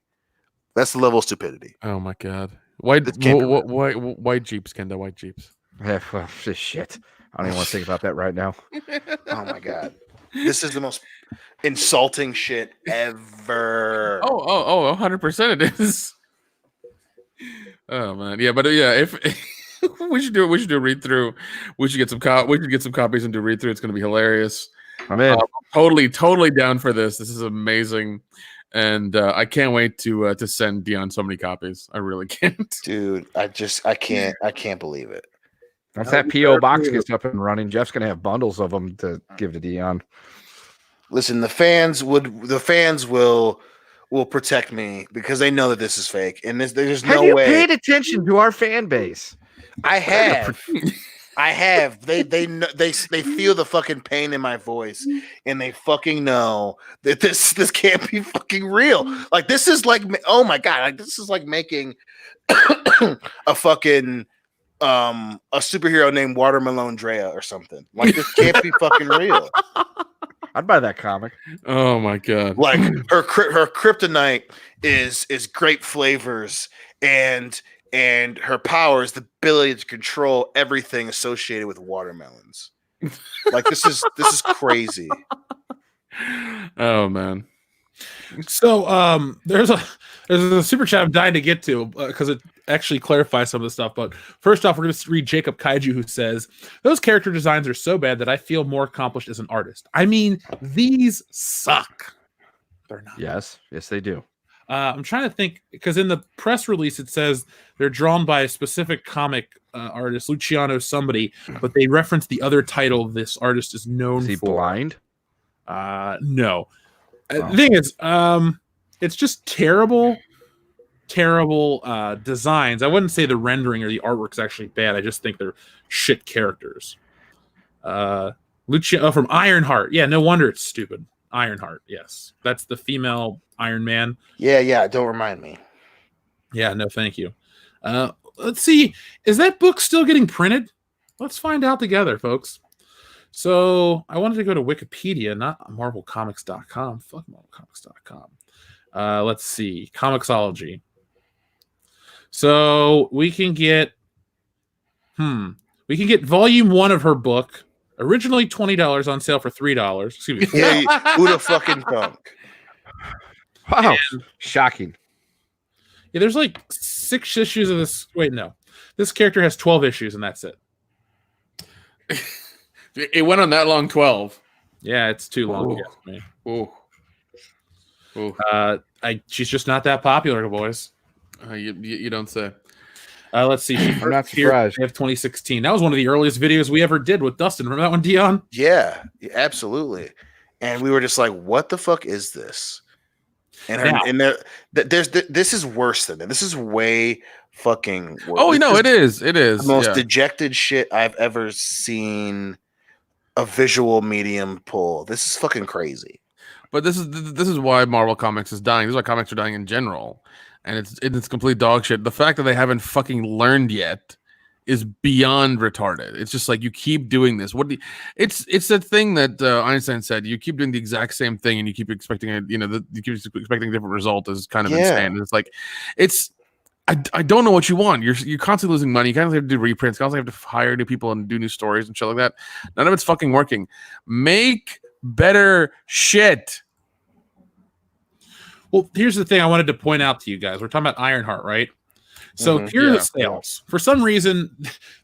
That's the level of stupidity. Oh my god. White This can't be real. white Jeeps, Kenda, white Jeeps. Yeah, well, shit. I don't even want to think about that right now. Oh my god. This is the most insulting shit ever. Oh, 100% it is. Oh man. Yeah, but yeah, if we should do a read through. We should get some copies and do read through. It's going to be hilarious. I'm in. Totally down for this. This is amazing. And I can't wait to send Dion so many copies. I really can't. Dude, I can't believe it. Once that PO box gets up and running, Jeff's gonna have bundles of them to give to Dion. Listen, the fans will protect me because they know that this is fake, and there's Have no you way. paid attention to our fan base? I have. They feel the fucking pain in my voice, and they fucking know that this can't be fucking real. Like this is like, oh my god, like this is like making a fucking a superhero named Watermelon Drea or something. Like this can't be fucking real. I'd buy that comic. Oh my god. Like her kryptonite is grape flavors, and her power is the ability to control everything associated with watermelons. Like this is crazy. Oh man. So there's a super chat I'm dying to get to because it actually clarifies some of the stuff. But first off, we're going to read Jacob Kaiju, who says those character designs are so bad that I feel more accomplished as an artist. I mean, these suck. They're not. Yes, they do. I'm trying to think because in the press release it says they're drawn by a specific comic artist, Luciano somebody, but they reference the other title this artist is known Is he for. blind? No. The thing is, it's just terrible designs. I wouldn't say the rendering or the artwork's actually bad. I just think they're shit characters. Luciano from Ironheart. Yeah, no wonder it's stupid. Ironheart, yes. That's the female Iron Man. Yeah, don't remind me. Yeah, no, thank you. Let's see. Is that book still getting printed? Let's find out together, folks. So I wanted to go to Wikipedia, not MarvelComics.com. Fuck MarvelComics.com. Let's see. Comixology. So we can get volume 1 of her book, originally $20 on sale for $3. Excuse me. Yeah, who the fucking thunk? Wow, shocking. Yeah, there's like 6 issues of this. Wait, no. This character has 12 issues, and that's it. It went on that long, 12. Yeah, it's too long. Ooh. Yes, man. Ooh. She's just not that popular, boys. You don't say. Let's see. I'm not surprised. Of 2016. That was one of the earliest videos we ever did with Dustin. Remember that one, Dion? Yeah, absolutely. And we were just like, "What the fuck is this?" And this is worse than that. This is way fucking worse. Oh, no, it is. It is. The most yeah. dejected shit I've ever seen a visual medium pull. This is fucking crazy. But this is why Marvel Comics is dying. This is why comics are dying in general, and it's complete dog shit. The fact that they haven't fucking learned yet is beyond retarded. It's just like you keep doing this. It's that thing that Einstein said. You keep doing the exact same thing, and you keep expecting it. You keep expecting a different result. Is kind of insane. And it's like I don't know what you want. You're constantly losing money. You constantly have to do reprints. Constantly have to hire new people and do new stories and shit like that. None of it's fucking working. Make better shit. Well, here's the thing I wanted to point out to you guys. We're talking about Ironheart, right? So here are the sales. For some reason,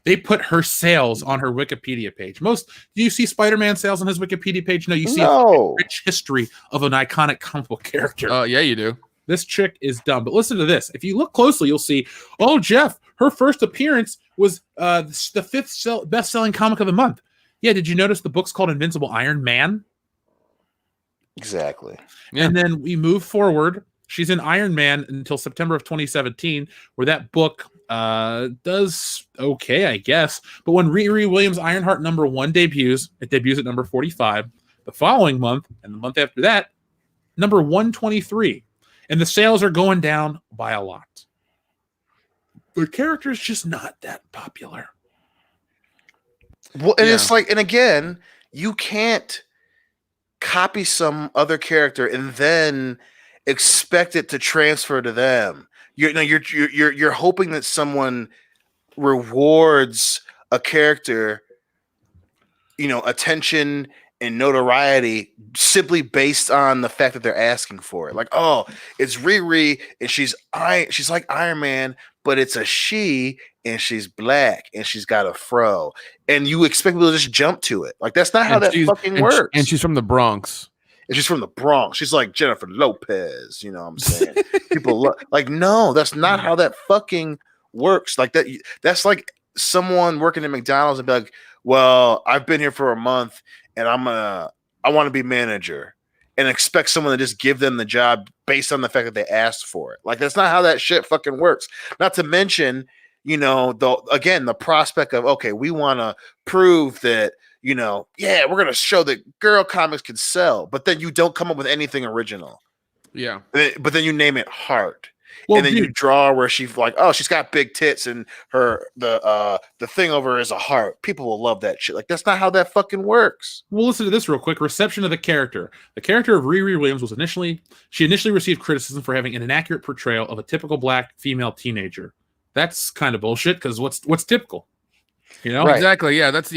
they put her sales on her Wikipedia page. Do you see Spider-Man sales on his Wikipedia page? No, you see a rich history of an iconic comic book character. Yeah, you do. This chick is dumb. But listen to this. If you look closely, you'll see, oh, Jeff, her first appearance was the fifth best-selling comic of the month. Yeah, did you notice the book's called Invincible Iron Man? Exactly. Yeah. And then we move forward. She's in Iron Man until September of 2017, where that book does okay, I guess. But when Riri Williams' Ironheart #1 debuts, it debuts at number 45. The following month, and the month after that, number 123. And the sales are going down by a lot. The character is just not that popular. Well, and it's like, and again, you can't copy some other character and then expect it to transfer to them. You're hoping that someone rewards a character, attention and notoriety simply based on the fact that they're asking for it. Like, oh, it's Riri and she's like Iron Man, but it's a she and she's black and she's got a fro, and you expect people to just jump to it. Like, that's not how that fucking works. And she's from the Bronx. And she's from the Bronx. She's like Jennifer Lopez. You know what I'm saying? People like, no, that's not how that fucking works. Like that's like someone working at McDonald's and be like, well, I've been here for a month and I want to be manager, and expect someone to just give them the job based on the fact that they asked for it. Like, that's not how that shit fucking works. Not to mention, the prospect of, okay, we want to prove that, we're going to show that girl comics can sell, but then you don't come up with anything original. Yeah. But then you name it Heart. Well, and then you draw where she's like, oh, she's got big tits and the thing over her is a heart. People will love that shit. Like, that's not how that fucking works. Well, listen to this real quick. Reception of the character. The character of Riri Williams was initially received criticism for having an inaccurate portrayal of a typical black female teenager. That's kind of bullshit, because what's typical? Right. Exactly. Yeah, that's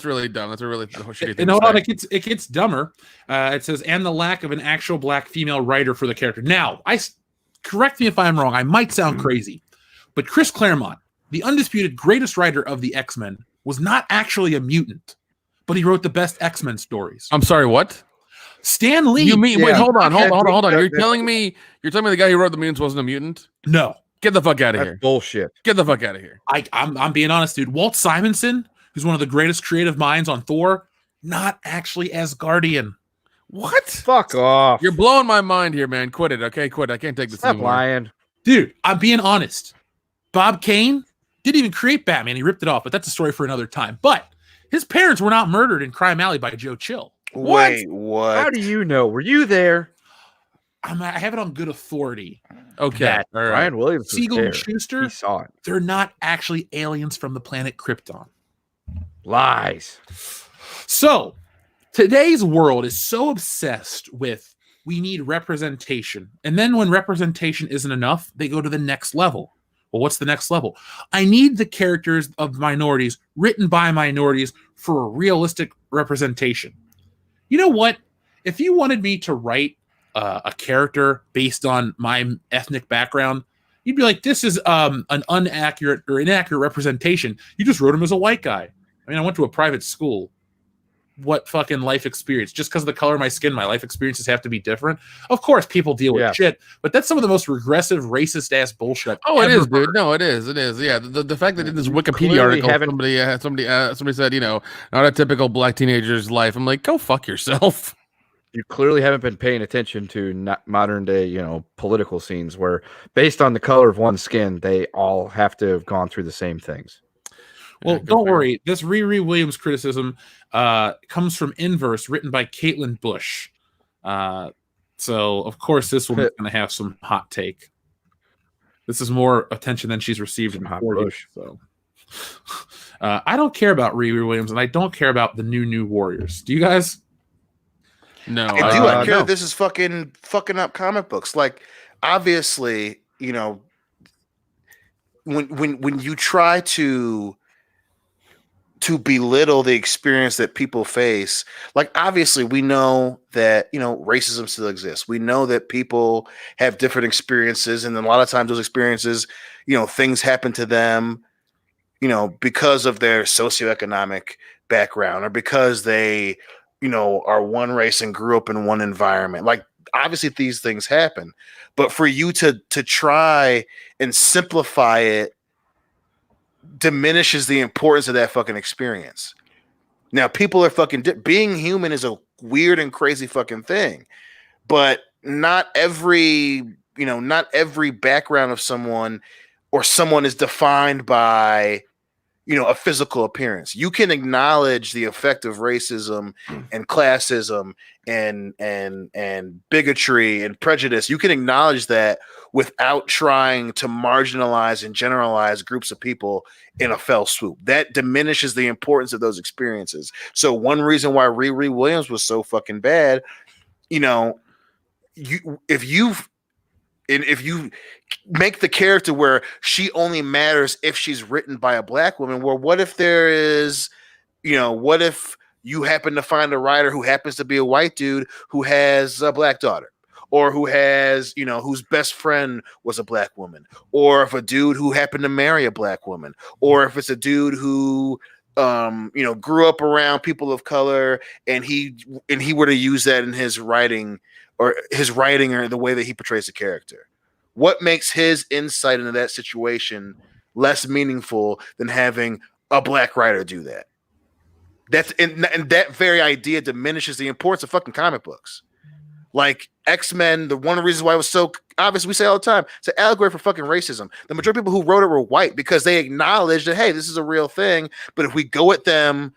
really dumb. That's a really shitty thing. And hold on, it gets dumber. It says, and the lack of an actual black female writer for the character. Now, correct me if I'm wrong. I might sound crazy, but Chris Claremont, the undisputed greatest writer of the X-Men, was not actually a mutant, but he wrote the best X-Men stories. I'm sorry, what? Stan Lee. You mean? Wait, hold on. You're telling me the guy who wrote the mutants wasn't a mutant? No. Get the fuck out of here. Bullshit. Get the fuck out of here. I'm being honest, dude. Walt Simonson, who's one of the greatest creative minds on Thor, not actually Asgardian. What? Fuck off. You're blowing my mind here, man. Quit it, okay? Quit. I can't take this Stop anymore. lying. Dude, I'm being honest. Bob Kane didn't even create Batman. He ripped it off, but that's a story for another time. But his parents were not murdered in Crime Alley by Joe Chill. Wait, what? How do you know? Were you there? I have it on good authority. Okay. That All right. Ryan Williams was Siegel there. and Schuster, He saw it. they're not actually aliens from the planet Krypton. Lies. So, today's world is so obsessed with we need representation. And then when representation isn't enough, they go to the next level. Well, what's the next level? I need the characters of minorities written by minorities for a realistic representation. You know what? If you wanted me to write a character based on my ethnic background, you'd be like, this is an inaccurate representation. You just wrote him as a white guy. I mean, I went to a private school. What fucking life experience? Just because of the color of my skin, my life experiences have to be different. Of course, people deal with shit, but that's some of the most regressive, racist ass bullshit. Oh, it is, dude. No, it is. It is. Yeah. The fact that in this Wikipedia article, somebody said, not a typical black teenager's life. I'm like, go fuck yourself. You clearly haven't been paying attention to modern day, political scenes where, based on the color of one's skin, they all have to have gone through the same things. Well, don't worry. This Riri Williams criticism comes from Inverse, written by Caitlin Bush. So, of course, this one's going to have some hot take. This is more attention than she's received in Hot 40. Bush. So, I don't care about Riri Williams, and I don't care about the new Warriors. Do you guys? No, I do. I care no. that this is fucking up comic books. Like, obviously, when you try to belittle the experience that people face, like, obviously we know that racism still exists. We know that people have different experiences, and then a lot of times those experiences, things happen to them, because of their socioeconomic background, or because they are one race and grew up in one environment. Like, obviously these things happen, but for you to try and simplify it diminishes the importance of that fucking experience. Now, people are fucking being human is a weird and crazy fucking thing, but not every background of someone is defined by a physical appearance. You can acknowledge the effect of racism and classism and bigotry and prejudice. You can acknowledge that without trying to marginalize and generalize groups of people in a fell swoop. That diminishes the importance of those experiences. So one reason why Riri Williams was so fucking bad, if you make the character where she only matters if she's written by a black woman, well, what if there is, what if you happen to find a writer who happens to be a white dude who has a black daughter, or who has, whose best friend was a black woman, or if a dude who happened to marry a black woman, or if it's a dude who grew up around people of color and he were to use that in his writing or the way that he portrays the character. What makes his insight into that situation less meaningful than having a black writer do that? And that very idea diminishes the importance of fucking comic books. Like X-Men, the one of the reasons why it was so obvious, we say all the time, it's an allegory for fucking racism. The majority of people who wrote it were white because they acknowledged that, hey, this is a real thing. But if we go at them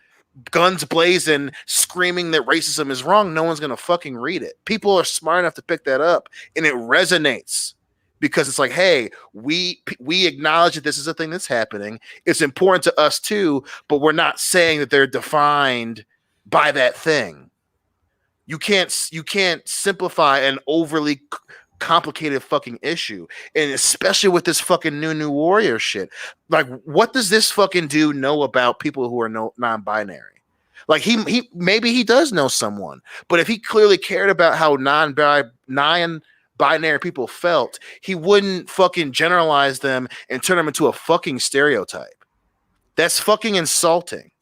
guns blazing, screaming that racism is wrong, no one's going to fucking read it. People are smart enough to pick that up, and it resonates because it's like, hey, we acknowledge that this is a thing that's happening. It's important to us too, but we're not saying that they're defined by that thing. You can't simplify an overly complicated fucking issue, and especially with this fucking new warrior shit. Like, what does this fucking dude know about people who are non-binary? Like, he maybe he does know someone, but if he clearly cared about how non-binary people felt, he wouldn't fucking generalize them and turn them into a fucking stereotype. That's fucking insulting.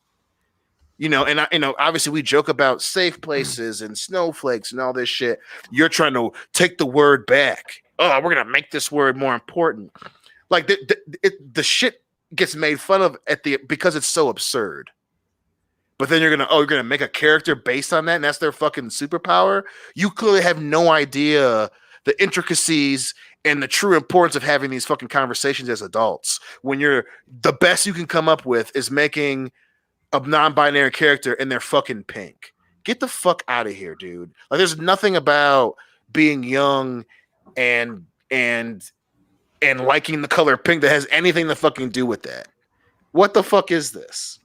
And obviously we joke about safe places and snowflakes and all this shit. You're trying to take the word back. Oh, we're gonna make this word more important. Like the shit gets made fun of because it's so absurd. But then you're gonna make a character based on that, and that's their fucking superpower. You clearly have no idea the intricacies and the true importance of having these fucking conversations as adults. When the best you can come up with is making a non-binary character and they're fucking pink. Get the fuck out of here, dude. Like, there's nothing about being young and liking the color pink that has anything to fucking do with that. What the fuck is this?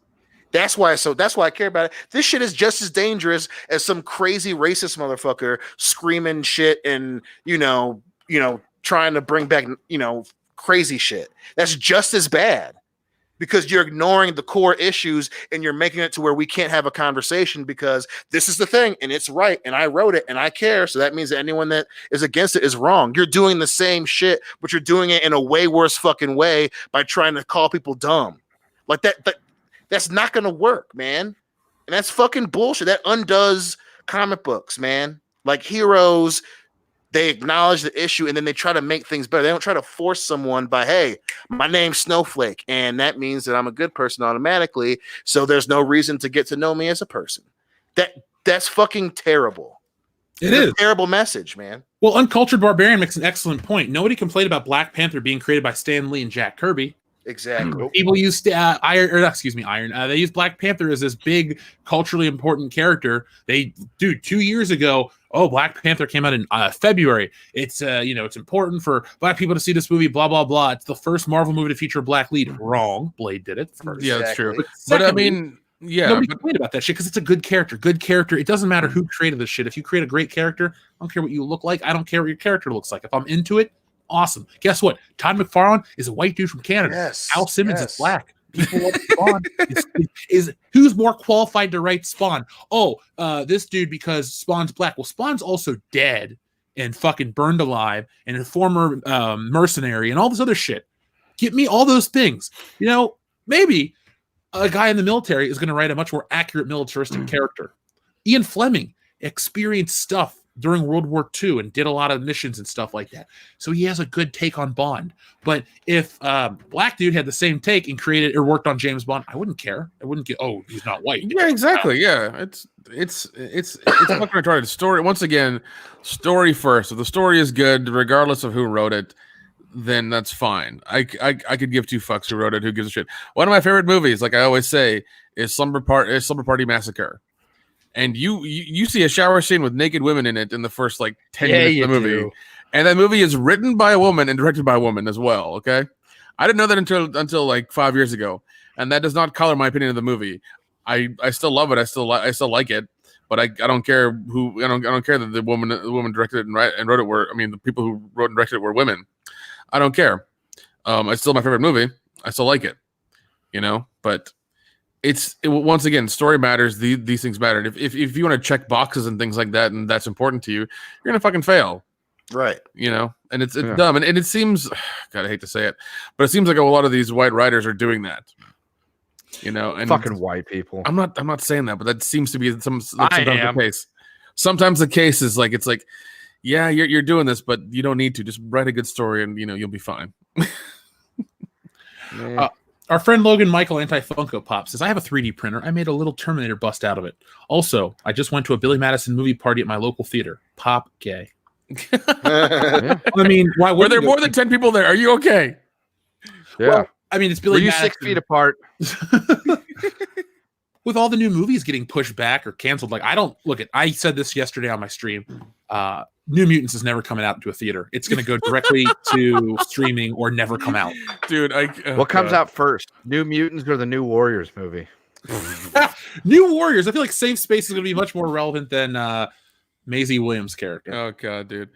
That's why I care about it. This shit is just as dangerous as some crazy racist motherfucker screaming shit and trying to bring back crazy shit. That's just as bad. Because you're ignoring the core issues and you're making it to where we can't have a conversation because this is the thing and it's right and I wrote it and I care. So that means that anyone that is against it is wrong. You're doing the same shit, but you're doing it in a way worse fucking way by trying to call people dumb. Like that's not going to work, man. And that's fucking bullshit. That undoes comic books, man. Like, heroes, they acknowledge the issue and then they try to make things better. They don't try to force someone by, hey, my name's Snowflake, and that means that I'm a good person automatically, so there's no reason to get to know me as a person. That's fucking terrible. It's a terrible message, man. Well, Uncultured Barbarian makes an excellent point. Nobody complained about Black Panther being created by Stan Lee and Jack Kirby. Exactly. People use Iron. They use Black Panther as this big culturally important character. 2 years ago. Oh, Black Panther came out in February. It's it's important for Black people to see this movie. Blah blah blah. It's the first Marvel movie to feature a Black lead. Wrong. Blade did it first. Yeah, that's true. But I mean, yeah, nobody complained about that shit because it's a good character. Good character. It doesn't matter who created this shit. If you create a great character, I don't care what you look like. I don't care what your character looks like. If I'm into it, awesome. Guess what? Todd McFarlane is a white dude from Canada. Yes. Al Simmons is Black. People love Spawn. is who's more qualified to write Spawn? Oh, this dude because Spawn's Black. Well, Spawn's also dead and fucking burned alive and a former mercenary and all this other shit. Get me all those things. Maybe a guy in the military is going to write a much more accurate militaristic character. Ian Fleming experienced stuff during World War II and did a lot of missions and stuff like that. So he has a good take on Bond. But if black dude had the same take and created or worked on James Bond, I wouldn't care. I wouldn't get, oh, he's not white. Yeah, exactly. Yeah, it's a fucking retarded story. Once again, story first. If the story is good, regardless of who wrote it, then that's fine. I could give two fucks who wrote it. Who gives a shit? One of my favorite movies, like I always say, is Slumber Party Massacre. And you see a shower scene with naked women in it in the first like 10 minutes of the movie. Do. And that movie is written by a woman and directed by a woman as well. Okay, I didn't know that until like 5 years ago, and that does not color my opinion of the movie. I still love it. I still like it, but I don't care who. I don't care that the woman directed it and wrote it were. I mean, the people who wrote and directed it were women. I don't care. It's still my favorite movie. I still like it. But once again, story matters. These things matter. If you want to check boxes and things like that, and that's important to you, you're gonna fucking fail. Right. And it's dumb. And it seems, God, I hate to say it, but it seems like a lot of these white writers are doing that. And Fucking white people. I'm not saying that, but that seems to be sometimes the case. Sometimes the case is like, it's like, yeah, you're doing this, but you don't need to. Just write a good story and you'll be fine. Our friend Logan Michael Anti-Funko Pop says, I have a 3D printer. I made a little Terminator bust out of it. Also, I just went to a Billy Madison movie party at my local theater. Pop gay. I mean, why were there more than 10 people there? Are you okay? Yeah. Well, I mean, it's Billy Were you Madison. 6 feet apart? With all the new movies getting pushed back or canceled, like I said this yesterday on my stream. New Mutants is never coming out to a theater. It's going to go directly to streaming or never come out. Dude, what comes out first? New Mutants or the New Warriors movie? New Warriors. I feel like Safe Space is going to be much more relevant than Maisie Williams' character. Oh god, dude,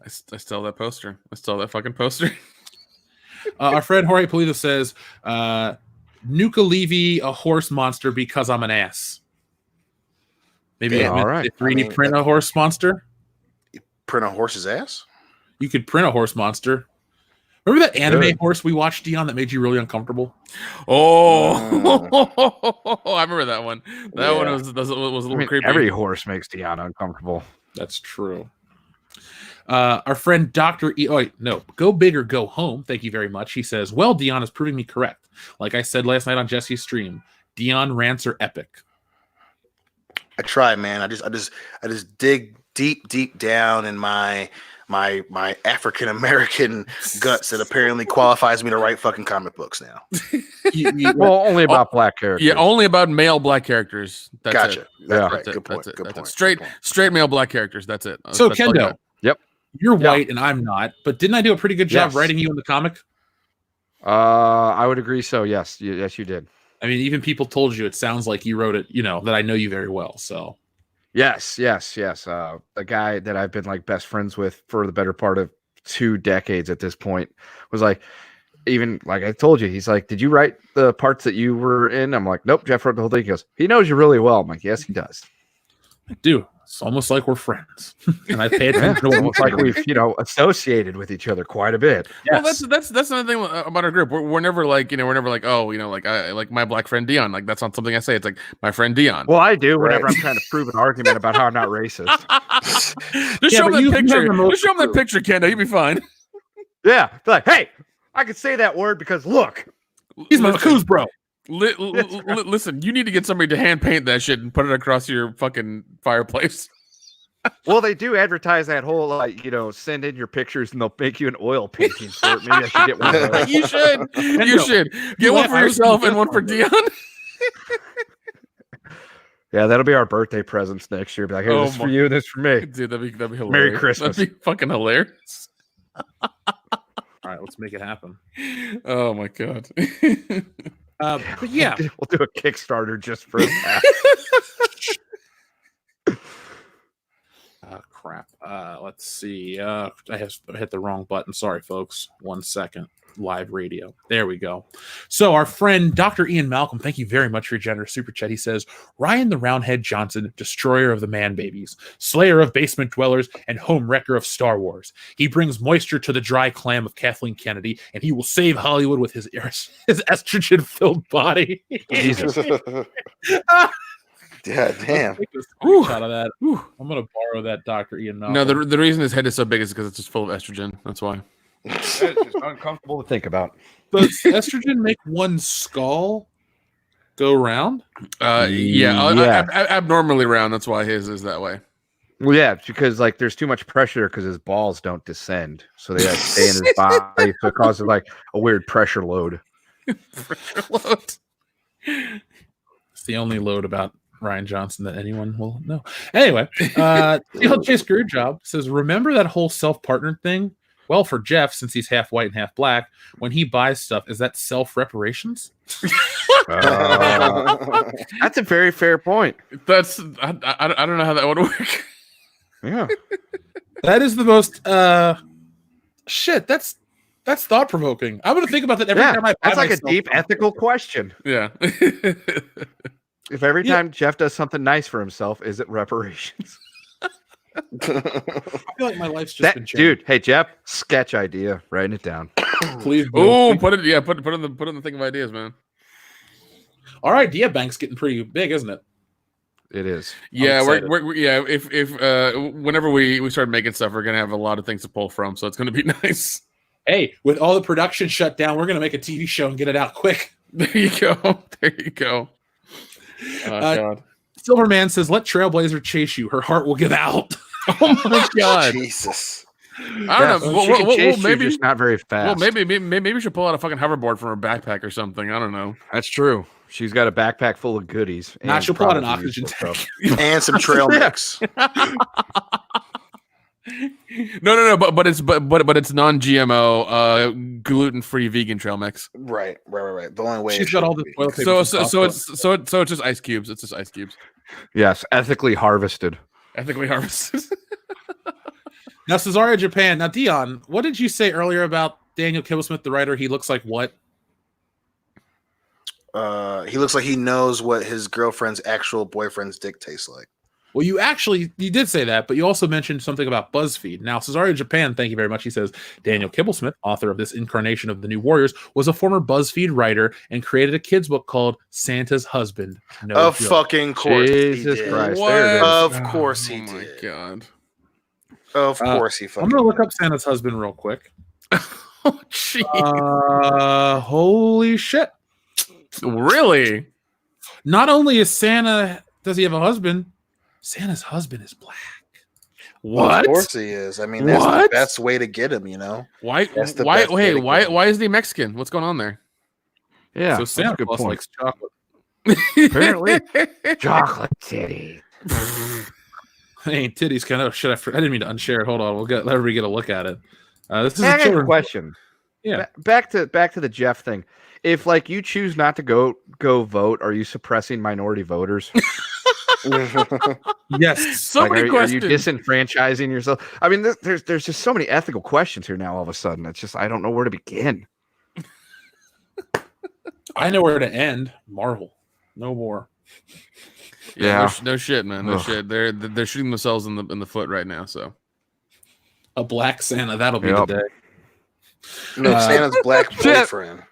I still have that poster. I still have that fucking poster. Our friend Jorge Polito says, Nuka Levy a horse monster because I'm an ass. Maybe Yeah, all right. 3D print a horse monster. Print a horse's ass? You could print a horse monster. Remember that anime horse we watched, Dion, that made you really uncomfortable? Oh, I remember that one. That one was a little creepy. Every horse makes Deanna uncomfortable. That's true. Our friend Dr. E. Oh, wait, no. Go big or go home. Thank you very much. He says, well, Dion is proving me correct. Like I said last night on Jesse's stream, Dion rants are epic. I try, man. I just dig deep down in my African American guts that apparently qualifies me to write fucking comic books now. Well, only about black characters. Yeah, only about male black characters. That's Gotcha. it. That's That's right. it. Good point. That's it. Good That's point. it. Straight male black characters. That's it. So That's all I Kendo, got. Yep. You're white and I'm not, but didn't I do a pretty good job writing you in the comic? I would agree so. Yes, yes, you did. I mean, even people told you it sounds like you wrote it, that I know you very well. So Yes. A guy that I've been like best friends with for the better part of 2 decades at this point was like, even like I told you, he's like, did you write the parts that you were in? I'm like, nope, Jeff wrote the whole thing. He goes, he knows you really well. I'm like, yes, he does. I do. It's almost like we're friends. And I paid attention to Almost like we've, associated with each other quite a bit. Yes. Well, that's another thing about our group. We're never like, I like my black friend Dion. Like that's not something I say. It's like my friend Dion. Well, I do whenever I'm trying to prove an argument about how I'm not racist. Just show him that picture. Just show him that picture, Kendo. You'll be fine. Yeah. Be like, hey, I could say that word because look. He's my Kuz bro. Listen, you need to get somebody to hand paint that shit and put it across your fucking fireplace. Well, they do advertise that whole send in your pictures and they'll make you an oil painting for it. Maybe I should get one of those. You should. You should get one for yourself and one for Dion. Yeah, that'll be our birthday presents next year. Be like, hey, this is for you, this is for me. Dude, that'd be hilarious. Merry Christmas. That'd be fucking hilarious. All right, let's make it happen. Oh my god. But yeah, we'll do a Kickstarter just for that. Crap. Let's see. I hit the wrong button. Sorry, folks. 1 second. Live radio. There we go. So our friend Dr. Ian Malcolm, thank you very much for your generous super chat. He says, Ryan the Roundhead Johnson, destroyer of the man babies, slayer of basement dwellers, and home wrecker of Star Wars. He brings moisture to the dry clam of Kathleen Kennedy, and he will save Hollywood with his estrogen-filled body. Jesus. Yeah, damn. Take a screenshot of that. I'm gonna borrow that Dr. Ian Malcolm. No, the reason his head is so big is because it's just full of estrogen. That's why. It's just uncomfortable to think about. Does estrogen make one skull go round? Yeah, abnormally round. That's why his is that way. Well, yeah, it's because like there's too much pressure because his balls don't descend, so they like stay in his body, so it causes like a weird pressure load. Pressure load. It's the only load about Rian Johnson that anyone will know. Anyway, TLJ Screwjob says, remember that whole self-partnered thing? Well, for Jeff, since he's half white and half black, when he buys stuff, is that self-reparations? That's a very fair point. That's I don't know how that would work. Yeah, That is the most shit. That's thought-provoking. I'm gonna think about that every time I buy that's like a myself deep something. ethical question. Yeah. If every time Jeff does something nice for himself, is it reparations? I feel like my life's just been changed. Dude, hey Jeff, sketch idea, writing it down. Please do. Oh, put it in the thing of ideas, man. Our idea bank's getting pretty big, isn't it? It is. Yeah, excited. we're if whenever we start making stuff, we're gonna have a lot of things to pull from, so it's gonna be nice. Hey, with all the production shut down, we're gonna make a TV show and get it out quick. There you go. There you go. Oh God. Silverman says, "Let Trailblazer chase you. Her heart will give out." Oh my God. Jesus. I don't know. She can chase you, Maybe just not very fast. Well, maybe we should pull out a fucking hoverboard from her backpack or something. I don't know. That's true. She's got a backpack full of goodies. Now and she'll pull out an probably oxygen useful tank. stuff. And some trail mix. No, but it's non-GMO, gluten-free vegan trail mix. Right. The only way She's got all the toilet paper. So it's just ice cubes. It's just ice cubes, Yes, ethically harvested. ethically harvested. Now, Cesario Japan. Now, Dion, what did you say earlier about Daniel Kibblesmith, the writer? He looks like what? He looks like he knows what his girlfriend's actual boyfriend's dick tastes like. Well, you did say that, but you also mentioned something about BuzzFeed. Now, Cesario Japan, thank you very much. He says, Daniel Kibblesmith, author of this incarnation of the New Warriors, was a former BuzzFeed writer and created a kid's book called Santa's Husband. No Of joke. fucking course Jesus he did. Christ. What? There it is. Of course he Oh my did. God. Of course he fucking I'm going to look up Santa's Husband real quick. Oh, gee. Holy shit. Really? Not only is Santa, does he have a husband, Santa's husband is black. What? Of course he is. I mean, that's the What? best way to get him, you know? Why? That's the Why? best way Hey, to why? get him. Why isn't he Mexican? What's going on there? Yeah, So that's a Santa good Claus point. likes chocolate. Apparently, chocolate titty. Hey, titties kind of shit. I didn't mean to unshare it. Hold on. Let everybody get a look at it. This is Hey, I a got a children's question. Yeah. Back to the Jeff thing. If like you choose not to go vote, are you suppressing minority voters? Yes. So Like, many are you questions. disenfranchising yourself? I mean, there's just so many ethical questions here now. All of a sudden, it's just I don't know where to begin. I know where to end. Marvel. No more. Yeah. No shit, man. No Ugh. shit. They're shooting themselves in the foot right now. So. A black Santa. That'll be Yep. the day. No, Santa's black boyfriend.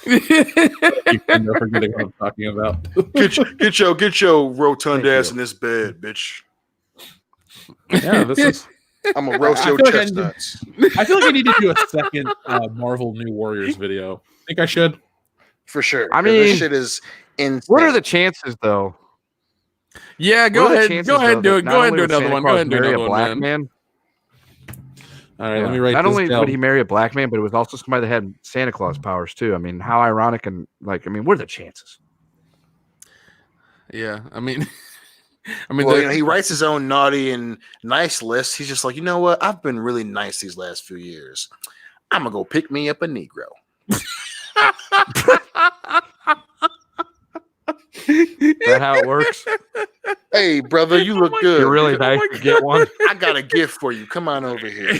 I'm never forgetting what I'm talking about. Get your rotund Thank ass you. in this bed, bitch. Yeah, this is. I'm gonna roast I your feel like I need to- chestnuts. I feel like I need to do a second Marvel New Warriors video. Think I should? For sure. I 'Cause this mean, shit is insane. What are the chances, though? Yeah, go What are the ahead. chances, Go ahead though, and do that it. not Go ahead and only do would another Santa one. Go Claus ahead and do marry another a one, black man. man? All right, let me Yeah. write Not this only down. would he marry a black man, but it was also somebody that had Santa Claus powers too. I mean, how ironic and like, I mean, what are the chances? Yeah, I mean, Well, he writes his own naughty and nice list. He's just like, you know what? I've been really nice these last few years. I'm gonna go pick me up a Negro. Is that how it works? Hey, brother, you look good. You're really nice to get one. I got a gift for you. Come on over here.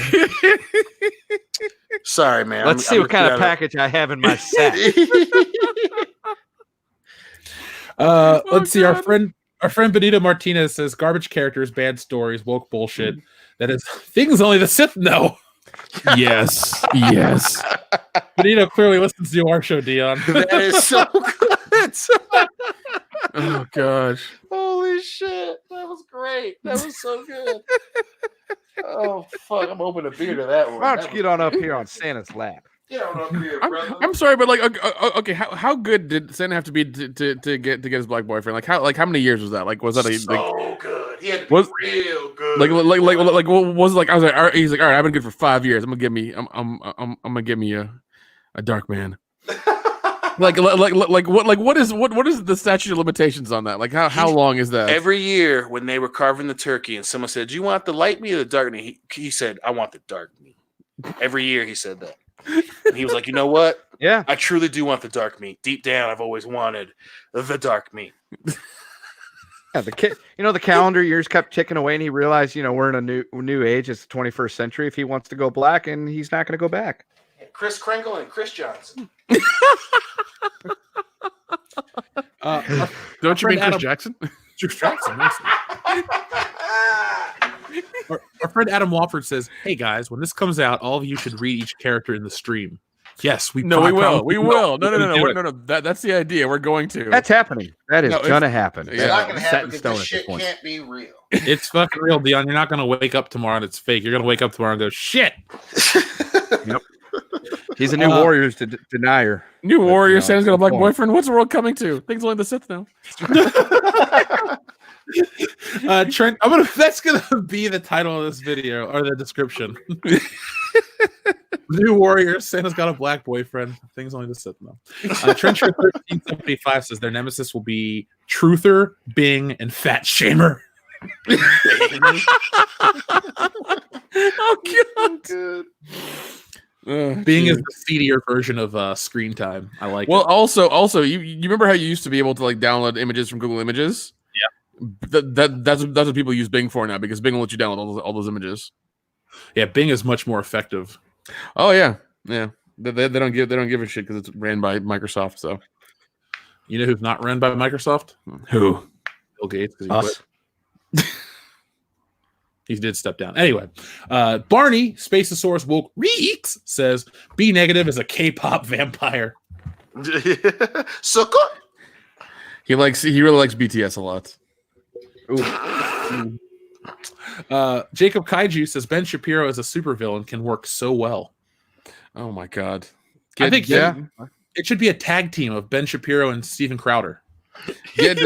Sorry, man. Let's see what kind of package I have in my sack. Let's see. God. Our friend Benito Martinez says garbage characters, bad stories, woke bullshit. That is things only the Sith know. yes, yes. Benito clearly listens to our show, Dion. That is so good. Oh gosh. Holy as shit. That was great. That was so good. Oh fuck! I'm opening a beer to that one. Why don't That you get was on up great. here on Santa's lap? Get on up here, brother. I'm sorry, but like, okay, how good did Santa have to be to get his black boyfriend? Like how many years was that? Like, was that so good? He had to be was real good. like what was it like? I was like, all right, he's like, all right, I've been good for 5 years. I'm gonna give me a dark man. What is the statute of limitations on that? Like how long is that? Every year when they were carving the turkey and someone said, "Do you want the light meat or the dark meat?" He said, "I want the dark meat." Every year he said that. And he was like, "You know what? Yeah. I truly do want the dark meat. Deep down, I've always wanted the dark meat." Yeah, the calendar years kept ticking away, and he realized, we're in a new age. It's the 21st century. If he wants to go black, and he's not going to go back. Chris Kringle and Chris Johnson. Don't you mean Chris Adam- Jackson? Chris Jackson. Our friend Adam Wofford says, "Hey guys, when this comes out, all of you should read each character in the stream." Yes, we No, we will. We will. We're gonna do it. No. That's the idea. We're going to. That's happening. That is No, it's- going to happen. It's Yeah. not going to Set happen in because stone this at shit this point. can't be real. It's fucking real, Dion. You're not gonna wake up tomorrow and it's fake. You're gonna wake up tomorrow and go, "Shit." He's a new Warriors denier. New Warrior, Santa's got a black point. boyfriend. What's the world coming to? Things only the Sith now. Trent, that's gonna be the title of this video or the description. New Warriors, Santa's got a black boyfriend. Things only the Sith know. Trencher 1375 says their nemesis will be Truther, Bing, and Fat Shamer. Oh god. Good. Bing is the seedier version of Screen Time. I like Well, it. also, you remember how you used to be able to like download images from Google Images? Yeah. That's what people use Bing for now, because Bing will let you download all those images. Yeah, Bing is much more effective. Oh yeah. They don't give a shit because it's ran by Microsoft. So You know who's not run by Microsoft? who? Bill Gates. 'Cause he Us. quit. He did step down. Anyway, Barney, Spaceosaurus Woke Reeks, says B negative is a K-pop vampire. Sucker. He really likes BTS a lot. Jacob Kaiju says Ben Shapiro as a supervillain can work so well. Oh my god. I think yeah. it should be a tag team of Ben Shapiro and Steven Crowder. Get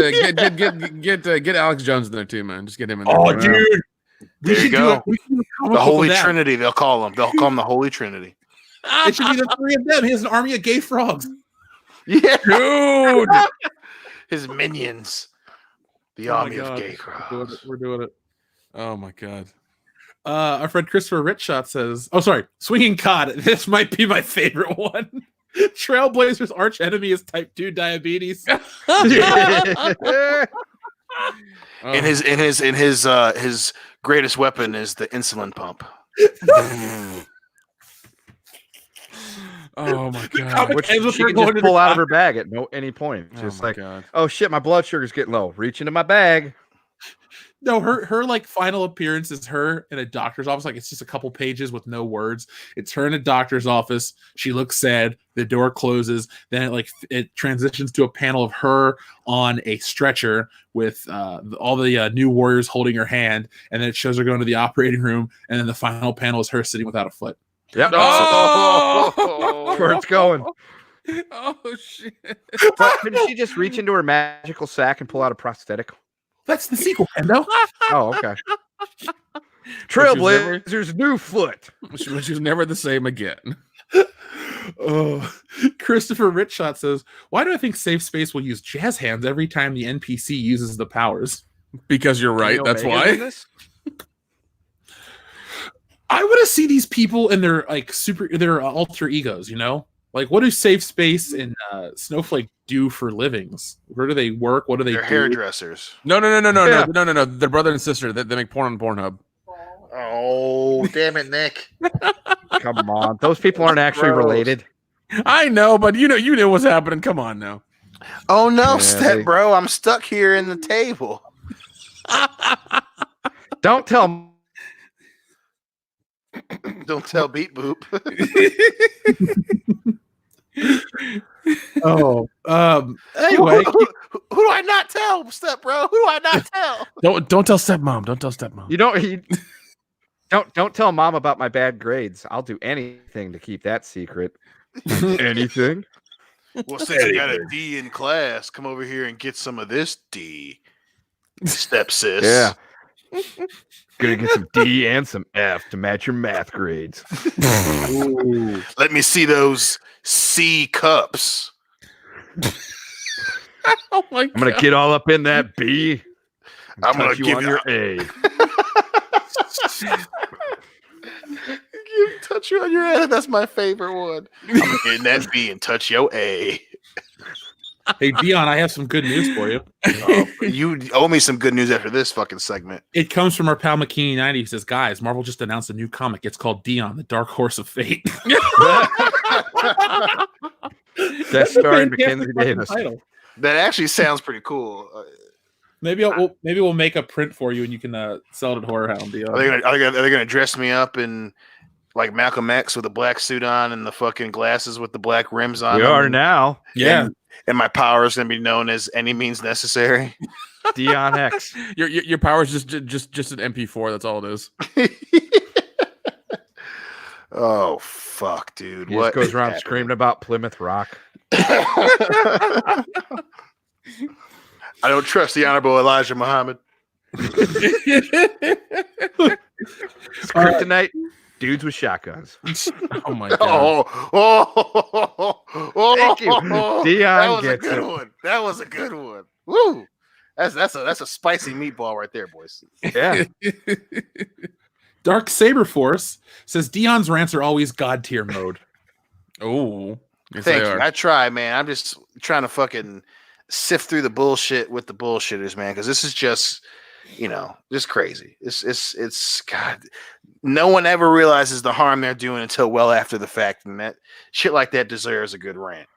Alex Jones in there too, man. Just get him in there. Oh, dude. There you go. The Holy Trinity. Trinity, they'll call them. They'll call them the Holy Trinity. It should be the three of them. He has an army of gay frogs. Yeah, Dude. his minions. The Oh my army of God. gay crows. We're doing it. Oh my god. Our friend Christopher Richshot says, Swinging Cod. This might be my favorite one. Trailblazer's arch enemy is type 2 diabetes. Oh. And his greatest weapon is the insulin pump. Oh my god. comic Which ends with she her can going just to pull the out of her bag at any point. Oh Just my like, god. oh shit, my blood sugar's getting low. Reach into my bag. No, her like final appearance is her in a doctor's office. Like it's just a couple pages with no words. It's her in a doctor's office. She looks sad. The door closes. Then it transitions to a panel of her on a stretcher with all the new warriors holding her hand, and then it shows her going to the operating room. And then the final panel is her sitting without a foot. Yep. Oh! That's where it's going. Oh shit. But couldn't she just reach into her magical sack and pull out a prosthetic? That's the sequel, Endo. Oh, okay. Trailblazer's new foot. She was never the same again. Oh, Christopher Richshot says, "Why do I think Safe Space will use jazz hands every time the NPC uses the powers?" Because you're right. That's why. I want to see these people in their their alter egos. You know, like what do Safe Space and Snowflake do for livings? Where do they work? What do they They're do? hairdressers. No. They're brother and sister. They make porn on Pornhub. Oh, damn it, Nick. Come on. Those people aren't actually Gross. related. I know, but you knew what's happening. Come on now. Oh no, Yeah, step bro, I'm stuck here in the table. Don't tell. Don't tell Beat Boop. Oh, anyway, Who do I not tell, step bro? Who do I not tell? Don't tell stepmom. Don't tell stepmom. Don't tell mom about my bad grades. I'll do anything to keep that secret. Anything? Well, since you got a D in class, come over here and get some of this D, step sis. Yeah. Gonna get some D and some F to match your math grades. Ooh. Let me see those C cups. Oh my God. I'm gonna get all up in that B. I'm gonna touch you give on you your A. Touch you on your head. That's my favorite one. I'm gonna get in that B and touch your A. hey Dion, I have some good news for you. You owe me some good news after this fucking segment. It comes from our pal McKinney90. He says, "Guys, Marvel just announced a new comic. It's called Dion, the Dark Horse of Fate." That's starring Mackenzie Davis. Title. That actually sounds pretty cool. Maybe we'll make a print for you and you can sell it at Horror Hound. Dion. Are they gonna dress me up in like Malcolm X with a black suit on and the fucking glasses with the black rims on? We are now. Yeah. And my power is gonna be known as Any Means Necessary. Dion X. Your power is just an MP4. That's all it is. Oh fuck, dude! He What just goes around happened? screaming about Plymouth Rock. I don't trust the Honorable Elijah Muhammad. Kryptonite, dudes with shotguns. Oh my God. Thank you. Dion That was a gets good it. one. That was a good one. Woo! That's a spicy meatball right there, boys. Yeah. Dark Saber Force says Dion's rants are always god tier mode. Oh, yes, Thank they you. are. I try, man. I'm just trying to fucking sift through the bullshit with the bullshitters, man. Because this is just, just crazy. It's God. No one ever realizes the harm they're doing until well after the fact, and that shit like that deserves a good rant.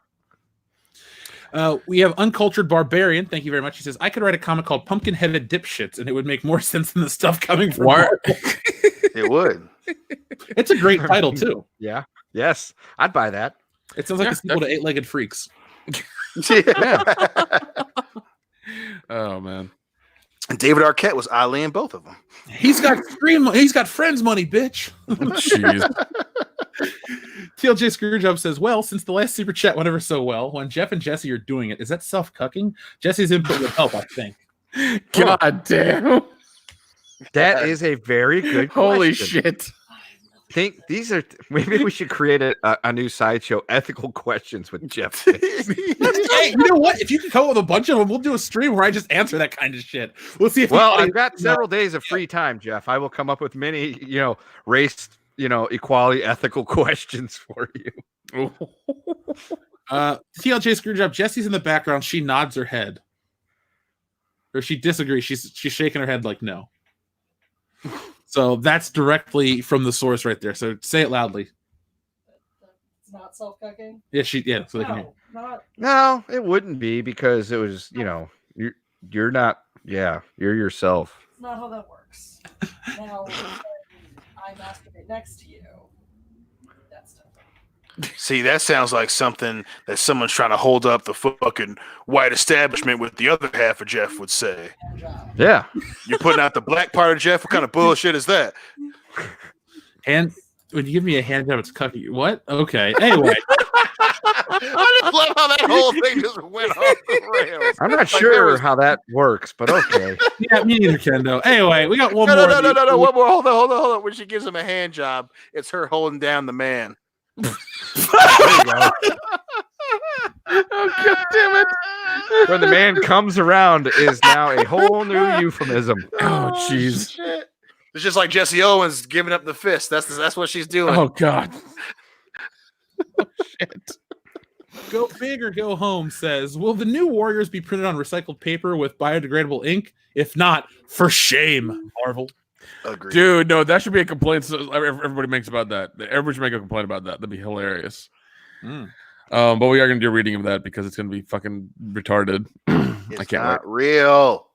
We have Uncultured Barbarian. Thank you very much. He says, I could write a comic called Pumpkin Headed Dipshits, and it would make more sense than the stuff coming from Marvel. It would. It's a great title, too. Yeah. Yes. I'd buy that. It sounds like a sequel to Eight-Legged Freaks. Yeah. Oh man. And David Arquette was oddly in both of them. He's got friends money, bitch. Jeez. TLJ Screwjob says, well, since the last super chat went over so well, when Jeff and Jesse are doing it, is that self-cucking? Jesse's input would help, I think. God damn. That is a very good Holy question. shit. Think these are maybe we should create a new sideshow, ethical questions with Jeff. Fitz. Hey, you know what? If you can come up with a bunch of them, we'll do a stream where I just answer that kind of shit. We'll see if Well, I've got several days of free time, Jeff. I will come up with many, race, equality, ethical questions for you. TLJ Screwjob, Jesse's in the background. She nods her head. Or she disagrees. She's shaking her head like no. So that's directly from the source right there. So say it loudly. It's not self-cooking. Yeah, so they can hear. No, not. No, it wouldn't be because it was, you're not. Yeah, you're yourself. It's not how that works. Now, when I masturbate next to you. That's different. See, that sounds like something that someone's trying to hold up the fucking white establishment with the other half of Jeff would say. Good job. Yeah. You're putting out the black part of Jeff? What kind of bullshit is that? And when you give me a hand job, it's cucky. What? Okay. Anyway. I just love how that whole thing just went off the rails. I'm not Like, sure there was- how that works, but okay. Yeah, me neither, Kendo. Anyway, we got one No, more. no. One more. Hold on. When she gives him a hand job, it's her holding down the man. There you go. Oh god damn it. When the man comes around is now a whole new euphemism. Oh jeez. Shit. It's just like Jesse Owens giving up the fist. That's what she's doing. Oh god. Oh shit. Go big or go home says, will the new Warriors be printed on recycled paper with biodegradable ink? If not, for shame, Marvel. Agreed. Dude, no, that should be a complaint. So everybody makes about that. Everybody should make a complaint about that. That'd be hilarious. But we are going to do a reading of that because it's going to be fucking retarded. It's I can't not real.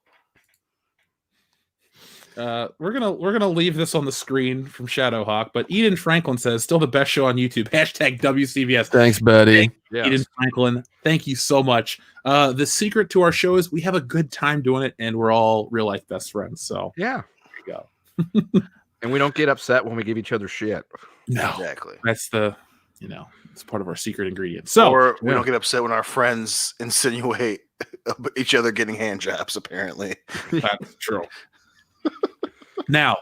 we're gonna leave this on the screen from Shadowhawk, but Eden Franklin says still the best show on YouTube. Hashtag WCBS. Thanks, buddy. Eden Franklin, thank you so much. The secret to our show is we have a good time doing it, and we're all real life best friends. So Yeah. there you go. And we don't get upset when we give each other shit. No, Exactly. that's it's part of our secret ingredient. So Or we don't get upset when our friends insinuate each other getting hand jobs, apparently. that's true. Now,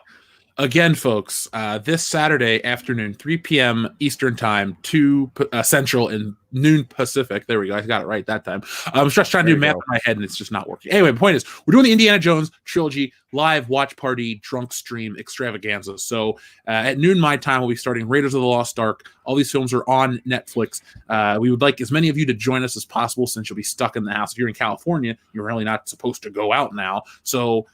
again, folks, this Saturday afternoon, 3 p.m. Eastern Time, 2 Central, and noon Pacific. There we go. I got it right that time. I was just trying to do math in my head, and it's just not working. Anyway, the point is, we're doing the Indiana Jones trilogy live watch party drunk stream extravaganza. So at noon my time, we'll be starting Raiders of the Lost Ark. All these films are on Netflix. We would like as many of you to join us as possible since you'll be stuck in the house. If you're in California, you're really not supposed to go out now. So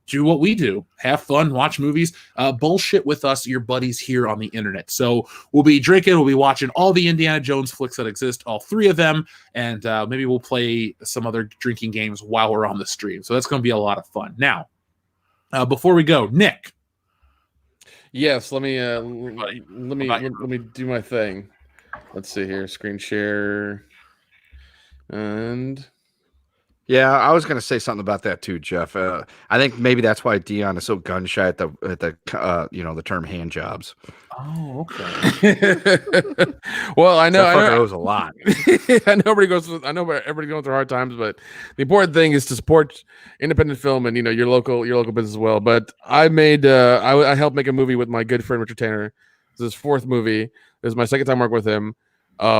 do what we do. Have fun, watch movies, bullshit with us, your buddies here on the internet. So we'll be drinking, we'll be watching all the Indiana Jones flicks that exist, all 3 of them, and maybe we'll play some other drinking games while we're on the stream. So that's going to be a lot of fun. Now, before we go, Nick. Yes, let me do my thing. Let's see here, screen share, and Yeah, I was going to say something about that too, Jeff. I think maybe that's why Dion is so gun shy at the term hand jobs. Oh, okay. Well, I know That fucker owes a lot. I know everybody goes through hard times, but the important thing is to support independent film and your local business as well. But I made I helped make a movie with my good friend Richard Tanner. This is his 4th movie. This is my 2nd time working with him.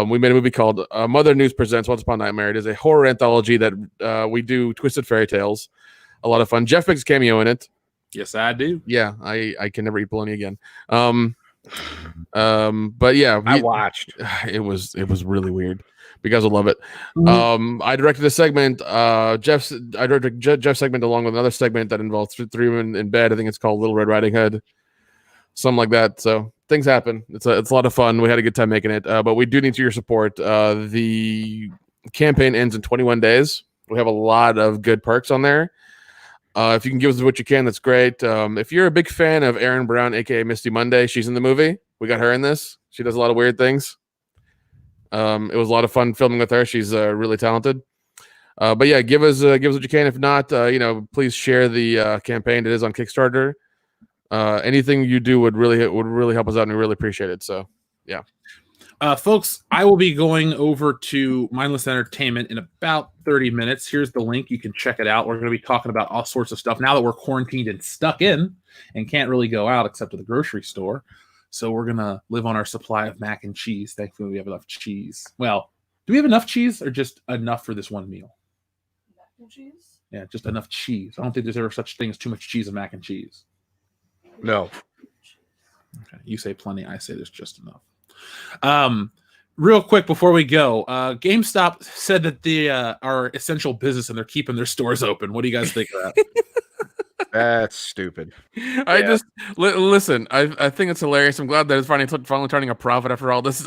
We made a movie called Mother News Presents Once Upon a Nightmare. It is a horror anthology that we do twisted fairy tales. A lot of fun. Jeff makes a cameo in it. Yes, I do. Yeah, I can never eat bologna again. But yeah, I watched. It was really weird. You guys will love it. I directed a segment. I directed Jeff's segment along with another segment that involved 3 women in bed. I think it's called Little Red Riding Hood, something like that. So things happen. It's a lot of fun. We had a good time making it. But we do need your support. The campaign ends in 21 days. We have a lot of good perks on there. If you can give us what you can, that's great. If you're a big fan of Erin Brown, aka Misty Monday, she's in the movie. We got her in this. She does a lot of weird things. It was a lot of fun filming with her. She's really talented. But yeah, give us what you can. If not, please share the campaign. It is on Kickstarter. Anything you do would really help us out, and we really appreciate it. So yeah. Folks, I will be going over to Mindless Entertainment in about 30 minutes. Here's the link. You can check it out. We're going to be talking about all sorts of stuff now that we're quarantined and stuck in and can't really go out except to the grocery store. So we're going to live on our supply of mac and cheese. Thankfully, we have enough cheese. Well, do we have enough cheese or just enough for this one meal? Mac and cheese? Yeah, just enough cheese. I don't think there's ever such thing as too much cheese and mac and cheese. No. Okay, you say plenty. I say there's just enough. Real quick before we go, GameStop said that they are essential business and they're keeping their stores open. What do you guys think of that? That's stupid. Listen. I think it's hilarious. I'm glad that it's finally turning a profit after all this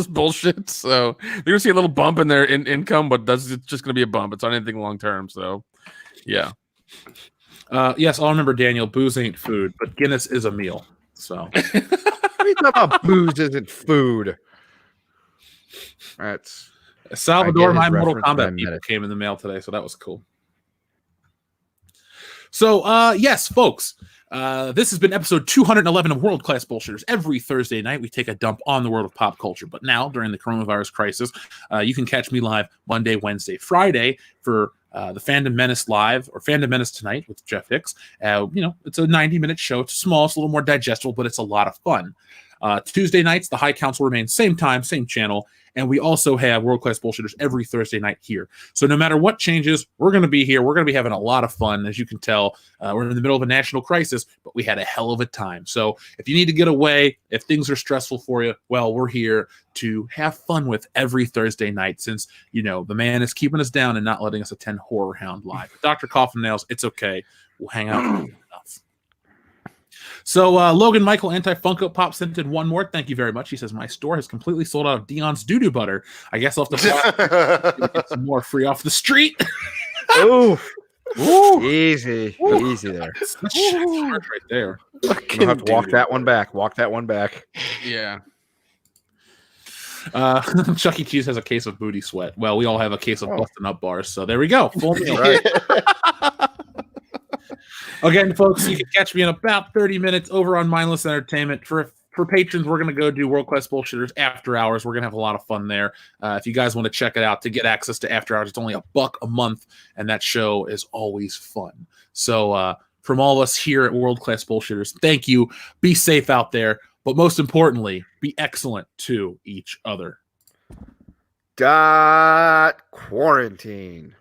bullshit. So they're gonna see a little bump in their income, but that's just gonna be a bump. It's not anything long term. So yeah. Yes, I'll remember, Daniel. Booze ain't food, but Guinness is a meal. So. What are you talking about? Booze isn't food. That's Salvador, my his Mortal reference, but I Kombat met people it. came in the mail today, so that was cool. So, yes, folks, this has been episode 211 of World Class Bullshitters. Every Thursday night, we take a dump on the world of pop culture. But now, during the coronavirus crisis, you can catch me live Monday, Wednesday, Friday for the Fandom Menace Live or Fandom Menace Tonight with Jeff Hicks. It's a 90-minute show. It's small. It's a little more digestible, but it's a lot of fun. Tuesday nights, the High Council remains same time, same channel. And we also have World Class Bullshitters every Thursday night here. So no matter what changes, we're going to be here. We're going to be having a lot of fun. As you can tell, we're in the middle of a national crisis, but we had a hell of a time. So if you need to get away, if things are stressful for you, well, we're here to have fun with every Thursday night since, the man is keeping us down and not letting us attend Horror Hound Live. Dr. Coffin Nails, it's okay. We'll hang out with you enough. So Logan Michael Anti-Funko Pop sent in one more. Thank you very much. He says, my store has completely sold out of Dion's doo-doo butter. I guess I'll have to get some more free off the street. Oh, Easy there. That's Shaq right there. I'm gonna have to walk that one back. Yeah. Chuck E. Cheese has a case of booty sweat. Well, we all have a case of busting up bars. So there we go. Full meal. Right. Again, folks, you can catch me in about 30 minutes over on Mindless Entertainment. For patrons, we're going to go do World Class Bullshitters After Hours. We're going to have a lot of fun there. If you guys want to check it out to get access to After Hours, it's only $1 a month, and that show is always fun. So from all of us here at World Class Bullshitters, thank you. Be safe out there, but most importantly, be excellent to each other. Quarantine.